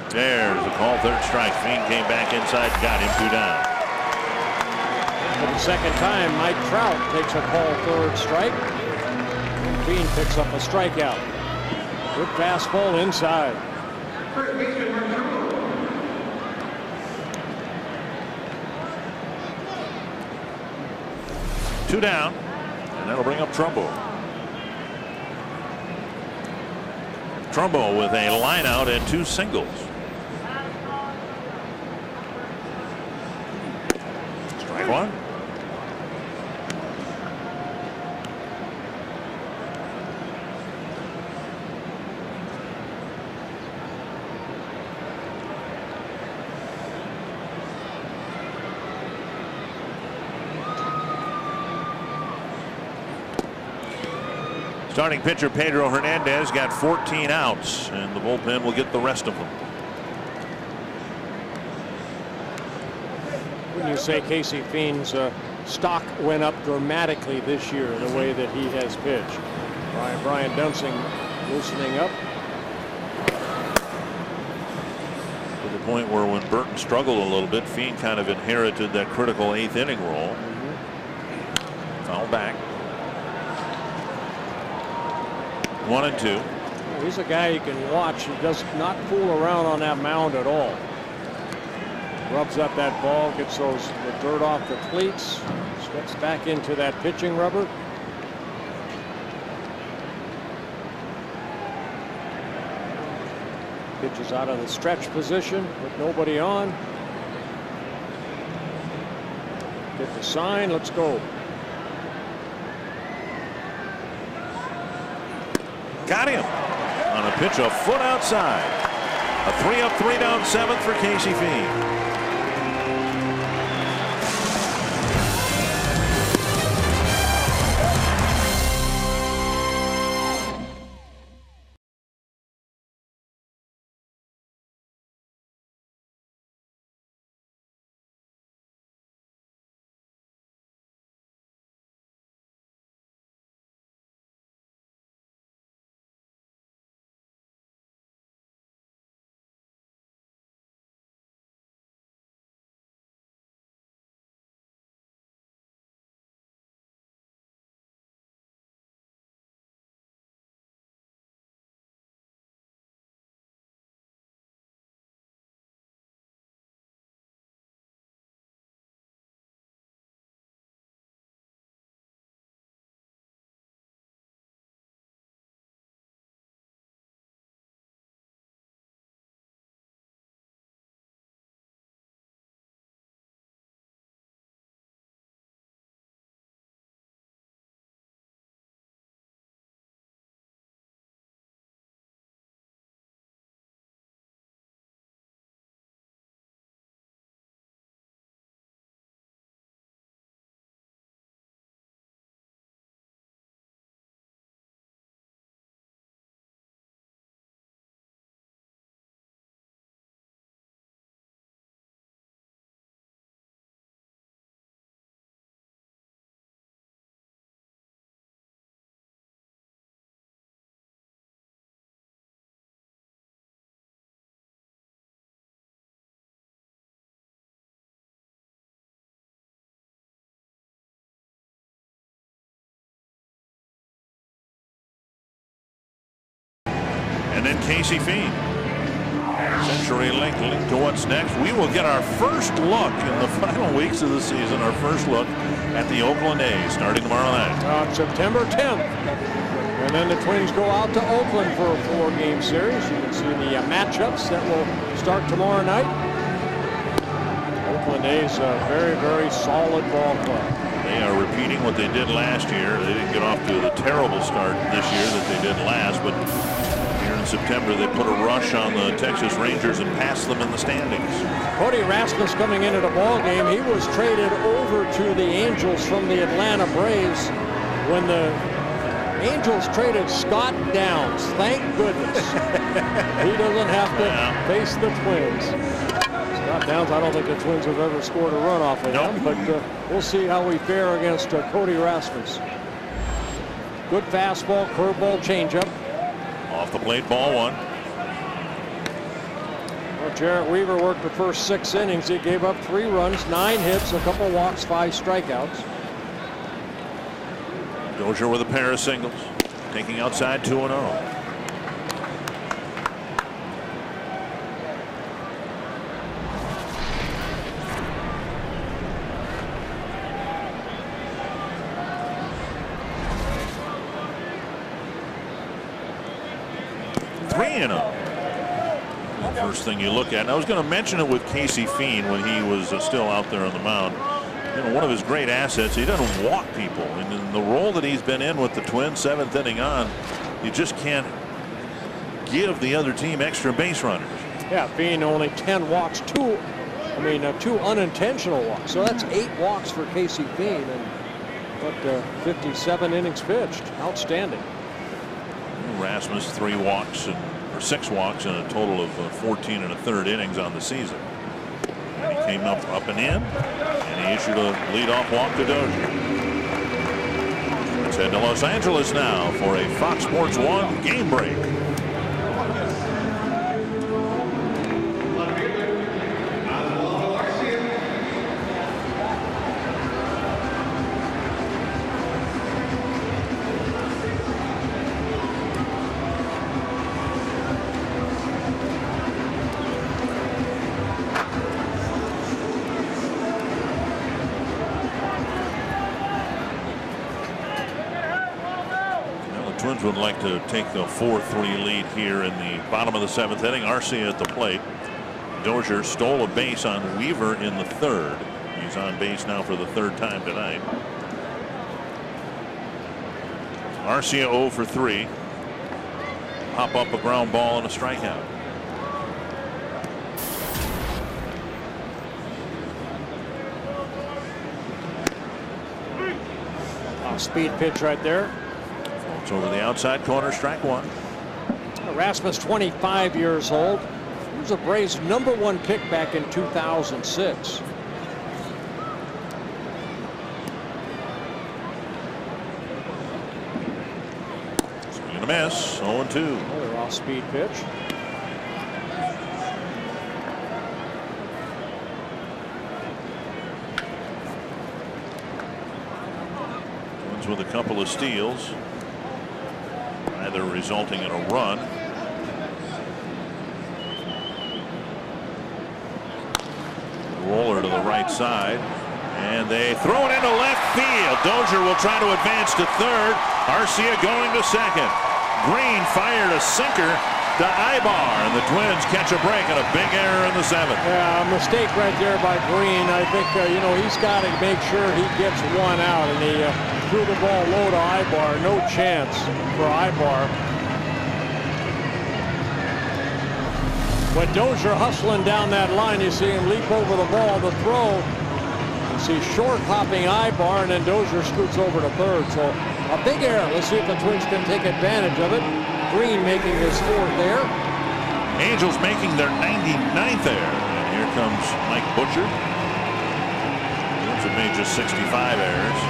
There's the call, 3rd strike. Fien came back inside, got him 2 down. For the second time, Mike Trout takes a call 3rd strike. And Fien picks up a strikeout. Good fastball inside. 2 down, and that'll bring up Trumbo. Trumbo with a line out and 2 singles. Strike 1. Starting pitcher Pedro Hernandez got 14 outs, and the bullpen will get the rest of them. When you say Casey Fien's stock went up dramatically this year the way that he has pitched. Brian Duensing loosening up. To the point where when Burton struggled a little bit, Fien kind of inherited that critical 8th inning role. Foul back. 1-2. He's a guy you can watch. He does not fool around on that mound at all. Rubs up that ball, gets the dirt off the cleats, steps back into that pitching rubber. Pitches out of the stretch position with nobody on. Get the sign. Let's go. Got him on a pitch a foot outside. A 3-up, 3-down 7th for Casey Fien. And then Casey Feen. CenturyLink linked to what's next. We will get our first look in the final weeks of the season, our first look at the Oakland A's starting tomorrow night. On September 10th. And then the Twins go out to Oakland for a 4-game series. You can see the matchups that will start tomorrow night. Oakland A's a very, very solid ball club. They are repeating what they did last year. They didn't get off to the terrible start this year that they did last, but here in September they put a rush on the Texas Rangers and passed them in the standings. Cody Rasmus coming into the ball game. He was traded over to the Angels from the Atlanta Braves when the Angels traded Scott Downs. Thank goodness. He doesn't have to face the Twins. Scott Downs, I don't think the Twins have ever scored a run off of him, but we'll see how we fare against Cody Rasmus. Good fastball, curveball, changeup. Off the plate, ball one. Well, Jarrett Weaver worked the first 6 innings. He gave up 3 runs, 9 hits, a couple walks, 5 strikeouts. Dozier with a pair of singles, taking outside 2-0. First thing you look at, and I was going to mention it with Casey Feen when he was still out there on the mound. You know, one of his great assets, he doesn't walk people, and in the role that he's been in with the Twins, 7th inning on, you just can't give the other team extra base runners. Yeah, Feen only 10 walks, 2 unintentional walks, so that's 8 walks for Casey Feen, and 57 innings pitched. Outstanding. Rasmus 3 walks or 6 walks in a total of 14 1/3 innings on the season. And he came up and in, and he issued a leadoff walk to Dozier. Let's head to Los Angeles now for a Fox Sports 1 game break. Would like to take the 4-3 lead here in the bottom of the 7th inning. Arcia at the plate. Dozier stole a base on Weaver in the 3rd. He's on base now for the 3rd time tonight. Arcia 0 for 3. Hop up a ground ball and a strikeout. Speed pitch right there. It's over the outside corner, strike 1. Rasmus, 25 years old. He was a Braves #1 pick back in 2006. Swing and a miss. 0-2. Another off-speed pitch. Twins with a couple of steals, either resulting in a run. Roller to the right side, and they throw it into left field. Dozier will try to advance to 3rd. Arcia going to 2nd. Green fired a sinker to Ibar, and the Twins catch a break on a big error in the 7th. Yeah, a mistake right there by Green. I think he's got to make sure he gets 1 out, and he threw the ball low to Ibar. No chance for Ibar. When Dozier hustling down that line, you see him leap over the ball, the throw. You see short hopping Ibar, and then Dozier scoots over to 3rd. So a big error. Let's see if the Twins can take advantage of it. Green making his 4th error. Angels making their 99th error. And here comes Mike Butcher. Twins have made just 65 errors.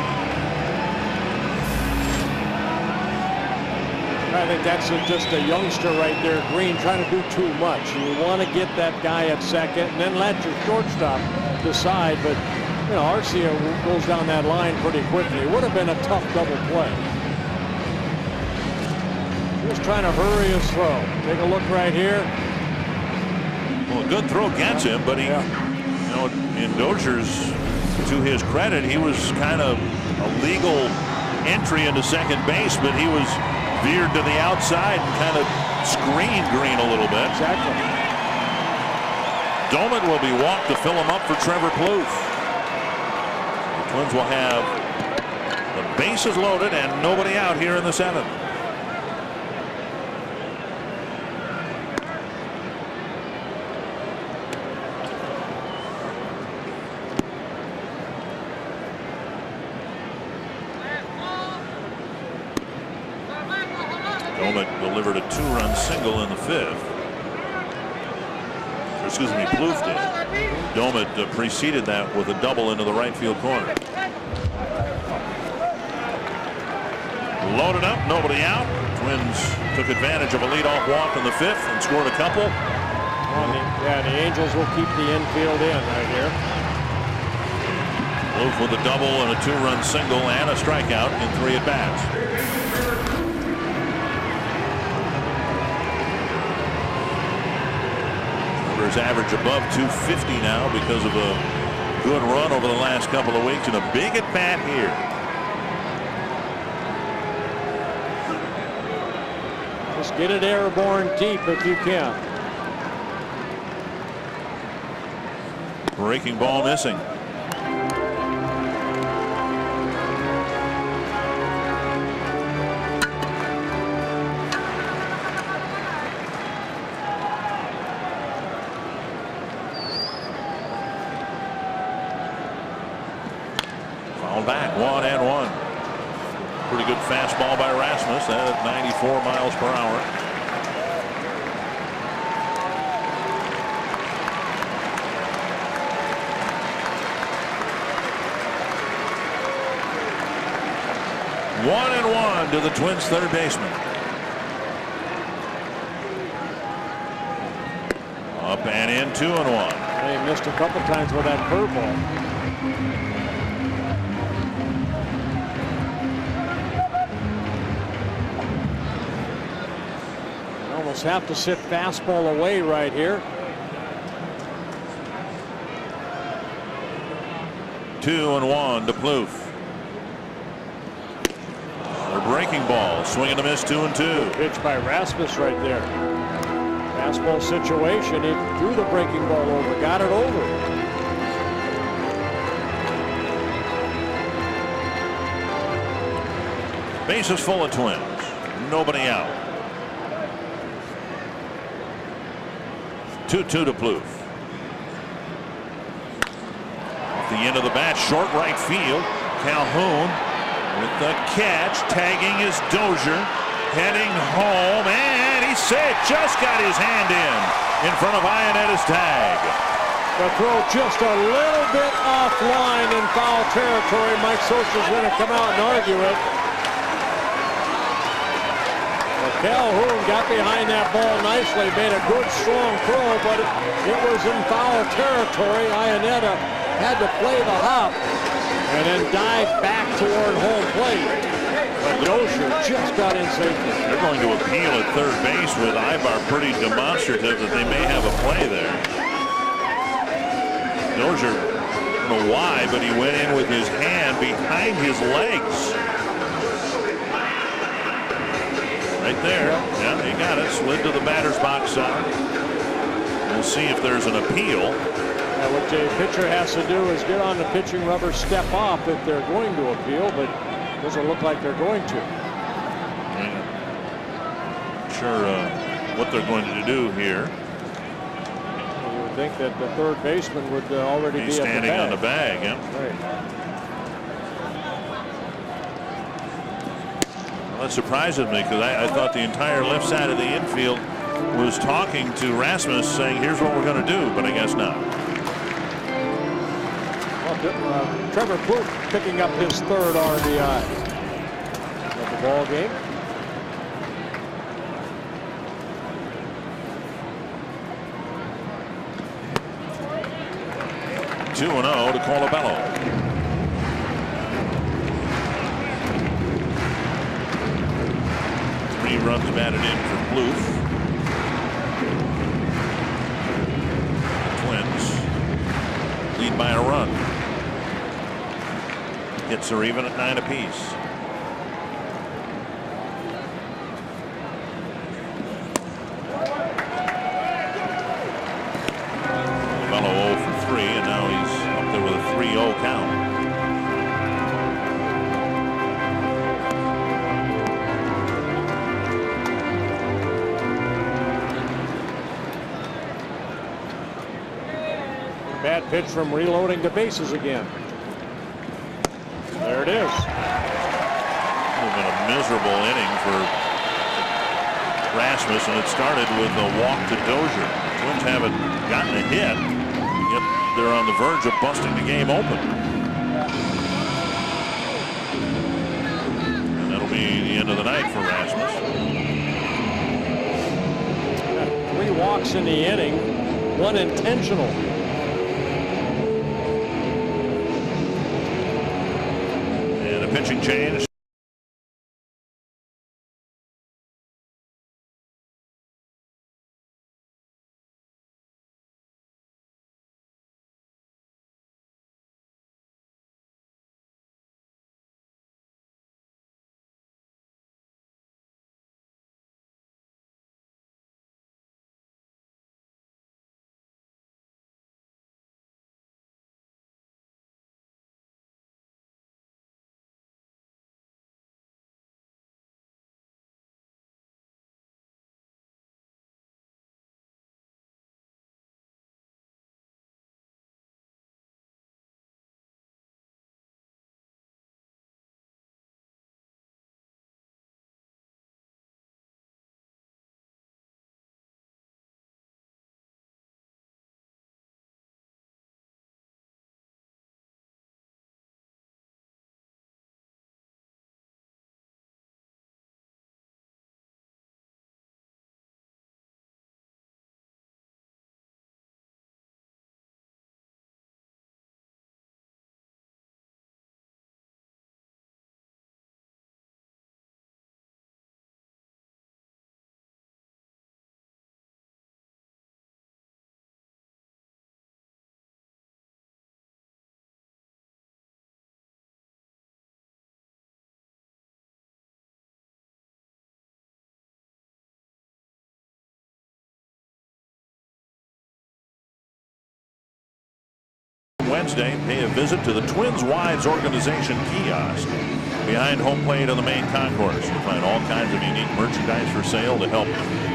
I think that's just a youngster right there, Green, trying to do too much. You want to get that guy at 2nd and then let your shortstop decide. But, Arcia goes down that line pretty quickly. It would have been a tough double play. Just trying to hurry his throw. Take a look right here. Well, a good throw gets him, but he, you know, in Dozier's, to his credit, he was kind of a legal entry into second base, but he was veered to the outside and kind of screened Green a little bit. Exactly. Doman will be walked to fill him up for Trevor Plouffe. The Twins will have the bases loaded and nobody out here in the seventh. Doman delivered a 2-run single in the fifth. Excuse me, Plouffe did. Doman preceded that with a double into the right field corner. Loaded up, nobody out. Twins took advantage of a leadoff walk in the fifth and scored a couple. Yeah, the Angels will keep the infield in right here. Plouffe with a double and a 2-run single and a strikeout in 3 at-bats. Numbers average above 250 now because of a good run over the last couple of weeks and a big at-bat here. Just get it airborne deep if you can. Breaking ball missing. Foul back, 1-1. Pretty good fastball by Rasmus at 94 miles per hour. One and one to the Twins' third baseman. Up and in, 2-1. They missed a couple times with that curveball. You almost have to sit fastball away right here. 2-1 to Plouffe. Breaking ball, swing and a miss, 2-2. Pitch by Rasmus right there. Fastball situation. He threw the breaking ball over, got it over. Bases full of Twins. Nobody out. 2-2 to Plouffe. Off the end of the bat, short right field. Calhoun with the catch, tagging is Dozier, heading home, and he's safe. Just got his hand in front of Ionetta's tag. The throw just a little bit offline in foul territory. Mike Scioscia's going to come out and argue it. But Calhoun got behind that ball nicely, made a good strong throw, but it was in foul territory. Ionetta had to play the hop and then dive back toward home plate. But Dozier just got in safely. They're going to appeal at third base with Ibar pretty demonstrative that they may have a play there. Dozier, I don't know why, but he went in with his hand behind his legs. Right there. Yeah, he got it. Slid to the batter's box side. We'll see if there's an appeal. What the pitcher has to do is get on the pitching rubber, step off if they're going to appeal, but it doesn't look like they're going to. Sure what they're going to do here. You would think that the third baseman would already be standing on the bag. Yeah. Right. Well, that surprises me because I thought the entire left side of the infield was talking to Rasmus saying here's what we're going to do, but I guess not. Trevor Plouffe picking up his third RBI of the ball game. Two 2-0 to Colabello. runs batted in for Plouffe. Twins lead by a run. Hits are even at 9 apiece. Fellow 0 for 3, and now he's up there with a 3-0 count. Bad pitch from reloading the bases again. There it is. It's been a miserable inning for Rasmus, and it started with a walk to Dozier. Twins haven't gotten a hit, yet they're on the verge of busting the game open. And that'll be the end of the night for Rasmus. 3 walks in the inning, 1 intentional. Pitching change. Wednesday, pay a visit to the Twins Wides organization kiosk behind home plate on the main concourse. You'll find all kinds of unique merchandise for sale to help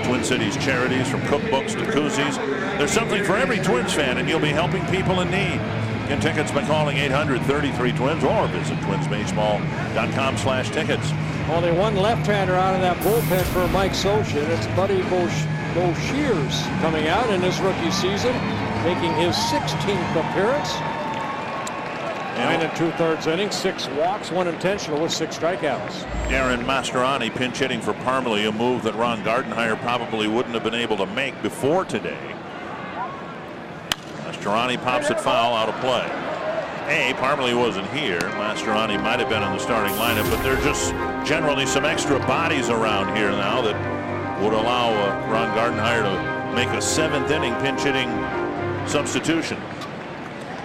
Twin Cities charities, from cookbooks to koozies. There's something for every Twins fan, and you'll be helping people in need. Get tickets by calling 800-33-TWINS or visit twinsbaseball.com/tickets. Only one left-hander out of that bullpen for Mike Scioscia. It's Buddy Boshears coming out in his rookie season, making his 16th appearance. 9 2/3 innings, 6 walks, 1 intentional with 6 strikeouts. Darren Mastroianni pinch hitting for Parmelee, a move that Ron Gardenhire probably wouldn't have been able to make before today. Mastroianni pops it foul, out of play. Parmelee wasn't here. Mastroianni might have been in the starting lineup, but there are just generally some extra bodies around here now that would allow Ron Gardenhire to make a 7th inning pinch hitting substitution.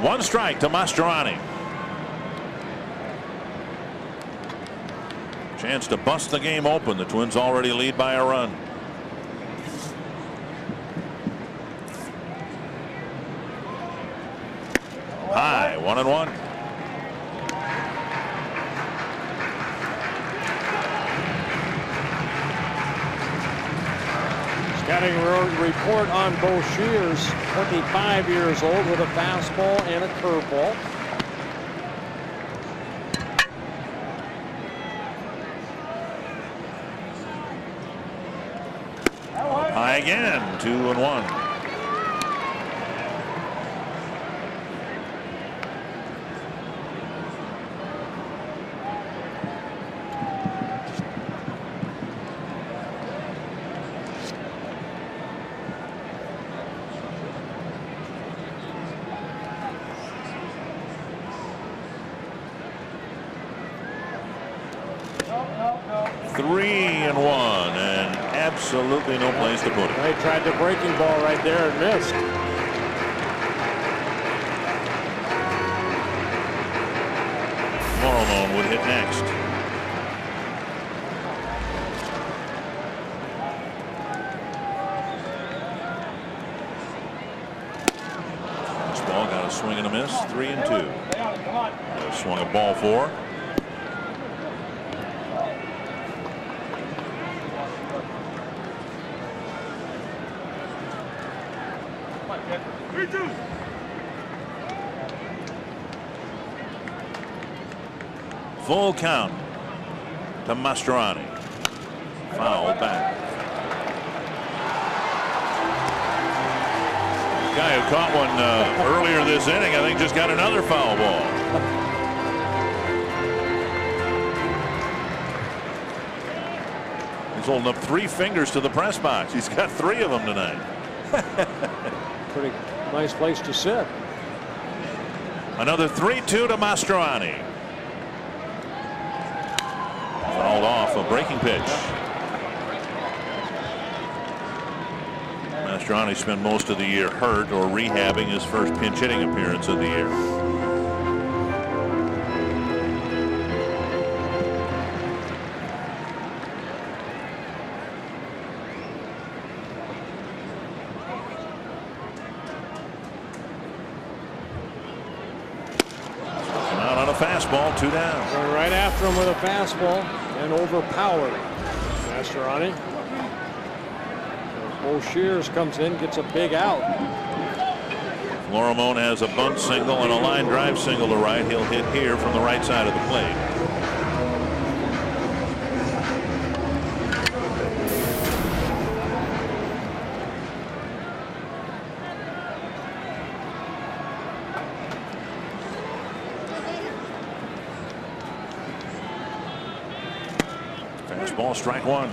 1 strike to Mastroianni. Chance to bust the game open. The Twins already lead by a run. High, 1-1. Scouting report on Boshears, 25 years old, with a fastball and a curveball. High again, 2-1. No. 3-1, absolutely no place to put it. They tried the breaking ball right there and missed. Florimon would hit next. This ball got a swing and a miss. 3-2. Swung a ball 4. Full count to Mastroeni. Foul back. The guy who caught one earlier this inning, I think, just got another foul ball. He's holding up 3 fingers to the press box. He's got 3 of them tonight. Pretty nice place to sit. Another 3-2 to Mastroeni. Fouled off a breaking pitch. Mastroeni spent most of the year hurt or rehabbing his first pinch hitting appearance of the year. Out on a fastball, 2 down. Going right after him with a fastball and overpowered. Mastroeni. Bo Shears comes in, gets a big out. Florimon has a bunt single and a line drive single to right. He'll hit here from the right side of the plate. Fastball, strike 1.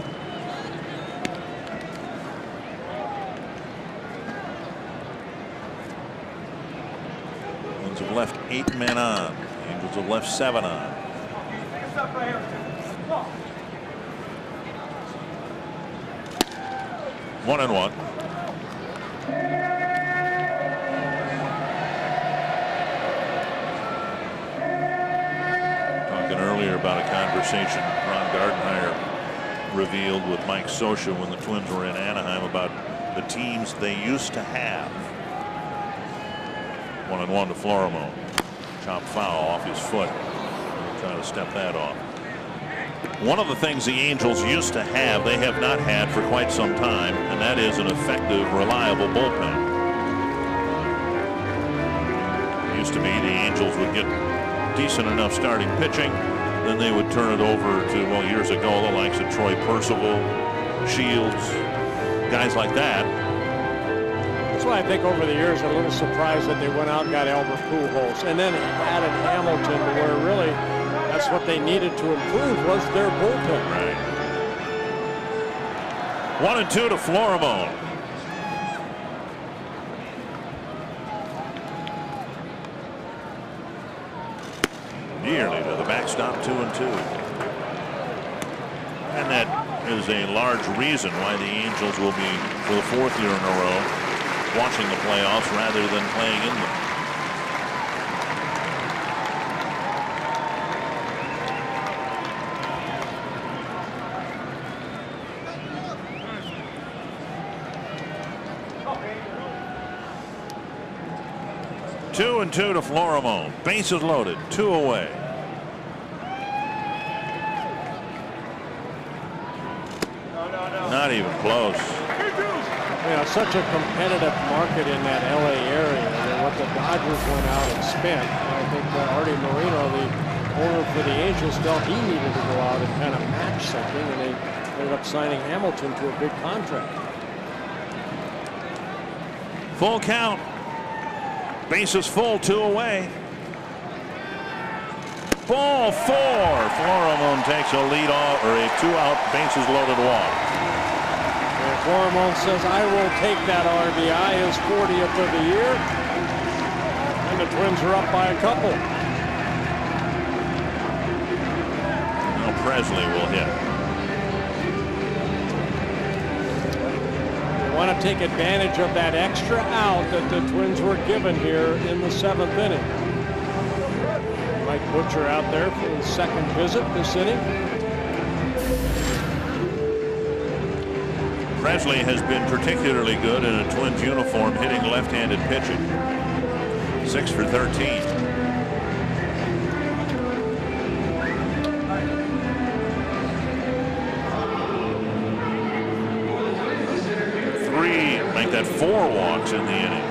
Have left 8 men on. The Angels have left 7 on. 1-1. Talking earlier about a conversation Ron Gardenhire revealed with Mike Scioscia when the Twins were in Anaheim about the teams they used to have. 1-1 to Florimon. Chop foul off his foot. Trying to step that off. One of the things the Angels used to have, they have not had for quite some time, and that is an effective, reliable bullpen. It used to be the Angels would get decent enough starting pitching, then they would turn it over to, well, years ago, the likes of Troy Percival, Shields, guys like that. That's why I think over the years I'm a little surprised that they went out and got Albert Pujols and then added Hamilton to where really that's what they needed to improve was their bullpen. Right. 1-2 to Florimon. Nearly to the backstop, 2-2. And that is a large reason why the Angels will be, for the 4th year in a row, watching the playoffs rather than playing in them. Two and 2 to Florimon. Bases loaded, 2 away. Not even close. Yeah, such a competitive market in that LA area. And what the Dodgers went out and spent. I think Artie Moreno, the owner for the Angels, felt he needed to go out and kind of match something, and they ended up signing Hamilton to a big contract. Full count. Bases full, 2 away. Ball 4. Florimon takes a lead off, or a 2-out bases loaded walk. And Florimon says, I will take that RBI, his 40th of the year. And the Twins are up by a couple. Now Presley will hit. want to take advantage of that extra out that the Twins were given here in the 7th inning. Mike Butcher out there for his 2nd visit this inning. Presley has been particularly good in a Twins uniform hitting left-handed pitching. 6 for 13. Make that 4 walks in the inning.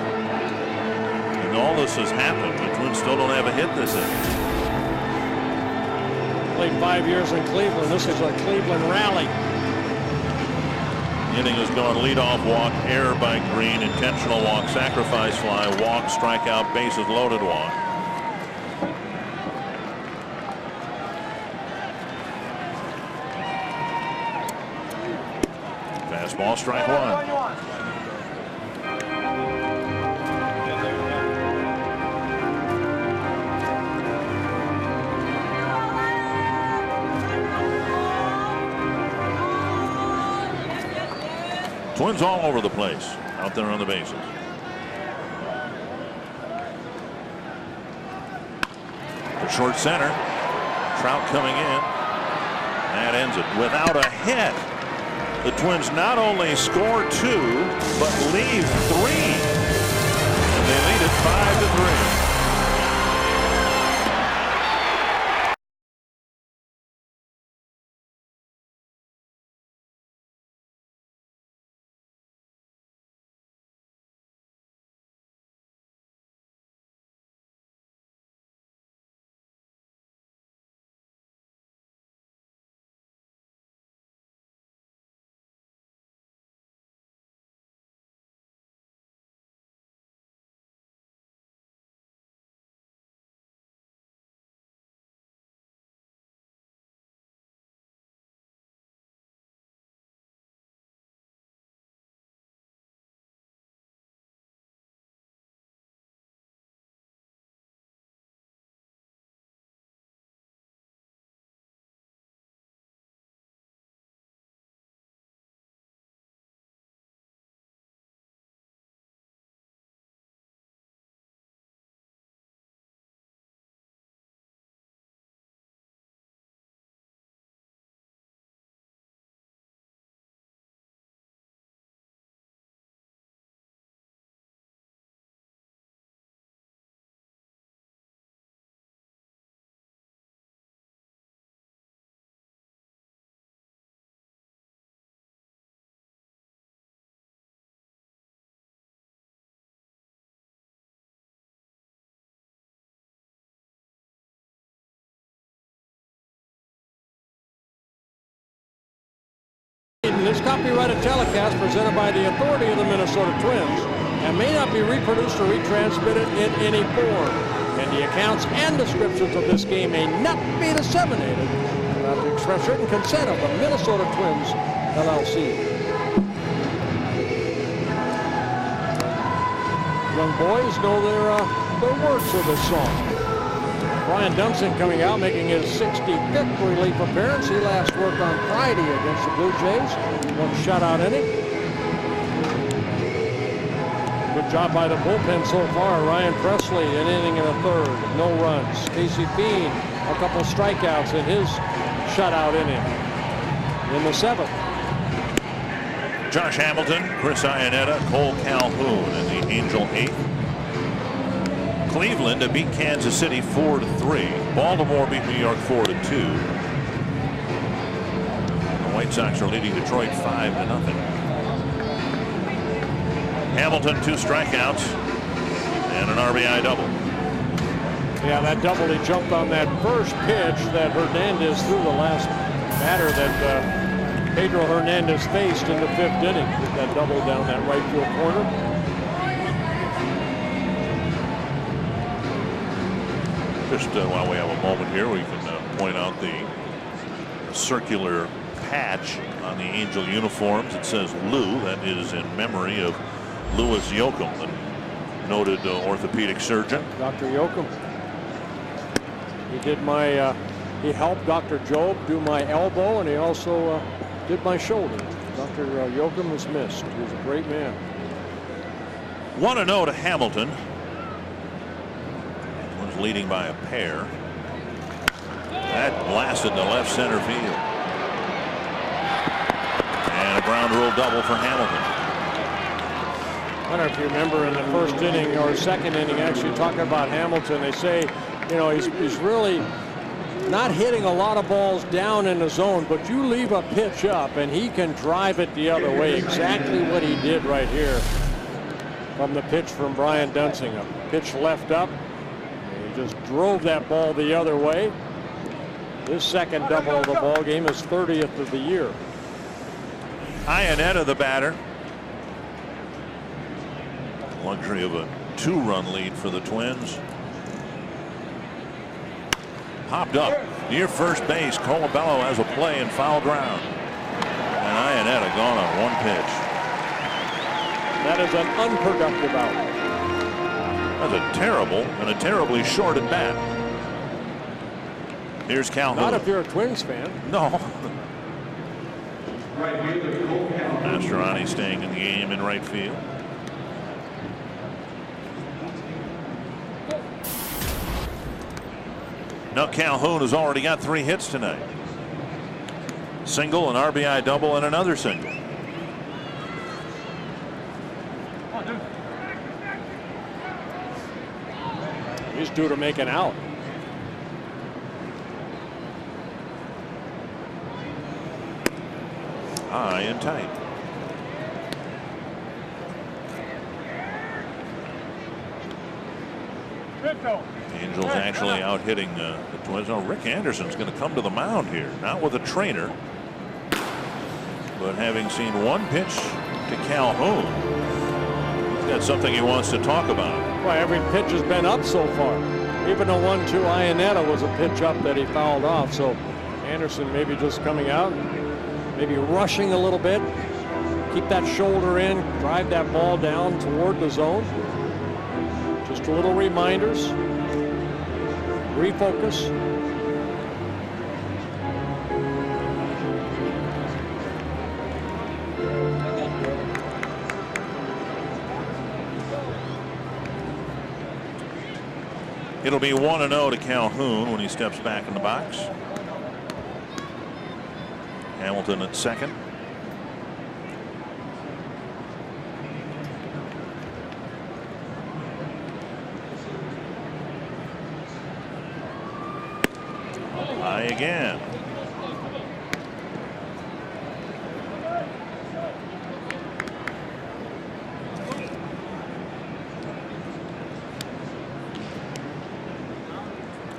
And all this has happened. The Twins still don't have a hit this inning. Played 5 years in Cleveland. This is a Cleveland rally. Inning has gone leadoff walk, error by Green, intentional walk, sacrifice fly, walk, strikeout, bases loaded walk. Fastball, strike 1. Twins all over the place out there on the bases. To short center. Trout coming in. That ends it without a hit. The Twins not only score 2, but leave 3. And they lead it 5-3. This copyrighted telecast presented by the authority of the Minnesota Twins and may not be reproduced or retransmitted in any form. And the accounts and descriptions of this game may not be disseminated without the express written consent of the Minnesota Twins, LLC. Young boys know their words of this song. Brian Dunston coming out, making his 65th relief appearance. He last worked on Friday against the Blue Jays. 1 shutout inning. Good job by the bullpen so far. Ryan Presley, an inning and a 3rd. No runs. Casey Bean, a couple strikeouts in his shutout inning in the 7th. Josh Hamilton, Chris Iannetta, Cole Calhoun in the Angel 8th. Cleveland to beat Kansas City 4-3. Baltimore beat New York 4-2. The White Sox are leading Detroit 5-0. Hamilton 2 strikeouts and an RBI double. Yeah, that double, he jumped on that first pitch that Hernandez threw, the last batter that Pedro Hernandez faced in the 5th inning. With that double down that right field corner. Just while we have a moment here, we can point out the circular patch on the Angel uniforms. It says Lou. That is in memory of Louis Yoakum, the noted orthopedic surgeon. Dr. Yoakum. He did my, he helped Dr. Job do my elbow, and he also did my shoulder. Dr. Yoakum was missed. He was a great man. 1-0 to Hamilton. Twins leading by a pair. That blasted to left center field. And a ground rule double for Hamilton. I don't know if you remember in the first inning or second inning, actually talking about Hamilton, they say, you know, he's really not hitting a lot of balls down in the zone, but you leave a pitch up and he can drive it the other way. Exactly what he did right here from the pitch from Brian Duensing. A pitch left up. He just drove that ball the other way. His second double of the ball game, is 30th of the year. Iannetta the batter. Luxury of a 2-run lead for the Twins. Popped up near first base. Colabello has a play in foul ground. And Iannetta gone on one pitch. That is an unproductive out. That's a terrible and a terribly short at bat. Here's Calhoun. Not if you're a Twins fan. No. Mastroianni staying in the game in right field. Now Calhoun has already got 3 hits tonight. Single, an RBI double, and another single. He's due to make an out. High and tight. Angels actually out hitting the Twins. Oh, Rick Anderson's going to come to the mound here, not with a trainer, but having seen one pitch to Calhoun, he's got something he wants to talk about. Well, every pitch has been up so far. Even the 1-2 Iannetta was a pitch up that he fouled off. So Anderson maybe just coming out, maybe rushing a little bit, keep that shoulder in, drive that ball down toward the zone. Just a little reminders, refocus. It'll be 1-0 to Calhoun when he steps back in the box. Hamilton at second. High again.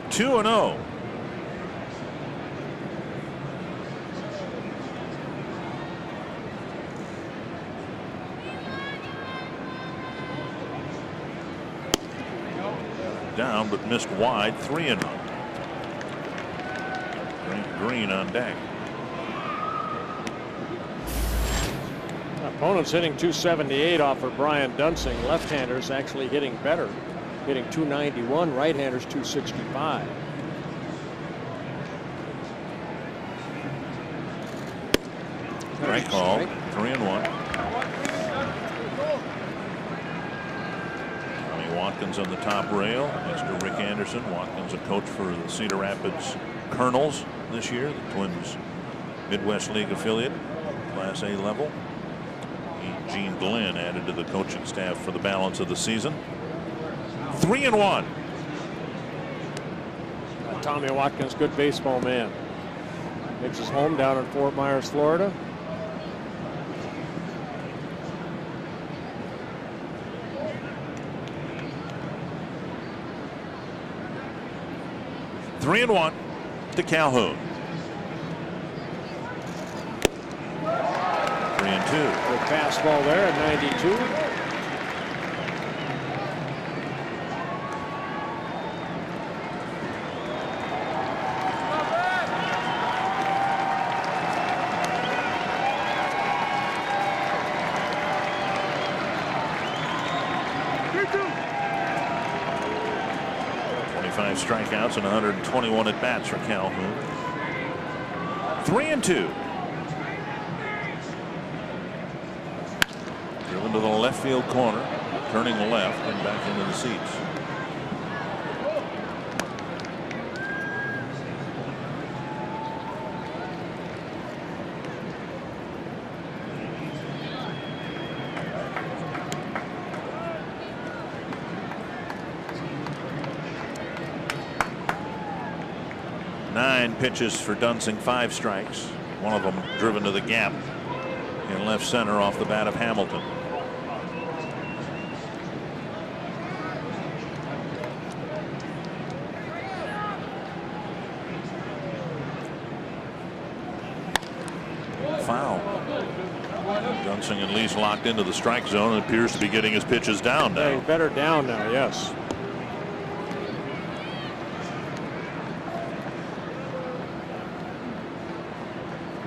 Two and 0. Down but missed wide. 3-0. Green on deck. Opponent's hitting 278 off of Brian Duensing. Left-handers actually hitting better, hitting 291. Right-handers 265. Strike call. 3-1. Tommy Watkins on the top rail next to Rick Anderson. Watkins, a coach for the Cedar Rapids Colonels this year, the Twins Midwest League affiliate, Class A level. Gene Glenn added to the coaching staff for the balance of the season. 3-1. Tommy Watkins, good baseball man. Makes his home down in Fort Myers, Florida. Three and 1 to Calhoun. 3-2. Good fastball there at 92. Strikeouts and 121 at bats for Calhoun. 3-2. into the left field corner, turning left and back into the seats. Nine pitches for Dunsing, 5 strikes. One of them driven to the gap in left center off the bat of Hamilton. Foul. Dunsing at least locked into the strike zone and appears to be getting his pitches down now. Yeah, he's better down now, yes.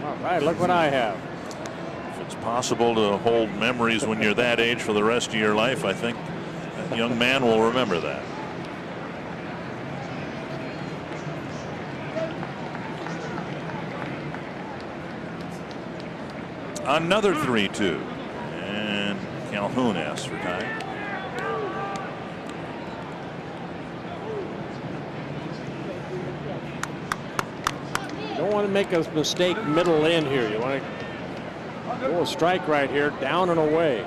All right, look what I have. If it's possible to hold memories when you're that age for the rest of your life, I think that young man will remember that. Another 3-2, and Calhoun asks for time. Don't want to make a mistake middle in here. You want to go a strike right here, down and away.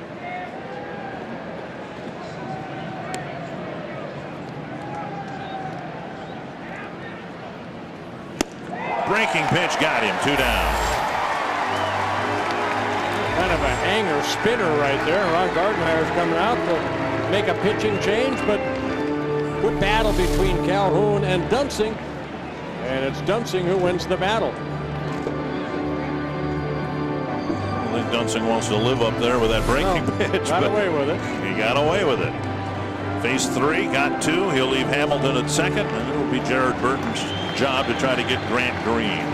Breaking pitch got him, 2 down. Kind of a hanger spinner right there. Ron Gardenhire's coming out to make a pitching change, but good battle between Calhoun and Dunsing. And it's Dunsing who wins the battle. I think Dunsing wants to live up there with that breaking pitch. Got away with it. He got away with it. Phase 3, got 2. He'll leave Hamilton at second, and it'll be Jared Burton's job to try to get Grant Green.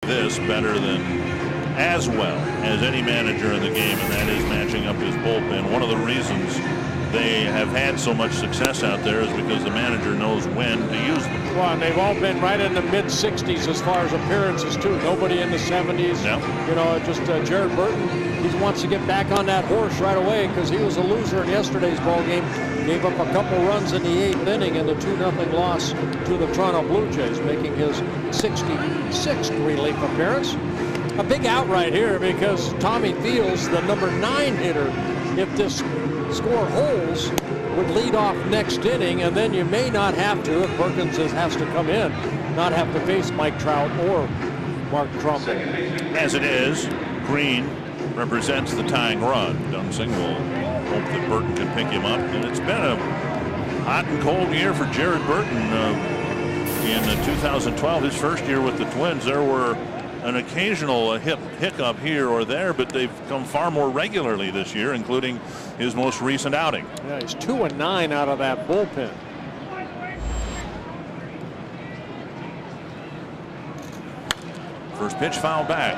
This better than as well as any manager in the game, and that is matching up his bullpen. One of the reasons they have had so much success out there is because the manager knows when to use them. Well, and they've all been right in the mid-60s as far as appearances too. Nobody in the 70s. Yep. You know, just Jared Burton. He wants to get back on that horse right away because he was a loser in yesterday's ball game. Gave up a couple runs in the 8th inning in the 2-0 loss to the Toronto Blue Jays, making his 66th relief appearance. A big out right here because Tommy Fields, the number 9 hitter, if this score holds, would lead off next inning, and then you may not have to, if Perkins has to come in, not have to face Mike Trout or Mark Trumbo. As it is, Green represents the tying run. Dunsing will hope that Burton can pick him up, and it's been a hot and cold year for Jared Burton. In 2012, his first year with the Twins, there were an occasional hiccup here or there, but they've come far more regularly this year, including his most recent outing. Yeah, he's 2-9 out of that bullpen. First pitch fouled back.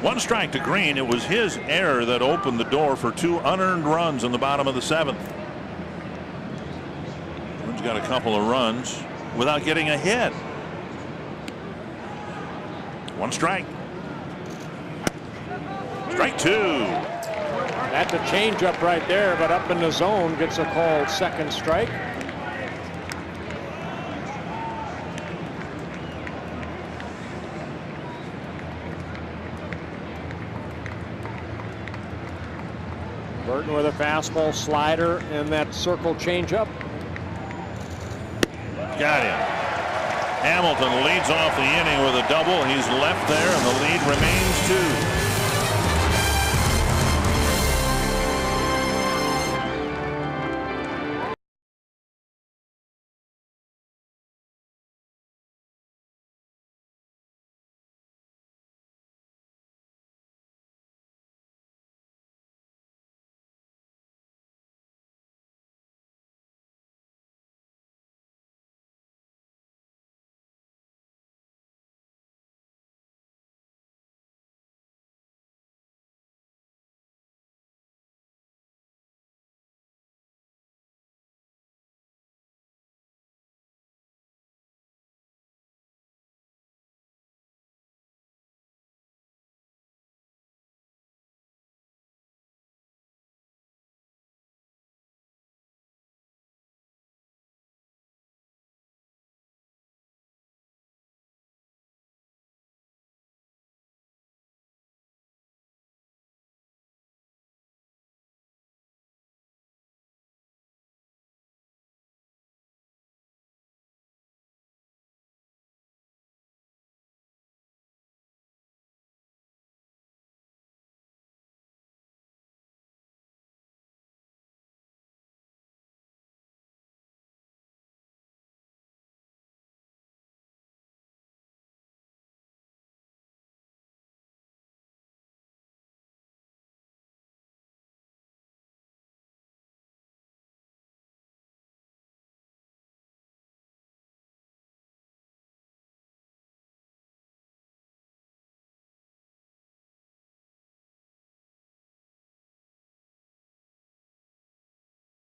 One strike to Green. It was his error that opened the door for 2 unearned runs in the bottom of the 7th. Twins got a couple of runs without getting a hit. 1 strike. Strike 2. That's a changeup right there, but up in the zone gets a called second strike. Burton with a fastball, slider, and that circle changeup. Got him. Hamilton leads off the inning with a double. He's left there, and the lead remains 2.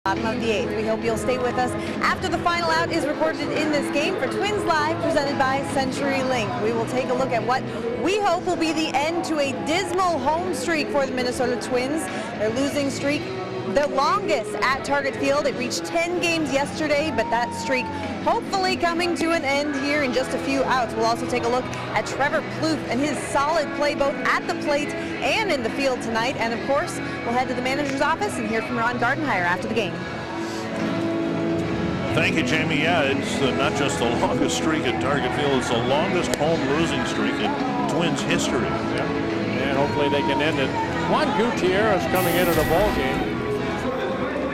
Bottom of the 8th. We hope you'll stay with us after the final out is recorded in this game for Twins Live, presented by CenturyLink. We will take a look at what we hope will be the end to a dismal home streak for the Minnesota Twins. Their losing streak, the longest at Target Field. It reached 10 games yesterday, but that streak hopefully coming to an end here in just a few outs. We'll also take a look at Trevor Plouffe and his solid play both at the plate and in the field tonight. And of course, we'll head to the manager's office and hear from Ron Gardenhire after the game. Thank you, Jamie. Yeah, it's not just the longest streak at Target Field, it's the longest home losing streak in Twins history. Yeah. And hopefully they can end it. Juan Gutierrez coming into the ball game.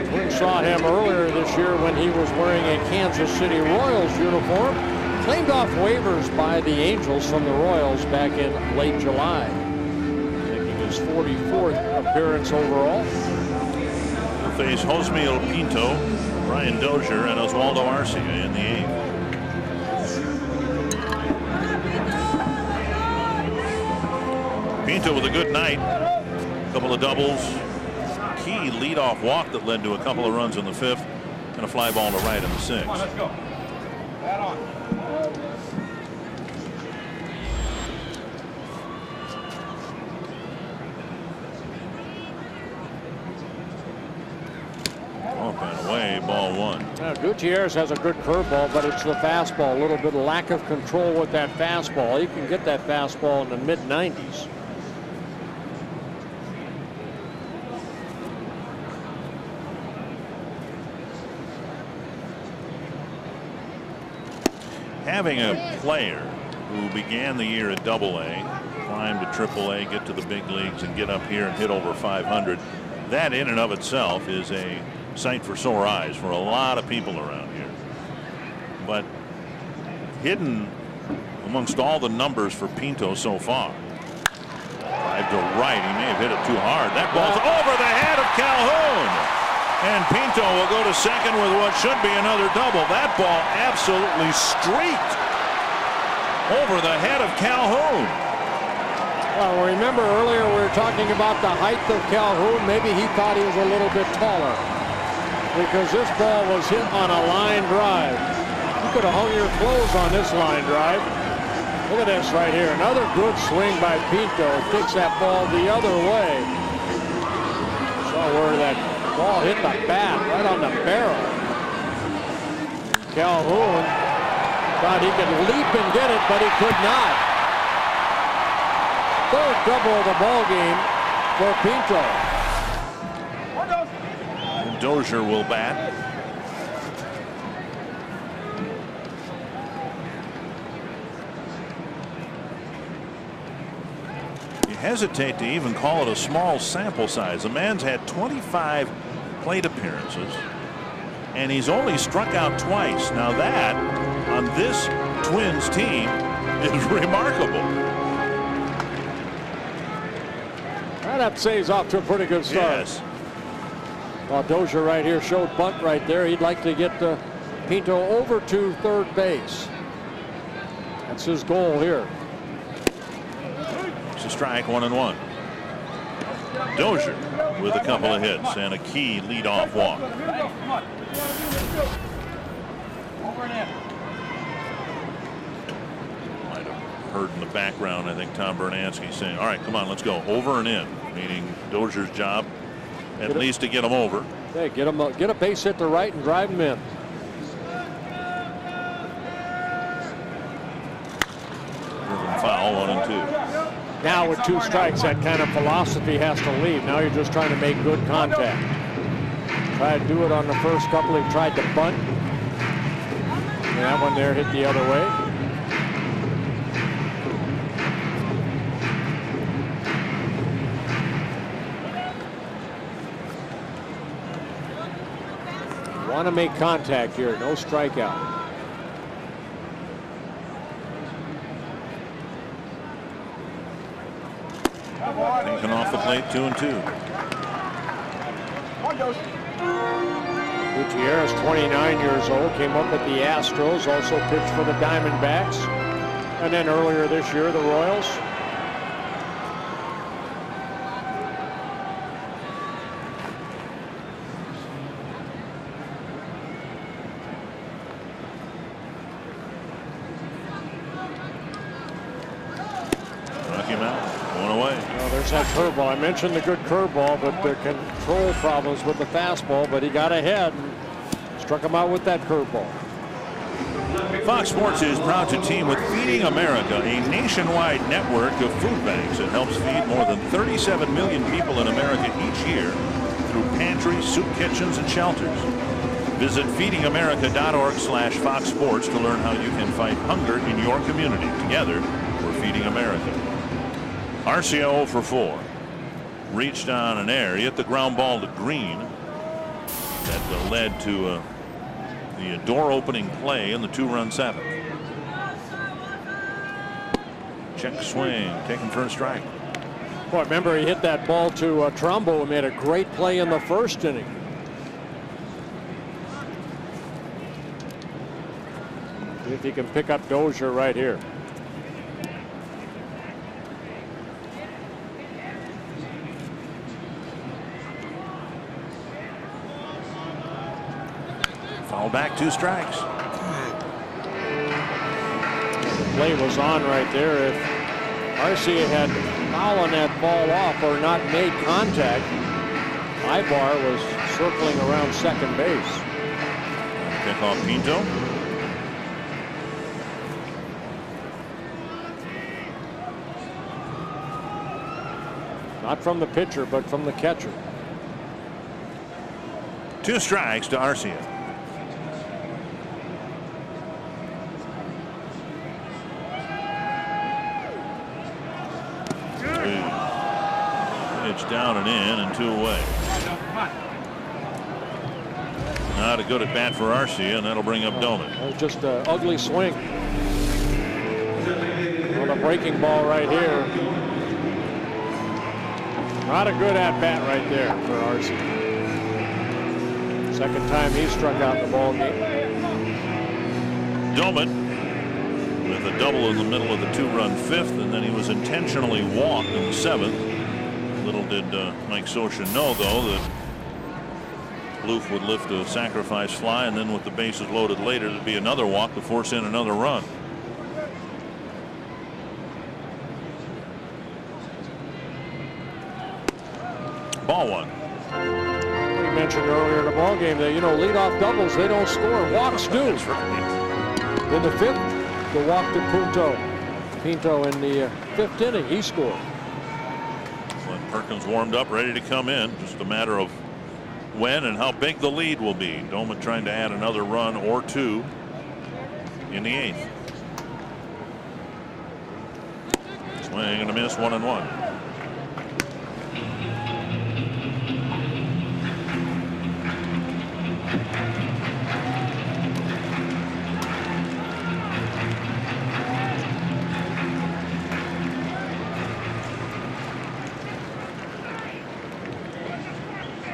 Twins saw him earlier this year when he was wearing a Kansas City Royals uniform. Claimed off waivers by the Angels from the Royals back in late July. Making his 44th appearance overall. He'll face Josmiel Pinto, Brian Dozier, and Oswaldo Arcia in the 8th. Pinto with a good night. A couple of doubles. Key leadoff walk that led to a couple of runs in the 5th, and a fly ball to right in the 6th. Come on, let's go. Bat on. Up and away, ball 1. Now, Gutierrez has a good curveball, but it's the fastball. A little bit of lack of control with that fastball. You can get that fastball in the mid-90s. Having a player who began the year at AA, climb to AAA, get to the big leagues, and get up here and hit over 500, that in and of itself is a sight for sore eyes for a lot of people around here. But hidden amongst all the numbers for Pinto so far Drive to right. He may have hit it too hard. That ball's over the head of Calhoun. And Pinto will go to second with what should be another double. That ball absolutely streaked over the head of Calhoun. Well, remember earlier we were talking about the height of Calhoun. Maybe he thought he was a little bit taller, because this ball was hit on a line drive. You could have hung your clothes on this line drive. Look at this right here. Another good swing by Pinto. Kicks that ball the other way. Saw where that ball hit the bat, right on the barrel. Calhoun thought he could leap and get it, but he could not. Third double of the ball game for Pinto. And Dozier will bat. You hesitate to even call it a small sample size. The man's had 25 plate appearances, and he's only struck out twice. Now that, on this Twins team, is remarkable. That saves off to a pretty good start. Yes. While Dozier right here showed bunt right there. He'd like to get Pinto over to third base. That's his goal here. It's a strike, 1-1. Dozier with a couple of hits and a key leadoff walk. Might have heard in the background, I think, Tom Bernansky saying, all right, come on, let's go over and in, meaning Dozier's job at least to get him over. Hey, get a base hit to right and drive him in. Driven foul, 1-2. Now with 2 strikes, that kind of philosophy has to leave. Now you're just trying to make good contact. Tried to do it on the first couple. He tried to bunt. And that one there hit the other way. Want to make contact here. No strikeout. Taken off the plate, 2-2. Gutierrez, 29 years old, came up with the Astros, also pitched for the Diamondbacks, and then earlier this year, the Royals. That curveball. I mentioned the good curveball, but the control problems with the fastball, but he got ahead and struck him out with that curveball. Fox Sports is proud to team with Feeding America, a nationwide network of food banks that helps feed more than 37 million people in America each year through pantries, soup kitchens, and shelters. Visit feedingamerica.org/Fox Sports to learn how you can fight hunger in your community. Together, we're Feeding America. Arcia 0 for 4. Reached on an air. He hit the ground ball to Green. That led to the door-opening play in the 2-run 7th. Check swing, taken for a strike. Boy, remember he hit that ball to Trumbo and made a great play in the first inning. See if he can pick up Dozier right here. Foul back, 2 strikes. The play was on right there. If Arcia had fouling that ball off or not made contact, Ibar was circling around second base. Pick off Pinto. Not from the pitcher, but from the catcher. 2 strikes to Arcia. Pitch down and in and 2 away. Not a good at bat for Arcia, and that'll bring up Doman. That was just an ugly swing. On a breaking ball right here. Not a good at-bat right there for Arce. Second time he struck out in the ball game. Doumit with a double in the middle of the 2-run 5th, and then he was intentionally walked in the 7th. Little did Mike Scioscia know, though, that Plouffe would lift a sacrifice fly, and then with the bases loaded later, there'd be another walk to force in another run. Ball 1. We mentioned earlier in the ball game that, you know, leadoff doubles, they don't score. Walks do. That's right. In the 5th, the walk to Pinto in the 5th inning, he scored. When Perkins warmed up, ready to come in, just a matter of when and how big the lead will be. Doumit trying to add another run or 2 in the 8th. Swing and a miss, 1-1.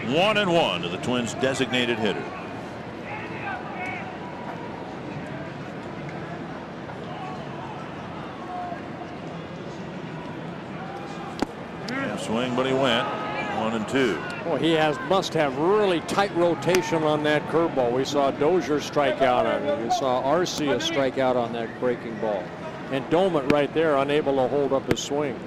One and one to the Twins' designated hitter. Swing, but he went 1-2. Boy, he must have really tight rotation on that curveball. We saw Dozier strike out on it. We saw Arcia strike out on that breaking ball. And Doumit right there, unable to hold up his swing.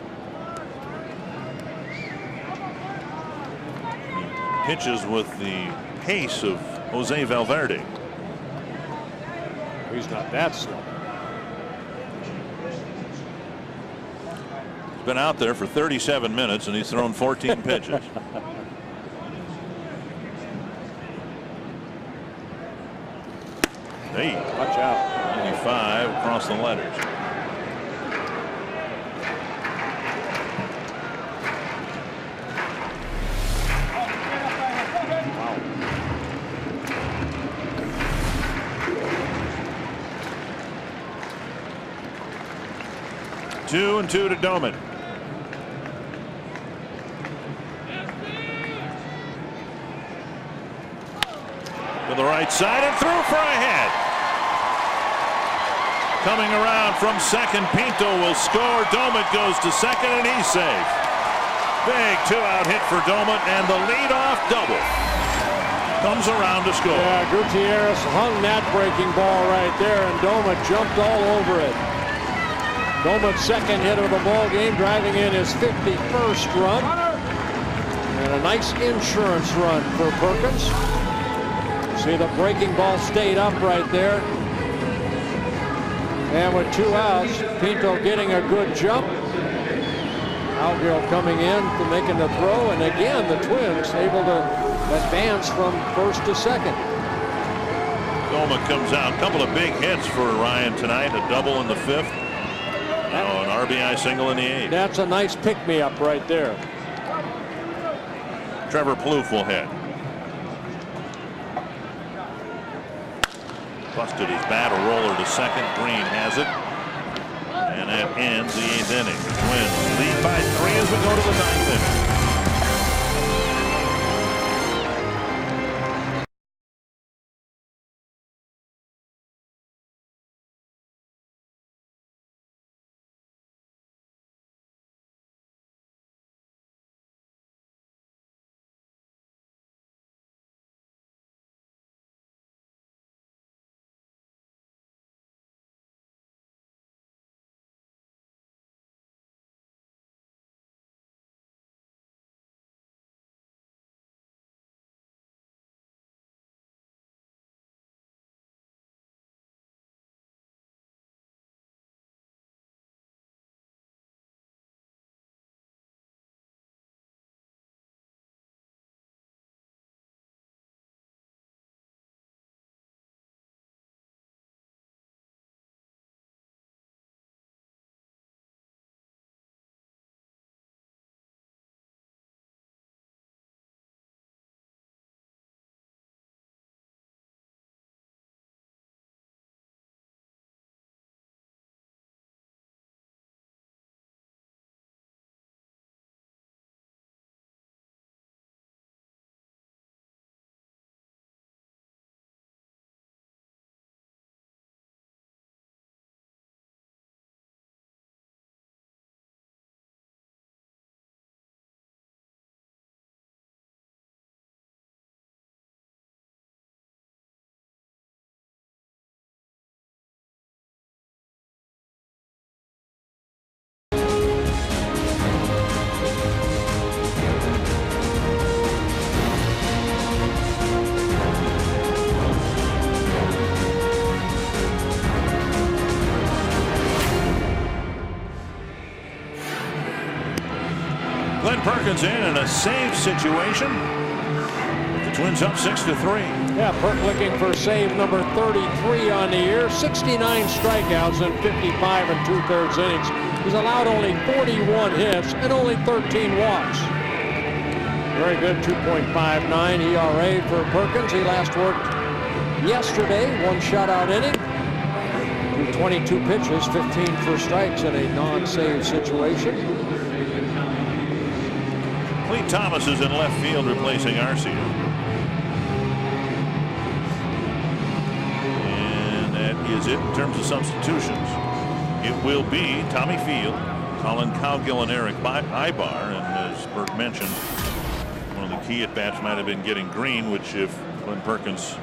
Pitches with the pace of Jose Valverde. He's not that slow. He's been out there for 37 minutes and he's thrown 14 pitches. Hey, watch out. 95 across the letters. Two and 2 to Doumit. To the right side and through for a hit. Coming around from second, Pinto will score. Doumit goes to second and he's safe. Big 2-out hit for Doumit, and the leadoff double comes around to score. Yeah, Gutierrez hung that breaking ball right there, and Doumit jumped all over it. Doumit's second hit of the ball game, driving in his 51st run. And a nice insurance run for Perkins. See, the breaking ball stayed up right there. And with 2 outs, Pinto getting a good jump. Outgill coming in to making the throw. And again, the Twins able to advance from first to second. Doumit comes out. A couple of big hits for Ryan tonight. A double in the 5th. Now an RBI single in the 8th. That's a nice pick-me-up right there. Trevor Plouffe will hit. Busted his bat, a roller to second. Green has it. And that ends the 8th inning. The Twins lead by 3 as we go to the 9th inning. Glenn Perkins in a save situation. The Twins up 6-3. Yeah, Perk looking for save number 33 on the year. 69 strikeouts in 55 2/3 innings. He's allowed only 41 hits and only 13 walks. Very good 2.59 ERA for Perkins. He last worked yesterday, 1 shutout inning. 22 pitches, 15 for strikes in a non-save situation. Clete Thomas is in left field replacing Arcia. And that is it in terms of substitutions. It will be Tommy Field, Colin Cowgill, and Eric Ibar. And as Bert mentioned, one of the key at-bats might have been getting Green, which if Glenn Perkins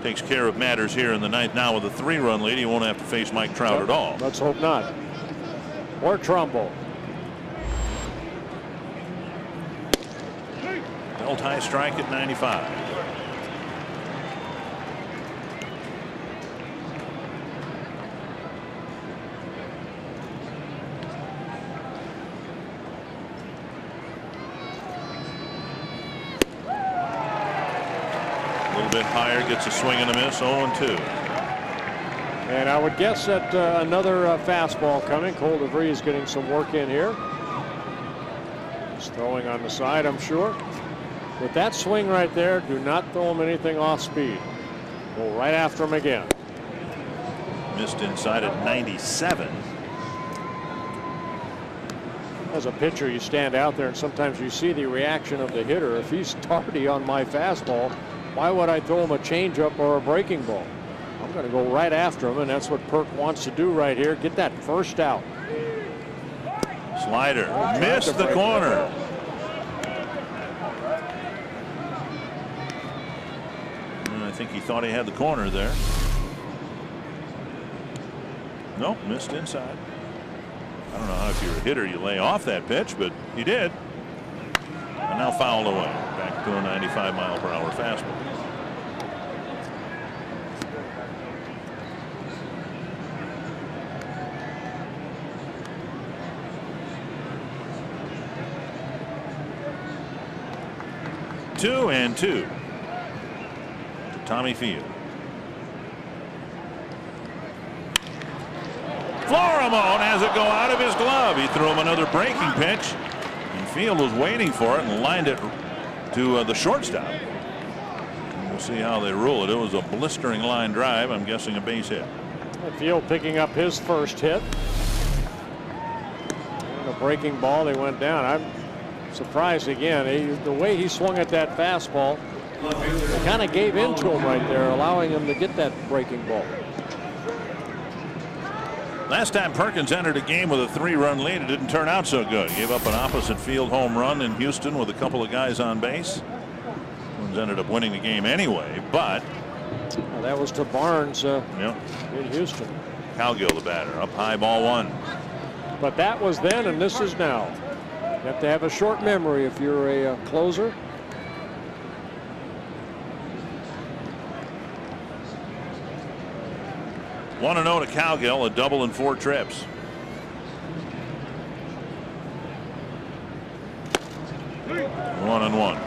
takes care of matters here in the ninth now with a 3-run lead, he won't have to face Mike Trout at all. Let's hope not. Or Trumbo. Belt high strike at 95. A little bit higher, gets a swing and a miss. 0-2. And I would guess that another fastball coming. Cole DeVries getting some work in here. He's throwing on the side, I'm sure. With that swing right there, do not throw him anything off speed. Go right after him again. Missed inside at 97. As a pitcher, you stand out there and sometimes you see the reaction of the hitter. If he's tardy on my fastball, why would I throw him a changeup or a breaking ball? I'm going to go right after him, and that's what Perk wants to do right here. Get that first out. Slider missed the corner. I think he thought he had the corner there. Nope, missed inside. I don't know how, if you're a hitter, you lay off that pitch, but he did. And now fouled away. Back to a 95-mile-per-hour fastball. Two and two. Tommy Field. Florimone has it go out of his glove. He threw him another breaking pitch, and Field was waiting for it and lined it to the shortstop. And we'll see how they rule it. It was a blistering line drive. I'm guessing a base hit. Field picking up his first hit. And a breaking ball. They went down. I'm surprised again. The way he swung at that fastball, kind of gave in to him right there, allowing him to get that breaking ball. Last time Perkins entered a game with a 3-run lead, it didn't turn out so good. Gave up an opposite field home run in Houston with a couple of guys on base. Twins ended up winning the game anyway, but well, that was to Barnes in Houston. Cowgill, the batter, up high, ball 1. But that was then, and this is now. You have to have a short memory if you're a closer. One and 0 to Cowgill, a double in 4 trips. One and one.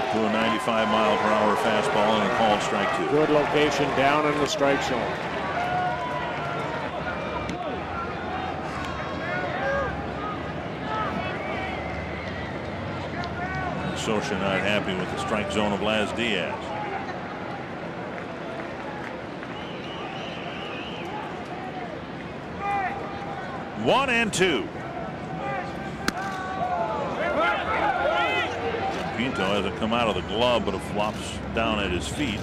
To a 95-mile-per-hour fastball and a called strike 2. Good location down in the strike zone. Scioscia not happy with the strike zone of Laz Diaz. One and two. Pinto has it come out of the glove, but it flops down at his feet.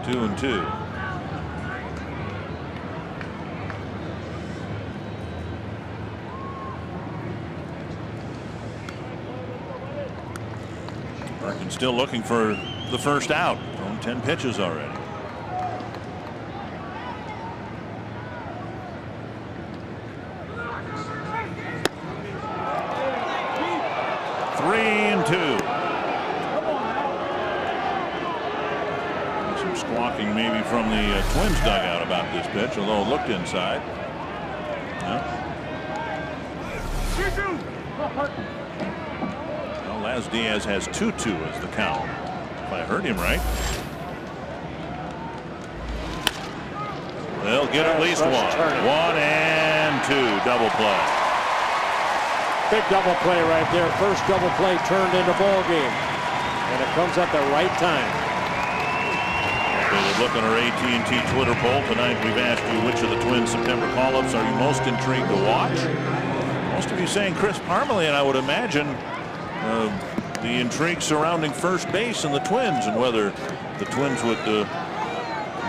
2 and 2. Perkins still looking for the first out. Thrown 10 pitches already. Three and two. Some squawking maybe from the Twins dugout about this pitch, although it looked inside. Yeah. Well, Laz Diaz has 2-2 as the count, if I heard him right. They'll get at least one. 1 and 2. Double play. Big double play right there. First double play turned into ball game, and it comes at the right time. So look on our AT&T Twitter poll tonight. We've asked you which of the Twins' September call-ups are you most intrigued to watch. Most of you saying Chris Parmelee, and I would imagine the intrigue surrounding first base and the Twins, and whether the Twins would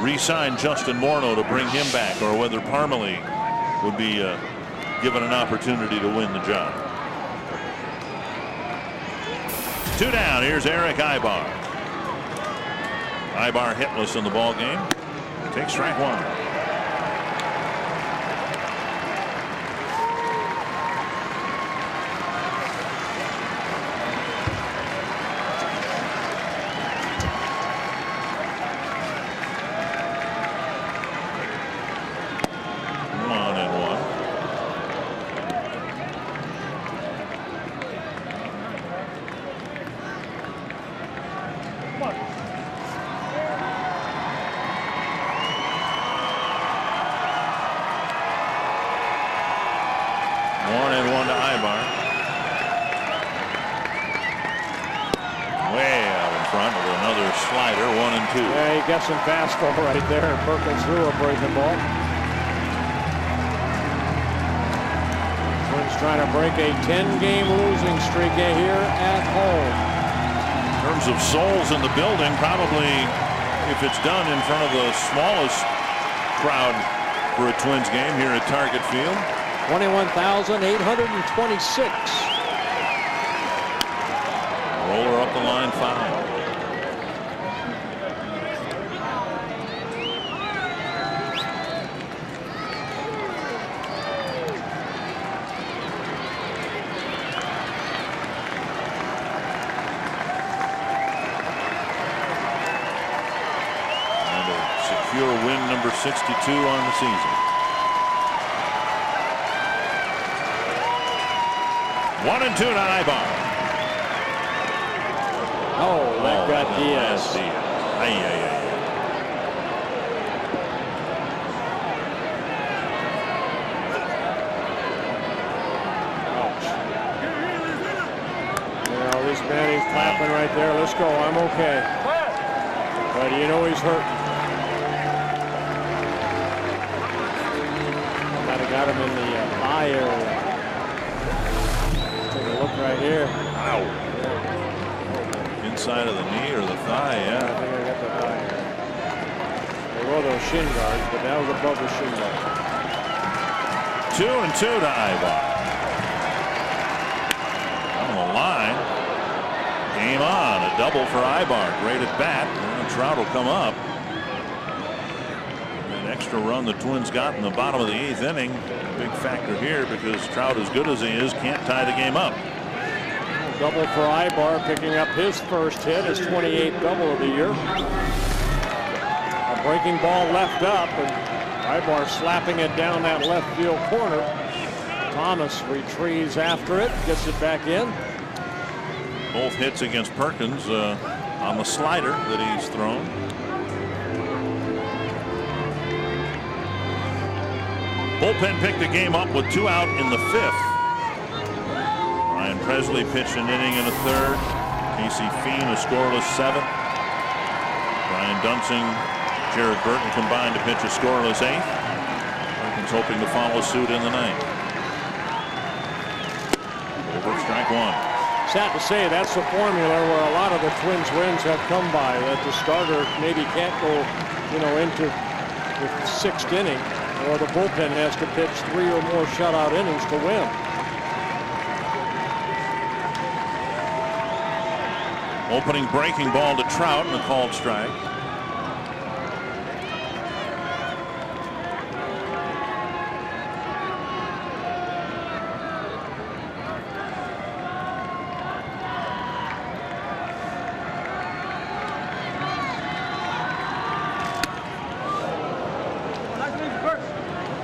re-sign Justin Morneau to bring him back, or whether Parmelee would be given an opportunity to win the job. 2 down. Here's Eric Aybar. Aybar hitless in the ball game. Takes strike 1. Some fastball right there, and Perkins threw a breaking ball. Twins trying to break a 10-game losing streak here at home. In terms of souls in the building, probably if it's done in front of the smallest crowd for a Twins game here at Target Field. 21,826. Roller up the line, foul. Win number 62 on the season. 1 and 2 to Aybar. Oh, that got Diaz. Ouch. You know, this man, he's clapping right there. Let's go. I'm okay. But you know he's hurt. Got him in the eye area. Take a look right here. Ow. Inside of the knee or the thigh, yeah. I think I got the thigh here. They wore those shin guards, but that was above the shin guard. 2 and 2 to Aybar. On the line. Game on. A double for Aybar. Great at bat. And Trout will come up. Extra run the Twins got in the bottom of the 8th inning. A big factor here because Trout, as good as he is, can't tie the game up. Double for Aybar, picking up his first hit, his 28th double of the year. A breaking ball left up, and Aybar slapping it down that left field corner. Thomas retrieves after it, gets it back in. Both hits against Perkins on the slider that he's thrown. Bullpen picked the game up with 2 out in the 5th. Ryan Presley pitched an inning in the 3rd. Casey Fiend a scoreless 7th. Brian Dunsing, Jared Burton combined to pitch a scoreless 8th. Perkins hoping to follow suit in the 9th. Over, strike 1. Sad to say, that's the formula where a lot of the Twins wins have come by. That the starter maybe can't go, into the 6th inning. Or the bullpen has to pitch 3 or more shutout innings to win. Opening breaking ball to Trout and a called strike.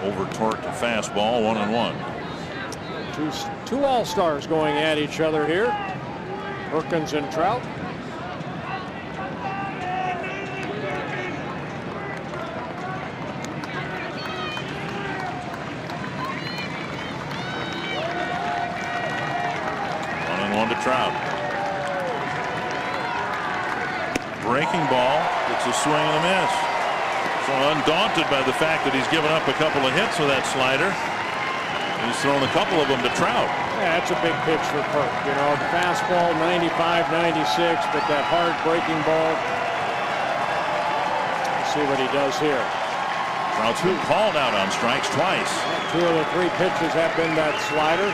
Over torqued fastball, 1-1. Two all-stars going at each other here. Perkins and Trout. One to Trout. Breaking ball. It's a swing and a miss. So undaunted by the fact that he's given up a couple of hits with that slider, he's thrown a couple of them to Trout. Yeah, that's a big pitch for Perk. You know, the fastball 95, 96, but that hard breaking ball. Let's see what he does here. Trout's been called out on strikes twice. 2 of the 3 pitches have been that slider.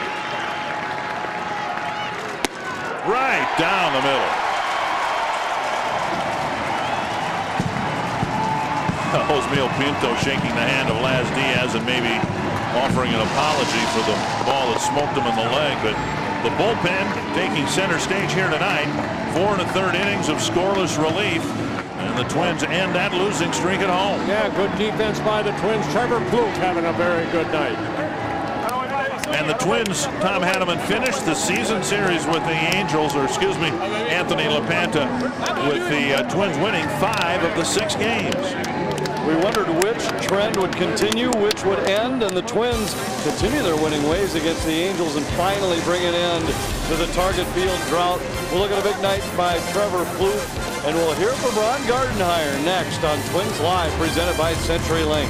Right down the middle. Osmeal Pinto shaking the hand of Laz Diaz and maybe offering an apology for the ball that smoked him in the leg. But the bullpen taking center stage here tonight. 4 1/3 innings of scoreless relief. And the Twins end that losing streak at home. Yeah, good defense by the Twins. Trevor Plouffe having a very good night. And the Twins, Tom Hanneman, finished the season series with the Angels, or excuse me, Anthony LaPanta, with the Twins winning 5 of the 6 games. We wondered which trend would continue, which would end, and the Twins continue their winning ways against the Angels and finally bring an end to the Target Field drought. We'll look at a big night by Trevor Plouffe, and we'll hear from Ron Gardenhire next on Twins Live, presented by CenturyLink.